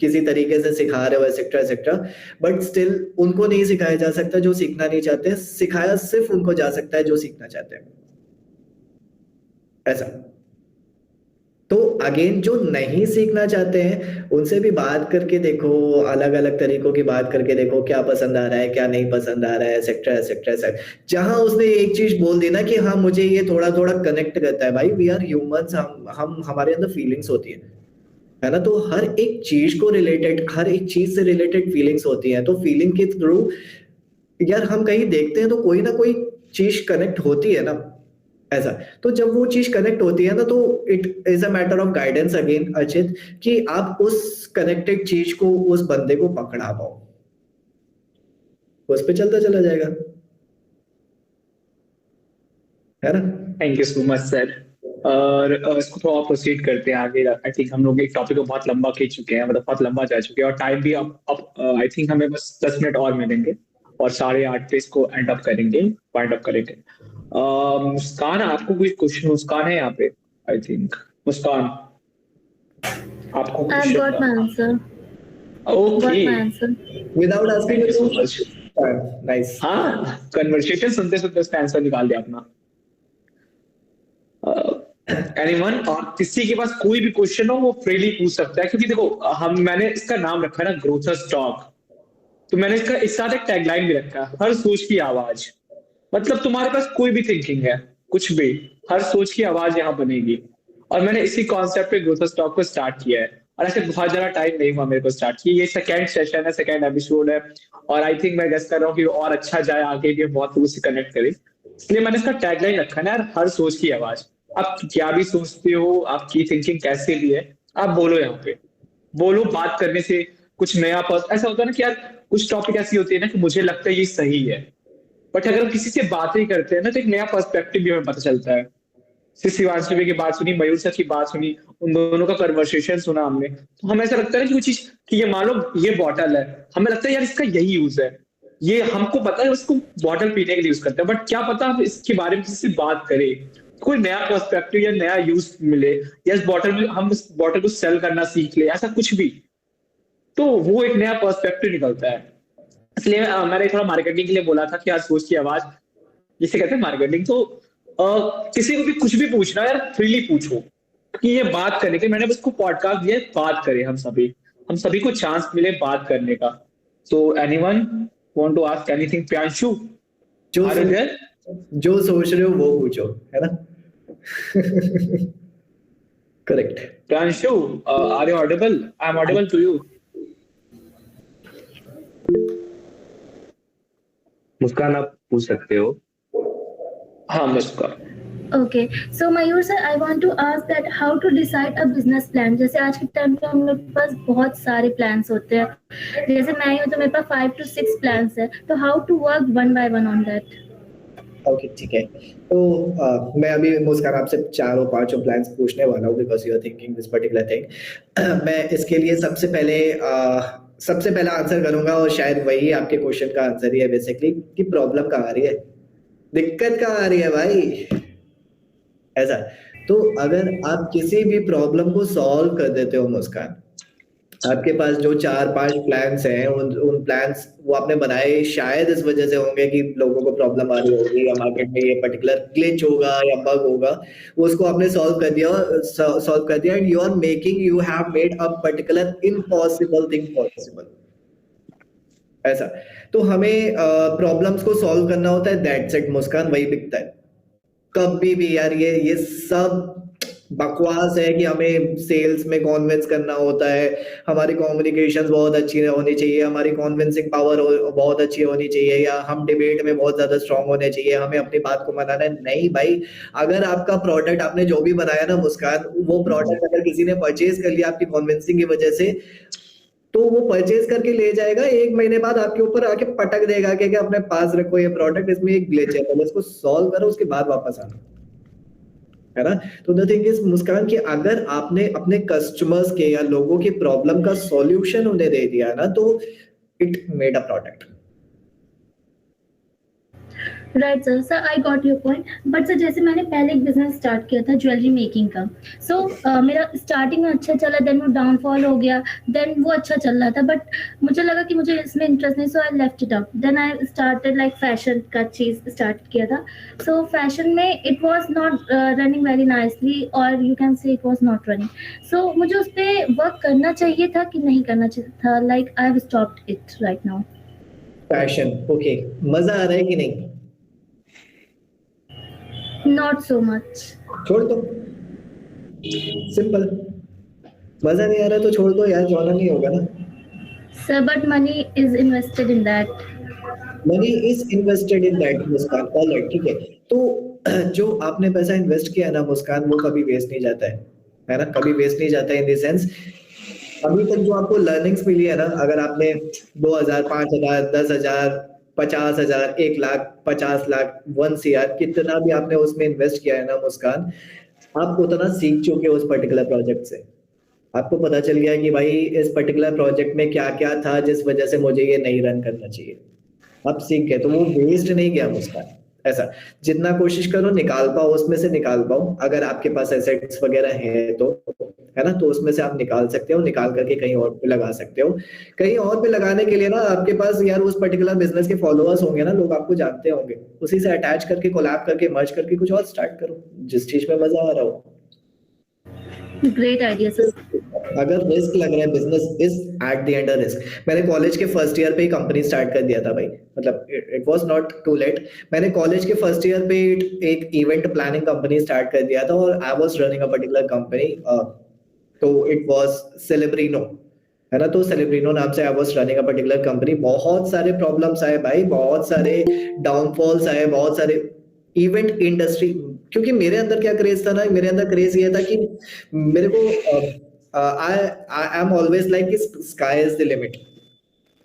किसी तरीके से सिखा रहे हो, एक्सेट्रा एक्सेट्रा, बट स्टिल उनको नहीं सिखाया जा सकता जो सीखना नहीं चाहते। सिखाया सिर्फ उनको जा सकता है जो सीखना चाहते हैं। ऐसा तो अगेन जो नहीं सीखना चाहते हैं उनसे भी बात करके देखो, अलग अलग तरीकों की बात करके देखो, क्या पसंद आ रहा है क्या नहीं पसंद आ रहा है, एक्सेट्रा एक्सेट्रा। जहां उसने एक चीज बोल दी ना कि हाँ मुझे ये थोड़ा थोड़ा कनेक्ट करता है, भाई वी आर ह्यूमंस, हम हमारे अंदर फीलिंग्स होती है ना। तो हर एक चीज को रिलेटेड, हर एक चीज से रिलेटेड फीलिंग्स होती हैं। तो फीलिंग के थ्रू यार हम कहीं देखते हैं तो कोई ना कोई चीज कनेक्ट होती है ना। ऐसा तो जब वो चीज कनेक्ट होती है ना, तो it is a matter of guidance again अचित, कि आप उस कनेक्टेड चीज को, उस बंदे को पकड़ा पाओ, उस पे चलता चला जाएगा, है ना। Thank you so much sir. और इसको थोड़ा प्रोसीड करते हैं आगे। आई थिंक हम लोग एक टॉपिक को बहुत लंबा खींच चुके हैं, मतलब बहुत लंबा जा चुके हैं, और टाइम भी अब आई थिंक हमें बस 10 मिनट और मिलेंगे और 8:30 पे इसको एंड अप करेंगे, वाइंड अप करेंगे। मुस्कान, आपको कोई क्वेश्चन? मुस्कान है यहाँ पे आई थिंक। मुस्कान, आपको I've got my answer. Got okay, my answer. Without asking thank you you so to much. nice. हाँ, कन्वर्सेशन सुनते सुनते उसका आंसर निकाल दिया अपना। एनीवन, और किसी के पास कोई भी क्वेश्चन हो वो फ्रीली पूछ सकता है, क्योंकि देखो मैंने इसका नाम रखा है ना ग्रोथर्स टॉक, तो मैंने इसका इस साथ एक टैगलाइन भी रखा है, हर सोच की आवाज। मतलब तुम्हारे पास कोई भी थिंकिंग है, कुछ भी, हर सोच की आवाज यहाँ बनेगी। और मैंने इसी कॉन्सेप्ट पे ग्रोथर्स टॉक को स्टार्ट किया है, और ऐसे बहुत ज्यादा टाइम नहीं हुआ मेरे को स्टार्ट किया। ये सेकंड सेशन है, सेकंड एपिसोड है, और आई थिंक मैं गेस कर रहा हूँ कि और अच्छा जाए, आगे भी बहुत लोगों से कनेक्ट करे। इसलिए मैंने इसका टैगलाइन रखा है ना यार, हर सोच की आवाज। आप क्या भी सोचते हो, आपकी थिंकिंग कैसे भी है, आप बोलो यहाँ पे, बोलो। बात करने से कुछ नया ऐसा होता है ना कि यार कुछ टॉपिक ऐसी होती है ना कि मुझे लगता है ये सही है, बट अगर हम किसी से बात ही करते हैं ना, तो एक नया पर्सपेक्टिव भी हमें पता चलता है। शिवांश की बात सुनी, मयूर सर की बात सुनी, उन दोनों का कन्वर्सेशन सुना हमने, तो हमें ऐसा लगता है ना कि वो चीज, कि ये मान लो ये बॉटल है, हमें लगता है यार इसका यही यूज है, ये हमको पता है उसको बॉटल पीने के लिए यूज करते हैं, बट क्या पता हम इसके बारे में किसी से बात करें, कोई नया पर्सपेक्टिव या नया यूज मिले, या इस बॉटल में हम इस बॉटल को सेल करना सीख ले, ऐसा कुछ भी, तो वो एक नया पर्सपेक्टिव निकलता है। इसलिए मैंने थोड़ा मार्केटिंग के लिए बोला था कि आज सोच की आवाज जिसे कहते हैं मार्केटिंग। तो किसी को भी कुछ भी पूछना यार, फ्रीली पूछो, कि ये बात करने के, मैंने उसको पॉडकास्ट दिया, बात करें हम सभी को चांस मिले बात करने का। So anyone want to ask anything? Priyanshu, जो सोच रहे हो वो पूछो, है ना? Correct. Priyanshu, are you audible? I am audible to you? Muskan, आप पूछ सकते हो। हाँ मुस्कान। Okay, so Mayur sir, I want to ask that how to decide a business plan. जैसे आज के टाइम पे हम लोग के पास बहुत सारे प्लान्स होते हैं, जैसे मैं हूँ तो मेरे पास 5 to 6 प्लान्स है, तो how to work one by one on that? Okay, ठीक है। तो मैं अभी मुस्कान आपसे 4 और 5 प्लान्स पूछने वाला हूँ, because you are thinking this particular thing. मैं इसके लिए सबसे पहला आंसर करूंगा, और शायद वही आपके क्वेश्चन का आंसर ही है बेसिकली, कि प्रॉब्लम कहाँ आ रही है, दिक्कत कहाँ आ रही है भाई, ऐसा। तो अगर आप किसी भी प्रॉब्लम को सॉल्व कर देते हो मुस्कान, आपके पास जो 4-5 प्लान्स हैं, उन प्लान्स वो आपने बनाए शायद इस वजह से होंगे कि लोगों को प्रॉब्लम आ रही होगी, या मार्केट में ये पर्टिकुलर ग्लिच होगा या बग होगा, वो उसको आपने सॉल्व कर दिया and you have made a particular impossible thing possible, ऐसा। तो हमें प्रॉब्लम्स को सॉल्व करना होता है, दैट्स इट मुस्कान, वही दिखता है कभी भी यार। ये सब बकवास है कि हमें सेल्स में कॉन्विंस करना होता है, हमारी कम्युनिकेशन बहुत अच्छी होनी चाहिए, हमारी कॉन्विंसिंग पावर बहुत अच्छी होनी चाहिए, या हम डिबेट में बहुत ज्यादा स्ट्रांग होने चाहिए, हमें अपनी बात को मनाना है। नहीं भाई, अगर आपका प्रोडक्ट, आपने जो भी बनाया ना मुस्कान, वो प्रोडक्ट अगर किसी ने परचेज कर लिया आपकी कॉन्विंसिंग की वजह से, तो वो परचेज करके ले जाएगा, 1 महीने बाद आपके ऊपर आके पटक देगा कि अपने पास रखो ये प्रोडक्ट, इसमें एक ग्लिच है, पहले इसको सॉल्व करो उसके बाद वापस आना, है ना? तो द थिंग इज मुस्कान, कि अगर आपने अपने कस्टमर्स के या लोगों की प्रॉब्लम का सॉल्यूशन उन्हें दे दिया ना, तो it made a product. Right sir, sir I got your point, but sir जैसे मैंने पहले एक बिजनेस स्टार्ट किया था ज्वेलरी मेकिंग का, सो मेरा स्टार्टिंग में अच्छा चला, देन वो डाउनफॉल हो गया, देन वो अच्छा चल रहा था, बट मुझे लगा कि मुझे इसमें इंटरेस्ट नहीं, so I left it up, then I started like fashion का चीज स्टार्ट किया था। सो फैशन में it was not running very nicely, और you can say it was not running, so मुझे उस पर वर्क करना चाहिए था कि नहीं करना चाहिए था, like I have stopped it right now. Fashion, okay, मजा आ रहा है कि नहीं? Not so much. छोड़ दो, सिंपल। मजा नहीं आ रहा तो छोड़ दो यार, जाना नहीं होगा ना। Sir, but money is invested in that. Money is invested in that Muskan, alright, ठीक है। तो जो आपने पैसा इन्वेस्ट किया ना मुस्कान, वो कभी वेस्ट नहीं जाता है ना? कभी वेस्ट नहीं जाता है, इन द सेंस अभी तक जो आपको लर्निंग्स मिली है ना, अगर आपने 2000, 5000, 10,000, 50,000, 1 लाख, 50 लाख, 1 CR, कितना भी आपने उसमें इन्वेस्ट किया है ना मुस्कान, आप उतना सीख चुके हो उस पर्टिकुलर प्रोजेक्ट से, आपको पता चल गया कि भाई इस पर्टिकुलर प्रोजेक्ट में क्या क्या था जिस वजह से मुझे ये नहीं रन करना चाहिए, आप सीख गए, तो वो वेस्ट नहीं गया उसका। ऐसा जितना कोशिश करो निकाल पाओ, उसमें से निकाल पाओ, अगर आपके पास एसेट्स वगैरह है तो, है ना, तो उसमें से आप निकाल सकते हो, निकाल करके कहीं और पे लगा सकते हो। कहीं और पे लगाने के लिए ना आपके पास यार उस पर्टिकुलर बिजनेस के फॉलोअर्स होंगे ना, लोग आपको जानते होंगे, उसी से अटैच करके कोलैब करके मर्ज करके कुछ और स्टार्ट करो जिस चीज में मजा आ रहा हो। Great idea sir. अगर रिस्क लग रहा है, business is at the end a risk. मैंने कॉलेज के फर्स्ट ईयर पे ही कंपनी स्टार्ट कर दिया था भाई, मतलब it was not too late. मैंने कॉलेज के फर्स्ट ईयर पे एक इवेंट प्लानिंग कंपनी स्टार्ट कर दिया था और I was running a particular company, तो इट वाज सेलेब्रिनो, है ना, तो सेलेब्रिनो नाम से I was running a particular company. बहुत सारे प्रॉब्लम्स आए भाई, बहुत सारे डाउनफॉल्स आए, बहुत सारे इवेंट इंडस्ट्री, क्योंकि मेरे अंदर क्या क्रेज था ना, मेरे अंदर क्रेज ये था कि मेरे को I am always like sky is the limit.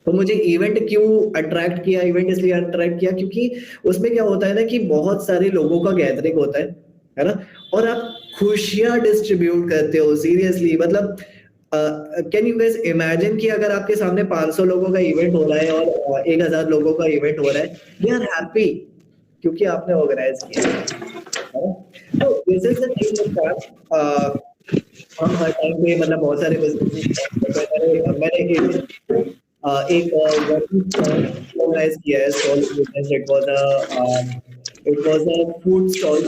तो मुझे इवेंट क्यों अट्रैक्ट किया, इवेंट इसलिए अट्रैक्ट किया क्योंकि उसमें क्या होता है ना कि बहुत सारे लोगों का गैदरिंग होता है ना, और आप खुशियां डिस्ट्रीब्यूट करते हो सीरियसली। मतलब कैन यू गाइस इमेजिन कि अगर आपके सामने 500 लोगों का इवेंट हो रहा है और 1000 लोगों का इवेंट हो रहा है, दे आर हैप्पी क्योंकि आपने ऑर्गेनाइज किया है। तो दिस इज द थिंग, हम हर टाइम पे मतलब बहुत सारे मैंने एक ऑर्गेनाइज किया है stall business. It was a food stall,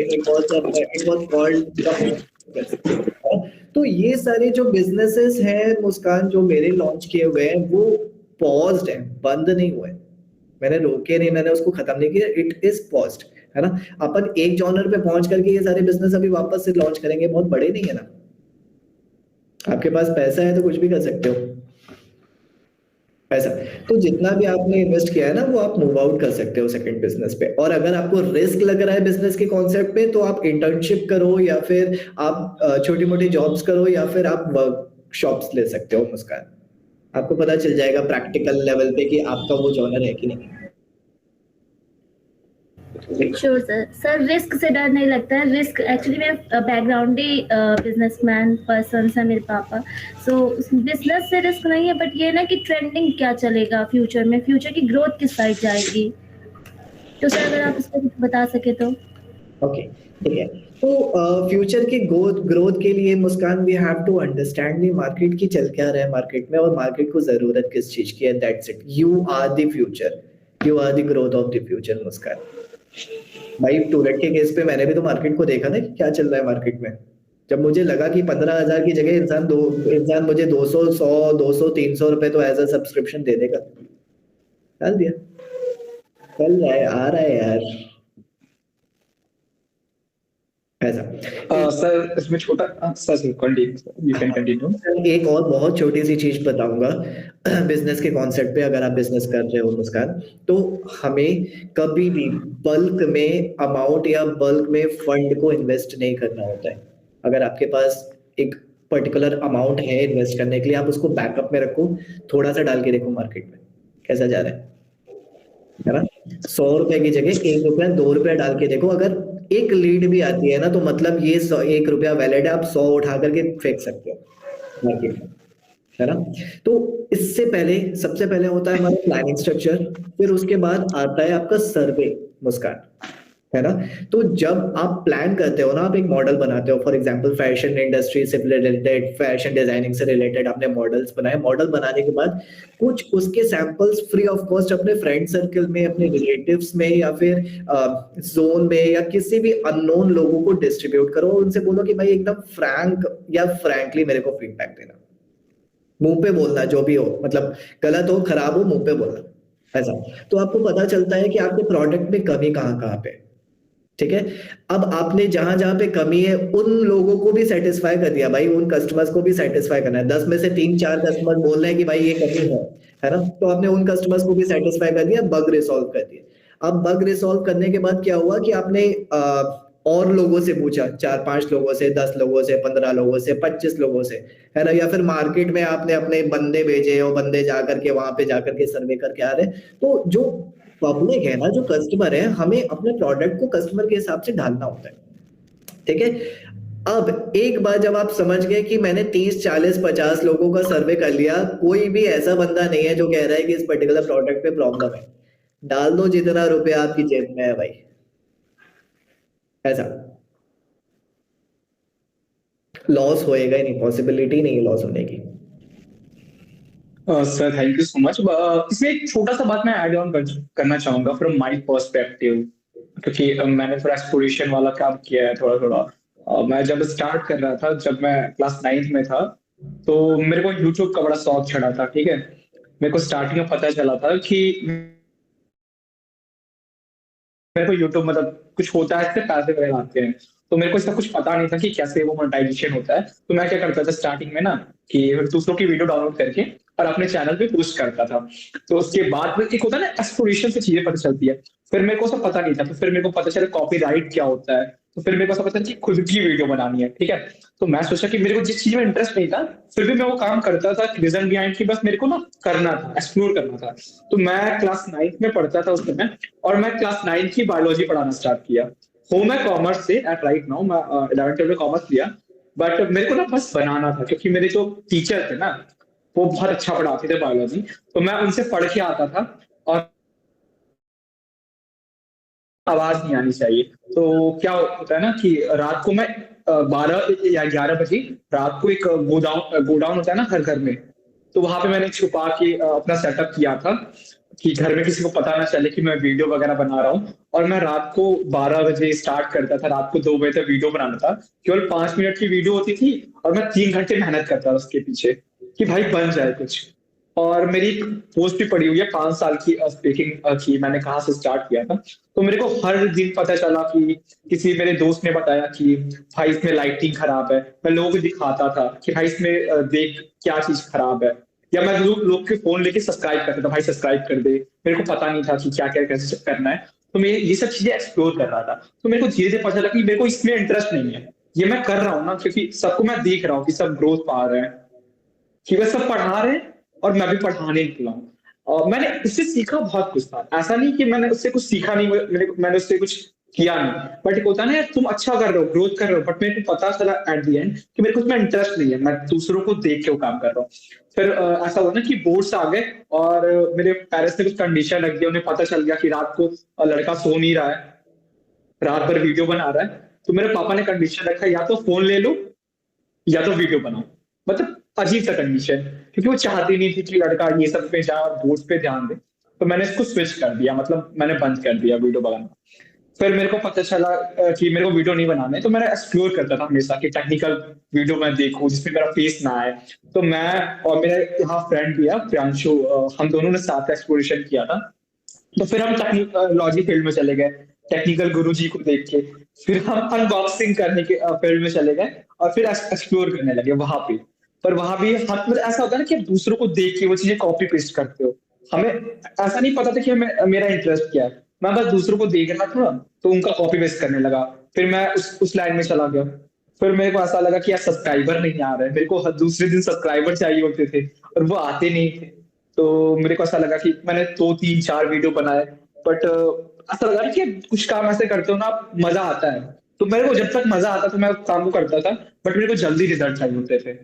it was called. तो ये सारे जो बिजनेसेस हैं मुस्कान जो मेरे लॉन्च किए हुए हैं वो पॉज्ड है, बंद नहीं हुए, मैंने रोके नहीं, मैंने उसको खत्म नहीं किया, इट इज पॉज्ड, है ना। अपन एक जॉनर पे पहुंच करके ये सारे बिजनेस अभी वापस से लॉन्च करेंगे, बहुत बड़े नहीं है ना, आपके पास पैसा है तो कुछ भी कर सकते हो पैसा। तो जितना भी आपने इन्वेस्ट किया है ना वो आप मूव आउट कर सकते हो सेकंड बिजनेस पे। और अगर आपको रिस्क लग रहा है बिजनेस के कॉन्सेप्ट पे तो आप इंटर्नशिप करो या फिर आप छोटी मोटी जॉब्स करो या फिर आप वर्कशॉप्स ले सकते हो मुस्कान, आपको पता चल जाएगा प्रैक्टिकल लेवल पे कि आपका वो जॉनर है कि नहीं। Sure sir. सर रिस्क से डर नहीं लगता है, रिस्क एक्चुअली मैं बैकग्राउंड ही बिजनेसमैन पर्सन है मेरे पापा, सो बिजनेस से रिस्क नहीं है, बट ये ना कि ट्रेंडिंग क्या चलेगा फ्यूचर में, फ्यूचर की ग्रोथ किस साइड जाएगी, तो सर अगर आप इस पर कुछ बता सके तो। ओके ठीक है, तो फ्यूचर की ग्रोथ के लिए Muskan we have to understand the market की चल क्या रहा है मार्केट में और मार्केट को जरूरत किस चीज की है, that's it. You are the future, you are the growth of the future Muskan. भाई टूलेट के केस पे मैंने भी तो मार्केट को देखा ना कि क्या चल रहा है मार्केट में। जब मुझे लगा कि 15,000 की जगह इंसान मुझे 200 100 200 300 रुपए तो एज अ सब्सक्रिप्शन दे देगा, डाल दिया, चल रहा है, आ रहा है यार ऐसा। सर इसमें छोटा sir continue, you can continue. एक और बहुत छोटी सी चीज बताऊंगा बिजनेस के कॉन्सेप्ट पे, अगर आप बिजनेस कर रहे हो मुस्कान, तो हमें कभी भी बल्क में अमाउंट या बल्क में फंड को इन्वेस्ट नहीं करना होता है। अगर आपके पास एक पर्टिकुलर अमाउंट है इन्वेस्ट करने के लिए, आप उसको बैकअप में रखो, थोड़ा सा डाल के देखो मार्केट में कैसा जा रहा है ना। 100 रुपए की जगह 1 रुपया 2 रुपया डाल के देखो, अगर एक लीड भी आती है ना तो मतलब ये 1 रुपया वैलिड है, आप 100 उठा करके फेंक सकते हो मार्केट में, है ना। तो इससे पहले सबसे पहले होता है हमारा प्लानिंग स्ट्रक्चर, फिर उसके बाद आता है आपका सर्वे मुस्कान, है ना। तो जब आप प्लान करते हो ना, आप एक मॉडल बनाते हो, फॉर एग्जांपल फैशन इंडस्ट्री से रिलेटेड, फैशन डिजाइनिंग से रिलेटेड आपने मॉडल्स बनाए, मॉडल बनाने के बाद कुछ उसके सैंपल्स फ्री ऑफ कॉस्ट अपने फ्रेंड सर्कल में, अपने रिलेटिव्स में या फिर जोन में या किसी भी अननोन लोगों को डिस्ट्रीब्यूट करो, उनसे बोलो कि भाई एकदम फ्रैंक या फ्रैंकली मेरे को फीडबैक देना, मुंह पे बोलना, जो भी हो, मतलब गलत हो खराब हो मुंह पे बोलना ऐसा। तो आपको पता चलता है कि आपके प्रोडक्ट में कमी कहाँ पे, ठीक है। अब आपने जहां जहां पे कमी है उन लोगों को भी सेटिस्फाई कर दिया भाई, उन कस्टमर्स को भी सेटिस्फाई करना है। 10 में से 3-4 कस्टमर बोल रहे हैं कि भाई ये कमी है ना, तो आपने उन कस्टमर्स को भी सेटिस्फाई कर दिया, बग रिसॉल्व कर दिया। अब बग रिसॉल्व करने के बाद क्या हुआ कि आपने और लोगों से पूछा, 4-5 लोगों से, 10 लोगों से, 15 लोगों से, 25 लोगों से, है ना, या फिर मार्केट में आपने अपने बंदे भेजे, और बंदे जाकर के वहां पे जाकर के सर्वे करके आ रहे। तो जो पब्लिक है ना, जो कस्टमर है, हमें अपने प्रोडक्ट को कस्टमर के हिसाब से ढालना होता है। ठीक है। अब एक बार जब आप समझ गए कि मैंने 30 40 50 लोगों का सर्वे कर लिया, कोई भी ऐसा बंदा नहीं है जो कह रहा है कि इस पर्टिकुलर प्रोडक्ट पे प्रॉब्लम है, डाल दो जितना रुपया आपकी जेब में है भाई, ऐसा लॉस होएगा ही नहीं, पॉसिबिलिटी नहीं है लॉस होने की। Sir thank you so much. इसमें एक छोटा सा बात मैं ऐड ऑन करना चाहूंगा फ्रॉम माय पर्सपेक्टिव, क्योंकि मैंने थोड़ा एक्सप्लोरेशन वाला काम किया है थोड़ा थोड़ा। मैं जब स्टार्ट कर रहा था, जब मैं क्लास 9th में था, तो मेरे को यूट्यूब का बड़ा शौक चढ़ा था। ठीक है, मेरे को स्टार्टिंग में पता चला था कि मेरे को यूट्यूब मतलब कुछ होता है, इससे पैसे वगैरह आते हैं, तो मेरे को इसका कुछ पता नहीं था कि कैसे वो मोनेटाइजेशन होता है। तो मैं क्या करता था स्टार्टिंग में ना, कि दूसरों की वीडियो डाउनलोड करके और अपने चैनल पे पोस्ट करता था। तो उसके बाद में एक होता है ना, एक्सप्लोरेशन से चीजें पता चलती है। फिर मेरे को सब पता नहीं था, तो फिर मेरे को पता चला कॉपीराइट क्या होता है, तो फिर मेरे को सब पता चला कि खुद की वीडियो बनानी है। ठीक है, तो मैं सोचा कि मेरे को जिस चीज में इंटरेस्ट नहीं था, फिर भी मैं वो काम करता था, रीजन बिहाइंड की बस मेरे को ना करना था, एक्सप्लोर करना था। तो मैं क्लास 9th में पढ़ता था उस समय, और मैं क्लास 9th की बायोलॉजी पढ़ाना स्टार्ट किया। हूँ मैं कॉमर्स से, एट राइट नाउ मैं 11th में कॉमर्स लिया, बट मेरे को ना बस बनाना था, क्योंकि मेरे जो टीचर थे ना, वो बहुत अच्छा पढ़ाते थे बायोलॉजी, तो मैं उनसे पढ़ के आता था, और आवाज नहीं आनी चाहिए। तो क्या होता है ना कि रात को मैं 12 या 11 बजे रात को एक गोडाउन होता है ना हर घर में, तो वहां पे मैंने छुपा के अपना सेटअप किया था, कि घर में किसी को पता ना चले कि मैं वीडियो वगैरह बना रहा हूँ। और मैं रात को 12 बजे स्टार्ट करता था, रात को 2 बजे तक वीडियो बनाना था। केवल 5 मिनट की वीडियो होती थी, और मैं 3 घंटे मेहनत करता था उसके पीछे कि भाई बन जाए कुछ। और मेरी एक पोस्ट भी पड़ी हुई है 5 साल की स्पीकिंग की, मैंने कहाँ से स्टार्ट किया था। तो मेरे को हर दिन पता चला कि किसी मेरे दोस्त ने बताया कि भाई इसमें लाइटिंग खराब है, मैं लोगों को दिखाता था कि भाई इसमें देख क्या चीज खराब है, या मैं लोग के फोन लेके सब्सक्राइब करता था, भाई सब्सक्राइब कर दे। मेरे को पता नहीं था कि क्या क्या कैसे करना है, तो मैं ये सब चीजें एक्सप्लोर कर रहा था। तो मेरे को धीरे धीरे पता चला कि मेरे को इसमें इंटरेस्ट नहीं है, ये मैं कर रहा हूँ ना क्योंकि सबको मैं देख रहा हूँ कि सब ग्रोथ पा रहे हैं, कि वह सब पढ़ा रहे हैं और मैं भी पढ़ाने निकला हूँ। और मैंने उससे सीखा बहुत कुछ था, ऐसा नहीं कि मैंने उससे कुछ सीखा नहीं, मैंने उससे कुछ किया नहीं, बट एक होता है ना यार, तुम अच्छा कर रहे हो, ग्रोथ कर रहे हो, बट मेरे को पता चला एट द एंड कि मेरे को उसमें इंटरेस्ट नहीं है, मैं दूसरों को देख के वो काम कर रहा हूँ। फिर ऐसा हुआ ना कि बोर्ड्स आ गए, और मेरे पेरेंट्स ने कुछ कंडीशन रख दिया, उन्हें पता चल गया कि रात को लड़का सो नहीं रहा है, रात भर वीडियो बना रहा है। तो मेरे पापा ने कंडीशन रखा, या तो फोन ले लो या तो वीडियो बनाओ। मतलब अजीब सा कंडीशन, क्योंकि वो चाहती नहीं थी कि लड़का ये सब पे जा, बोर्ड्स पे ध्यान दे। तो मैंने इसको स्विच कर दिया, मतलब मैंने बंद कर दिया वीडियो बनाना। फिर मेरे को पता चला कि मेरे को वीडियो नहीं बनाना है, तो मैंने एक्सप्लोर करता था हमेशा कि टेक्निकल वीडियो मैं देखूं जिसमें मेरा फेस ना आए। तो मैं और मेरा यहाँ फ्रेंड भी है प्रियांशु, हम दोनों ने साथ एक्सप्लोरेशन किया था। तो फिर हम टेक्नोलॉजी फील्ड में चले गए, टेक्निकल गुरु जी को देख के। फिर हम अनबॉक्सिंग करने के फील्ड में चले गए, और फिर एक्सप्लोर करने लगे वहां पे। पर वहां भी मतलब ऐसा होता है ना कि आप दूसरों को देख के वो चीजें कॉपी पेस्ट करते हो। हमें ऐसा नहीं पता था कि हमें मेरा इंटरेस्ट क्या है, मैं बस दूसरों को देख रहा था, तो उनका कॉपी पेस्ट करने लगा। फिर मैं उस लाइन में चला गया। फिर मेरे को ऐसा लगा कि यार सब्सक्राइबर नहीं आ रहे, मेरे को हर दूसरे दिन सब्सक्राइबर चाहिए होते थे, और वो आते नहीं थे। तो मेरे को ऐसा लगा कि मैंने 2 3 4 वीडियो बनाए, बट ऐसा लगा कि कुछ काम ऐसे करते हो ना आप, मजा आता है। तो मेरे को जब तक मजा आता था मैं उस काम को करता था, बट मेरे को जल्दी रिजल्ट चाहिए होते थे।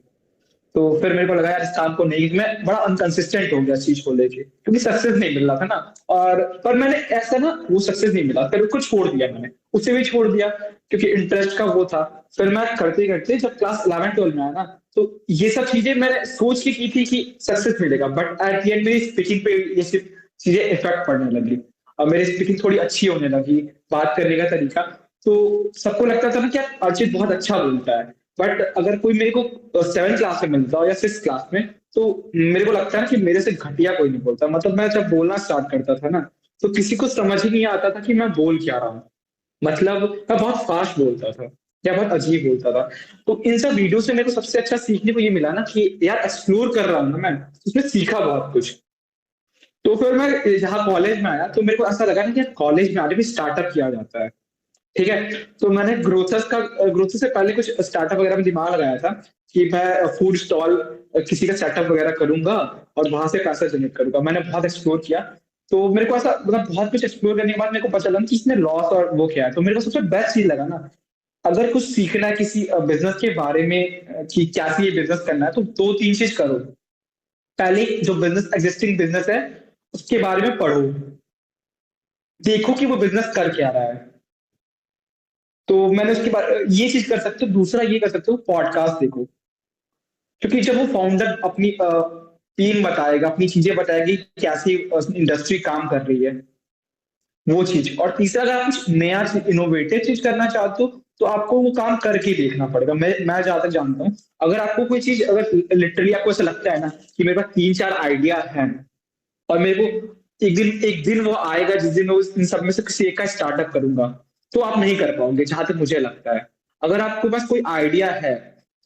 तो फिर मेरे को लगा यार इस काम को नहीं, मैं बड़ा अनकंसिस्टेंट हो गया इस चीज को लेके, क्योंकि सक्सेस नहीं मिल रहा था ना। और पर मैंने ऐसा ना, वो सक्सेस नहीं मिला, फिर उसको छोड़ दिया मैंने, उसे भी छोड़ दिया, क्योंकि इंटरेस्ट का वो था। फिर मैं करते करते जब क्लास 11th 12 में आया ना, तो ये सब चीजें मैंने सोच के की थी कि सक्सेस मिलेगा, बट एट द एंड मेरी स्पीकिंग पे ये सिर्फ चीजें इफेक्ट पड़ने लगी। और मेरी स्पीकिंग थोड़ी अच्छी होने लगी, बात करने का तरीका। तो सबको लगता था ना कि यार अर्चित बहुत अच्छा बोलता है, बट अगर कोई मेरे को 7th क्लास में मिलता हो या 6th क्लास में, तो मेरे को लगता है कि मेरे से घटिया कोई नहीं बोलता। मतलब मैं जब बोलना स्टार्ट करता था ना, तो किसी को समझ ही नहीं आता था कि मैं बोल क्या रहा हूँ। मतलब मैं बहुत फास्ट बोलता था या बहुत अजीब बोलता था। तो इन सब वीडियो से मेरे को सबसे अच्छा सीखने को ये मिला ना कि यार एक्सप्लोर कर रहा हूँ ना मैं, उसमें सीखा बहुत कुछ। तो फिर मैं यहाँ कॉलेज में आया, तो मेरे को ऐसा लगा ना कि कॉलेज में आगे भी स्टार्टअप किया जाता है। ठीक है, तो मैंने ग्रोथर्स से पहले कुछ स्टार्टअप वगैरह में दिमाग लगाया था कि मैं फूड स्टॉल किसी का सेटअप वगैरह करूंगा और वहां से पैसा जनरेट करूंगा। मैंने बहुत एक्सप्लोर किया, तो मेरे को ऐसा मतलब बहुत कुछ एक्सप्लोर करने के बाद मेरे को पता चला कि इसमें लॉस और वो क्या है। तो मेरे को सबसे बेस्ट चीज लगा ना अगर कुछ सीखना है किसी बिजनेस के बारे में कि कैसे ये बिजनेस करना है, तो 2-3 चीज करो। पहले जो बिजनेस एग्जिस्टिंग बिजनेस है उसके बारे में पढ़ो, देखो कि वो बिजनेस कर क्या रहा है। तो मैंने उसके बाद ये चीज कर सकते हो। दूसरा ये कर सकते हो, पॉडकास्ट देखो, क्योंकि जब वो फाउंडर अपनी टीम बताएगा, अपनी चीजें बताएगी, कैसी इंडस्ट्री काम कर रही है, वो चीज। और तीसरा, अगर आप कुछ नया इनोवेटिव चीज करना चाहते हो तो आपको वो काम करके देखना पड़ेगा। मैं जहां तक जानता हूँ, अगर आपको कोई चीज, अगर लिटरली आपको ऐसा लगता है ना कि मेरे पास 3-4 आइडिया हैं और मेरे को एक दिन वो आएगा जिस दिन मैं इन सब में से किसी एक का स्टार्टअप करूंगा, तो आप नहीं कर पाओगे जहां तक मुझे लगता है। अगर आपके पास कोई आइडिया है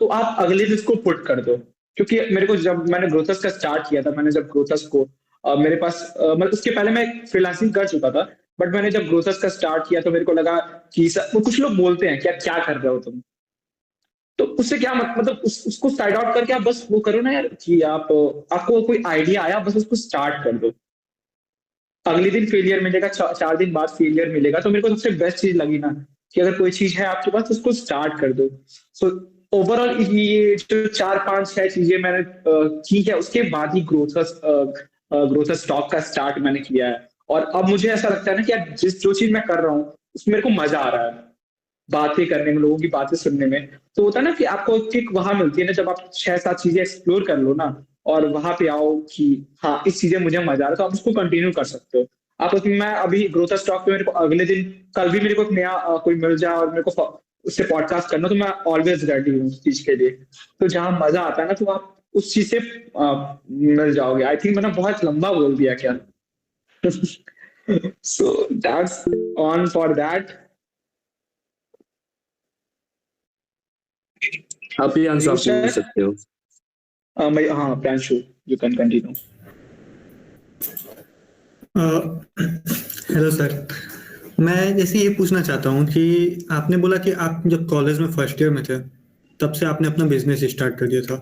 तो आप अगले दिन उसको पुट कर दो। क्योंकि मेरे को, जब मैंने ग्रोथस का स्टार्ट किया था, मैंने जब ग्रोथस को मेरे पास मतलब उसके पहले मैं फ्रीलांसिंग कर चुका था, बट मैंने जब ग्रोथस का स्टार्ट किया तो मेरे को लगा कि कुछ लोग बोलते हैं क्या क्या कर रहे हो तुम, तो उससे क्या मतलब उसको साइड आउट करके आप बस वो करो ना यार, कि आपको कोई आइडिया आया, बस उसको स्टार्ट कर दो। अगले दिन फेलियर मिलेगा, 4 दिन बाद फेलियर मिलेगा, तो मेरे को सबसे बेस्ट चीज लगी ना कि अगर कोई चीज है आपके पास उसको स्टार्ट कर दो। सो ओवरऑल ये जो 4-5-6 चीजें मैंने की है, उसके बाद ही ग्रोथर स्टॉक का स्टार्ट मैंने किया है। और अब मुझे ऐसा लगता है ना कि यार जो चीज मैं कर रहा हूँ उसमें मेरे को मजा आ रहा है, बातें करने में, लोगों की बातें सुनने में। तो होता है ना कि आपको किक वहां मिलती है ना, जब आप 6-7 चीजें एक्सप्लोर कर लो ना, और वहां पे आओ कि हाँ इस चीजें मुझे मजा आ रहा है, तो आप उसको कंटिन्यू कर सकते हो। मैं अभी ग्रोथ स्टॉक पे, मेरे को अगले दिन, कल भी मेरे को एक नया कोई मिल जाए और मेरे को उससे पॉडकास्ट करना, तो मैं ऑलवेज रेडी हूँ उस चीज के लिए। तो जहां मजा आता है ना, तो आप उस चीज से मिल जाओगे। आई थिंक मैंने बहुत लंबा बोल दिया क्या। So that's on for that. आप ये आंसर आप पूछ सकते हो। हाँ Pranshu, you can continue. Hello sir, मैं जैसे ये पूछना चाहता हूँ कि आपने बोला कि आप जब कॉलेज में फर्स्ट ईयर में थे तब से आपने अपना बिजनेस स्टार्ट कर दिया था।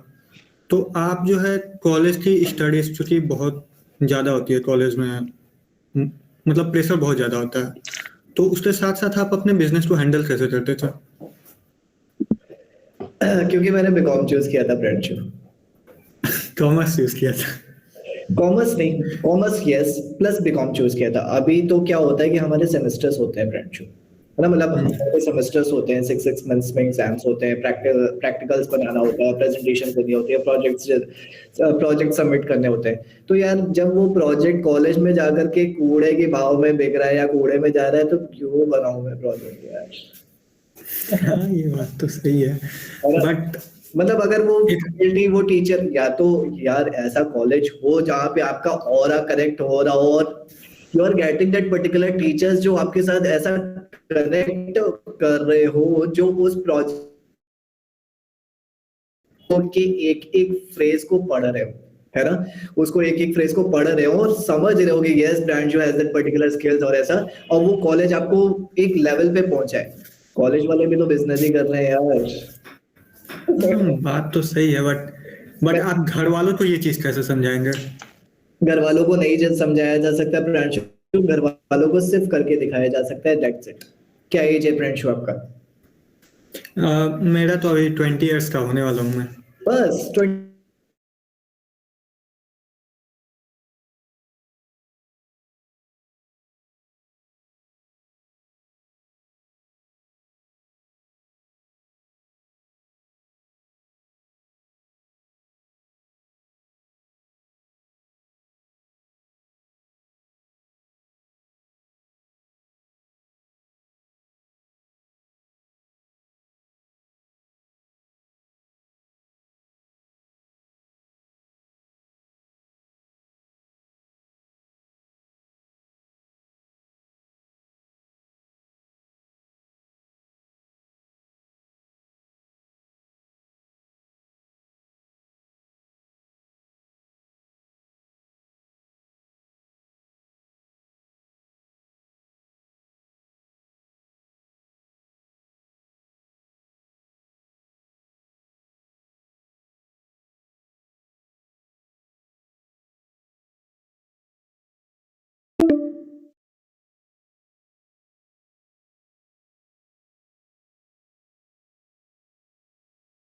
तो आप जो है कॉलेज की स्टडीज चूंकि बहुत ज़्यादा होती है कॉलेज में, मतलब प्रेशर बहुत ज़्यादा होता है, तो उसके साथ साथ आप अपने बिजनेस को हैंडल कैसे करते थे? क्योंकि मैंने बीकॉम चूज किया था फ्रेंडशिप। कॉमर्स यूज किया था? कॉमर्स नहीं, commerce yes, plus BCom choose किया था। अभी तो क्या होता है कि हमारे सेमेस्टर्स होते हैं फ्रेंडशिप, है ना, मतलब हमारे सेमेस्टर्स होते हैं, 6 मंथ्स में एग्जाम्स होते हैं, प्रैक्टिकल्स बनाना होता है, प्रेजेंटेशन करनी होती है, प्रोजेक्ट सबमिट करने होते हैं। तो यार जब वो प्रोजेक्ट कॉलेज में जाकर के कूड़े के भाव में बिक रहा है या कूड़े में जा रहा है, तो क्यों बनाऊं मैं प्रोजेक्ट यार। हाँ, ये बात तो सही है, बट मतलब अगर वो फैकल्टी, वो टीचर, या तो यार ऐसा कॉलेज हो जहाँ पे आपका ऑरा करेक्ट हो रहा हो और you are getting that particular teachers जो आपके साथ ऐसा कनेक्ट कर रहे हो, जो उस प्रोजेक्ट के एक एक फ्रेज को पढ़ रहे हो, है ना, उसको एक एक फ्रेज को पढ़ रहे हो और समझ रहे हो कि yes brand has that particular skills और ऐसा, और वो कॉलेज आपको एक लेवल पे पहुंचाए। कॉलेज वाले भी तो बिजनेस ही कर रहे हैं यार। बात तो सही है, बट आप घर वालों को ये चीज कैसे समझाएंगे? घर वालों को नहीं जज समझाया जा सकता प्रियांशु, घर वालों को सिर्फ करके दिखाया जा सकता है, दैट्स इट। क्या एज है प्रियांशु आपका? मेरा तो अभी 20 ईयर्स का होने वाला हूँ मैं। बस 20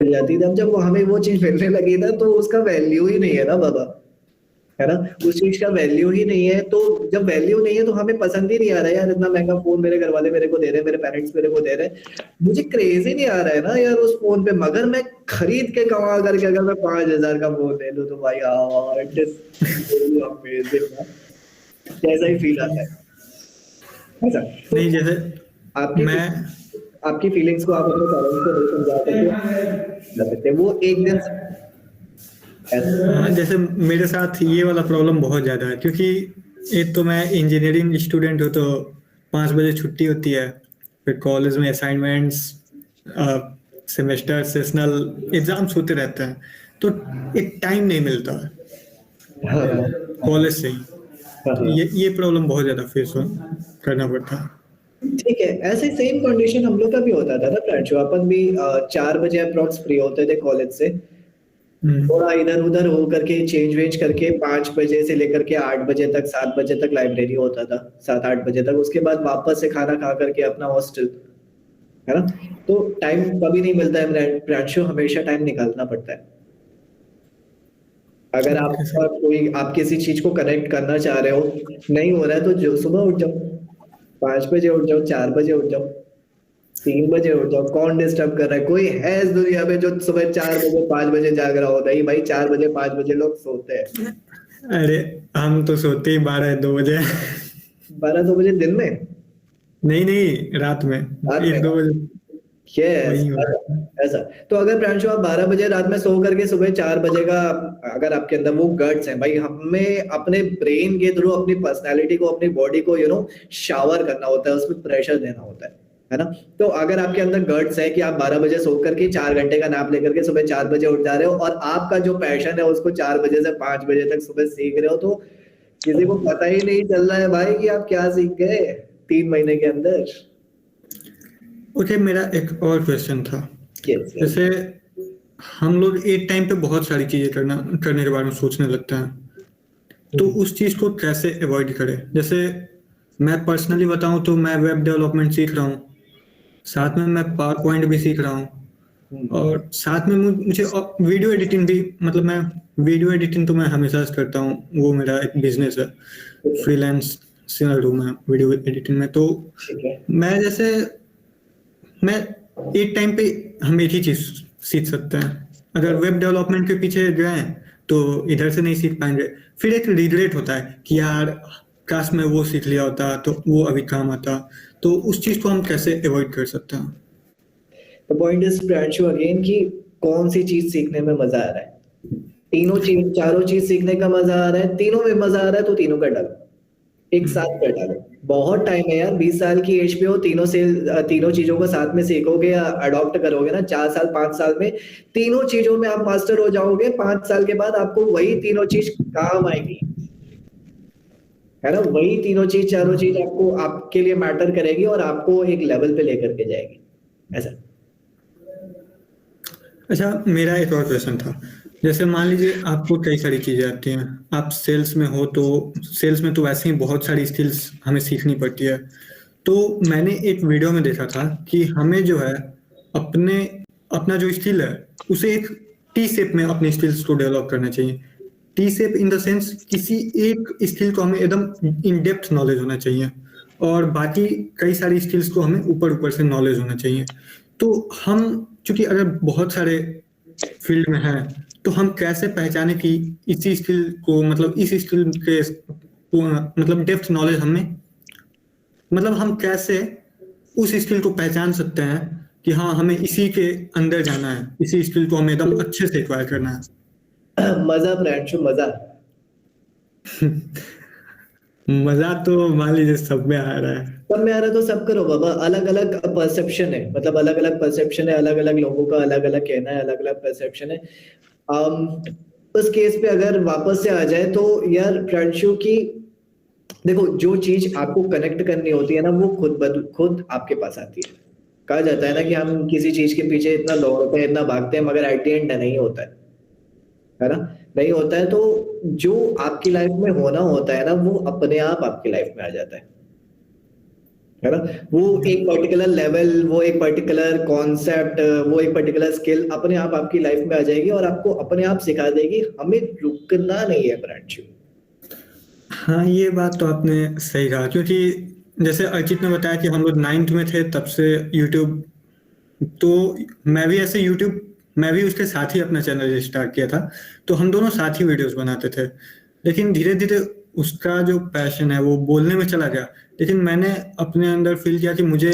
मिल जाती थी। अब जब हमें वो चीज मिलने लगी ना तो उसका वैल्यू ही नहीं है ना बाबा, है ना, उस चीज का वैल्यू ही नहीं है। तो जब वैल्यू नहीं है तो हमें पसंद ही नहीं आ रहा है यार, इतना महंगा फोन मेरे घर वाले मेरे को दे रहे हैं, मेरे पेरेंट्स मेरे को दे रहे हैं, मुझे क्रेज ही नहीं आ रहा है ना यार उस फोन पे। मगर मैं खरीद के कमा करके अगर मैं 5,000 का फोन ले लूं तो भाई यार इट इज अमेजिंग, जैसा ही फील आता है ऐसा। नहीं, जैसे आपकी मैं आपकी फीलिंग्स को आप अपने पेरेंट्स को नहीं समझा सकते, वो एक दिन हाँ, जैसे मेरे साथ ये वाला प्रॉब्लम बहुत ज़्यादा है, क्योंकि एक तो मैं इंजीनियरिंग स्टूडेंट हूँ, तो 5 बजे छुट्टी होती है, फिर कॉलेज में असाइनमेंट्स, सेमेस्टर सेशनल एग्जाम्स होते रहते हैं, तो एक टाइम नहीं मिलता है कॉलेज से ही। तो ये प्रॉब्लम बहुत ज़्यादा फेस करना पड़ता है। ठीक है, ऐसे सेम कंडीशन हम लोग का भी होता था ना फ्रेंड्स, अपन भी 4 बजे अप्रॉक्स फ्री होते थे कॉलेज से, थोड़ा इधर उधर हो करके चेंज वेंज करके 5 बजे से लेकर के 8 बजे तक 7 बजे तक लाइब्रेरी होता था, 7-8 बजे तक, उसके बाद वापस से खाना खा करके अपना हॉस्टल, है ना। तो टाइम कभी नहीं मिलता है फ्रेंड्स, हमेशा टाइम निकालना पड़ता है। अगर आपका कोई आप किसी चीज को कनेक्ट करना चाह रहे हो, नहीं हो रहा है तो जो सुबह उठ जाओ, 5 बजे उठ जाओ, 4 बजे उठ जाओ, 3 बजे उठ जाओ, कौन डिस्टर्ब कर रहा है? कोई है इस दुनिया में जो सुबह 4 बजे 5 बजे जाग रहा होता है? नहीं भाई, 4 बजे 5 बजे लोग सोते हैं। अरे हम तो सोते ही 12-2 बजे। 12-2 बजे दिन में? नहीं नहीं, रात में रात में? 1-2 बजे यस, वही हो रहा है। ऐसा। तो अगर प्रांशु आप 12 बजे रात में सो करके सुबह 4 बजे का, अगर आपके अंदर वो गट्स हैं भाई, हमें अपने ब्रेन के थ्रू अपनी पर्सनालिटी को, अपनी बॉडी को शावर करना होता है, उसमें प्रेशर देना होता है ना। तो अगर आपके अंदर गट्स है कि आप 12 बजे सो करके 4 घंटे का नैप लेकर के सुबह 4 बजे उठ जा रहे हो, और आपका जो पैशन है उसको 4 बजे से 5 बजे तक सुबह सीख रहे हो, तो किसी को पता ही नहीं चल रहा है भाई कि आप क्या सीख गए 3 महीने के अंदर। ओके, मेरा एक और क्वेश्चन था। Yes, yes. जैसे हम लोग एक टाइम पे बहुत सारी चीजें करने के बारे में सोचने लगते हैं, तो उस चीज को कैसे अवॉइड करें? जैसे मैं पर्सनली बताऊं तो मैं वेब डेवलपमेंट सीख रहा हूँ, साथ में मैं पावर पॉइंट भी सीख रहा हूँ, और साथ में मुझे वीडियो एडिटिंग भी, मतलब मैं वीडियो एडिटिंग तो मैं हमेशा से करता हूँ, वो मेरा एक बिजनेस है, फ्रीलांस हूँ मैं वीडियो एडिटिंग में। तो मैं एक टाइम पे हम एक ही चीज सीख सकते हैं। अगर वेब डेवलपमेंट के पीछे गए तो इधर से नहीं सीख पाएंगे, फिर एक रिग्रेट होता है कि यार काश मैं वो सीख लिया होता तो वो अभी काम आता। तो उस चीज को हम कैसे अवॉइड कर सकते हैं? The point is Pranshu again कि कौन सी चीज सीखने में मजा आ रहा है। तीनों चीज, चारों चीज सीखने का मजा आ रहा है, तीनों में मजा आ रहा है तो तीनों का डालो, एक साथ कर डालो। बहुत टाइम है यार, 20 साल की एज पे हो, तीनों चीजों को साथ में सीखोगे या अडॉप्ट करोगे ना, 4 साल 5 साल में तीनों चीजों में आप मास्टर हो जाओगे। 5 साल के बाद आपको वही तीनों चीज काम आएगी, है ना। वही तीनों चीज, चारों चीज आपको, आपके लिए मैटर करेगी और आपको एक लेवल पे लेकर के जाएगी, ऐसा। अच्छा, मेरा एक और क्वेश्चन था। जैसे मान लीजिए आपको कई सारी चीजें आती हैं, आप सेल्स में हो, तो सेल्स में तो वैसे ही बहुत सारी स्किल्स हमें सीखनी पड़ती है। तो मैंने एक वीडियो में देखा था कि हमें जो है अपना जो स्किल है उसे एक टी शेप में अपने स्किल्स को डेवलप करना चाहिए। T shape in the sense, किसी एक स्किल को हमें एकदम इन डेप्थ नॉलेज होना चाहिए, और बाकी कई सारी स्किल्स को हमें ऊपर से नॉलेज होना चाहिए। तो हम चूंकि अगर बहुत सारे फील्ड में हैं, तो हम कैसे पहचाने कि इसी स्किल को, मतलब इस स्किल के मतलब डेप्थ नॉलेज हमें, मतलब हम कैसे उस स्किल को पहचान सकते हैं कि हाँ हमें इसी के अंदर जाना है, इसी स्किल को हमें एकदम अच्छे से एक्वायर करना है। मजा प्रांशु, मजा। मजा तो मान लीजिए सब में आ रहा है। सब में आ रहा है तो सब करो बाबा। अलग अलग परसेप्शन है, मतलब अलग अलग परसेप्शन है, अलग अलग लोगों का अलग अलग कहना है, अलग अलग परसेप्शन है। उस केस पे अगर वापस से आ जाए तो यार प्रांशु की, देखो जो चीज आपको कनेक्ट करनी होती है ना, वो खुद आपके पास आती है। कहा जाता है ना कि हम किसी चीज के पीछे इतना दौड़ते हैं, इतना भागते हैं, मगर एट द एंड नहीं होता है ना, नहीं होता है। तो जो आपकी लाइफ में होना होता है ना, वो अपने आप आपकी लाइफ में आ जाता है है ना, वो एक पर्टिकुलर लेवल, वो एक पर्टिकुलर कॉन्सेप्ट, वो एक पर्टिकुलर स्किल अपने आप आपकी लाइफ में आ जाएगी और आपको अपने आप सिखा देगी हमें रुकना नहीं है प्रांशु। हाँ, ये बात तो आपने सही कहा, क्योंकि जैसे अर्चित ने बताया कि हम लोग 9th में थे तब से यूट्यूब, तो मैं भी उसके साथ ही अपना चैनल स्टार्ट किया था, तो हम दोनों साथ ही वीडियोस बनाते थे। लेकिन धीरे धीरे उसका जो पैशन है वो बोलने में चला गया, लेकिन मैंने अपने अंदर फील किया कि मुझे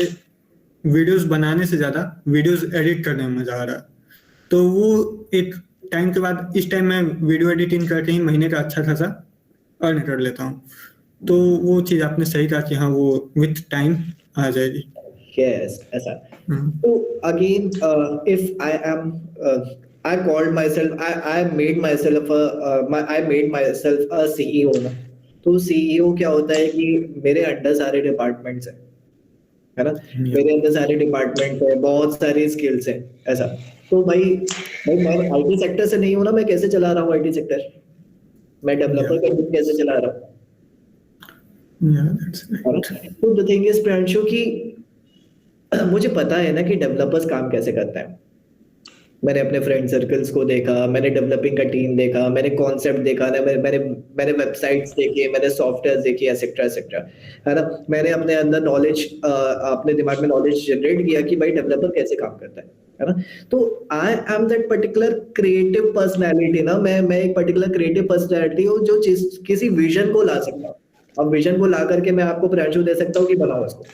वीडियोस बनाने से ज़्यादा वीडियोस एडिट करने में मजा आ रहा। तो वो एक टाइम के बाद, इस टाइम मैं वीडियो एडिटिंग करके ही महीने का अच्छा खासा अर्न कर लेता हूँ। तो वो चीज़ आपने सही कहा कि हाँ, वो विथ टाइम आ जाएगी। यस, ऐसा। तो again if I am I called myself, I made myself a CEO ना। तो CEO क्या होता है कि मेरे अंडर सारे डिपार्टमेंट्स हैं, है ना, मेरे अंदर सारे डिपार्टमेंट है, बहुत सारी स्किल्स हैं, ऐसा। तो भाई मैं IT सेक्टर से नहीं हूँ ना, मैं कैसे चला रहा हूँ IT सेक्टर, मैं डेवलपर का टीम कैसे चला रहा हूँ। तो द थिंग इज प्रांशु कि मुझे पता है ना कि डेवलपर्स काम कैसे करता है। मैंने अपने फ्रेंड सर्कल्स को देखा, मैंने डेवलपिंग का टीम देखा, मैंने कॉन्सेप्ट देखा ना, मैंने वेबसाइट्स देखी, मैंने सॉफ्टवेयर देखी, एसेट्रा एसेट्रा, है ना। मैंने अपने अंदर नॉलेज, अपने दिमाग में नॉलेज जनरेट किया कि भाई डेवलपर कैसे काम करता है ना। तो I am that particular creative personality ना, मैं एक पर्टिकुलर क्रिएटिव पर्सनैलिटी हूँ जो किसी विजन को ला सकता हूँ। अब विजन को ला करके मैं आपको प्रांशु दे सकता हूँ कि बनाओ इसको,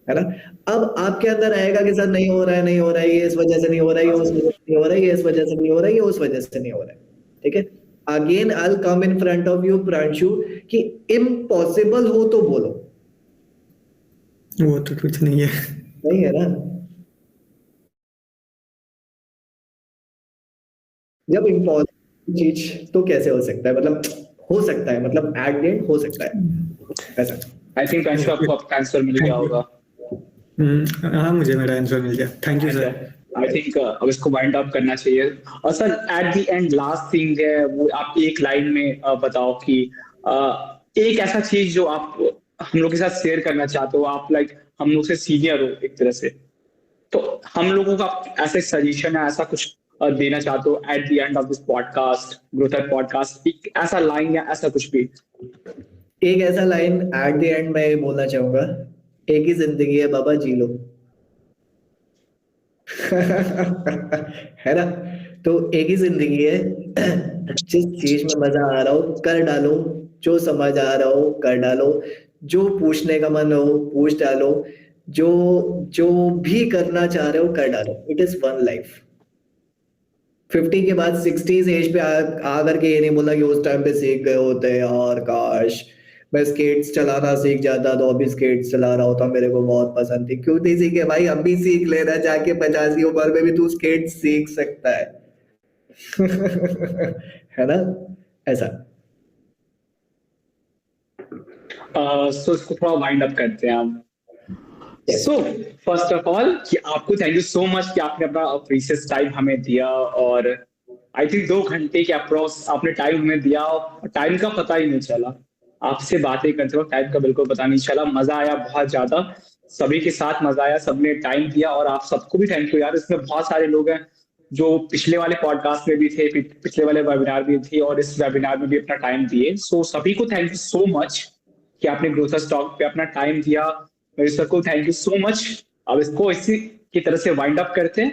है ना। अब आपके अंदर आएगा कि सर नहीं हो रहा है, नहीं हो रहा है, ये इस वजह से नहीं हो रहा है, ये उस वजह से नहीं हो रहा है, ये इस वजह से नहीं हो रहा है, ये उस वजह से नहीं हो रहा है, ठीक है। Again I will come in front of you Pranshu कि इम्पॉसिबल हो तो बोलो, वो तो कुछ नहीं है, नहीं है ना। जब इम्पॉसिबल चीज तो कैसे हो सकता है, मतलब हो सकता है, मतलब एट द एंड हो सकता है, ऐसा। आई थिंक प्रांशु आपको आपका आंसर मिल गया होगा। हाँ, मुझे मेरा आंसर मिल गया, thank you sir. I think अब इसको वाइंड अप करना चाहिए। और sir eight the and last thing है वो आप एक लाइन में बताओ कि एक ऐसा चीज जो आप हम लोग के साथ शेयर करना चाहते हो, आप लाइक हम लोग से सीनियर हो एक तरह से, तो हम लोगों का ऐसा सजेशन है, ऐसा कुछ देना चाहते हो at the end of this podcast, Growther podcast, एक ऐसा लाइन या ऐसा कुछ भी। एक ऐसा लाइन एट द एंड मैं बोलना चाहूंगा, एक ही जिंदगी है बाबा, जी लो। है ना। तो एक ही जिंदगी है, जिस चीज में मजा आ रहा हो कर डालो, जो समझ आ रहा हो कर डालो, जो पूछने का मन हो पूछ डालो, जो भी करना चाह रहे हो कर डालो। It is one life. 50 के बाद 60s एज पे आकर के ये नहीं बोला कि उस टाइम पे सीख गए होते यार, काश मैं स्केट्स चलाना सीख जाता तो अभी स्केट्स चला रहा होता, मेरे को बहुत पसंद थी। क्यों नहीं सीखे भाई, अब भी सीख लेना, जाके 50वीं उम्र में भी तू स्केट्स सीख सकता है। है ना, ऐसा। सो इसको थोड़ा वाइंड अप करते हैं हम। सो फर्स्ट ऑफ ऑल कि आपको थैंक यू सो मच कि आपने अपना प्रीशियस टाइम हमें दिया, और आई थिंक 2 घंटे के अप्रोक्स आपने टाइम हमें दिया, टाइम का पता ही नहीं चला। आपसे बातें करते वक्त टाइम का बिल्कुल पता नहीं चला। मजा आया बहुत ज्यादा, सभी के साथ मजा आया, सबने टाइम दिया, और आप सबको भी थैंक यू यार। इसमें बहुत सारे लोग हैं जो पिछले वाले पॉडकास्ट में भी थे, पिछले वाले वेबिनार में थे, और इस वेबिनार में भी अपना टाइम दिए। सो सभी को थैंक यू सो मच कि आपने ग्रोथर्स टॉक पे अपना टाइम दिया। मेरे सर को थैंक यू सो मच। अब इसको इसी की तरह से वाइंड अप करते हैं।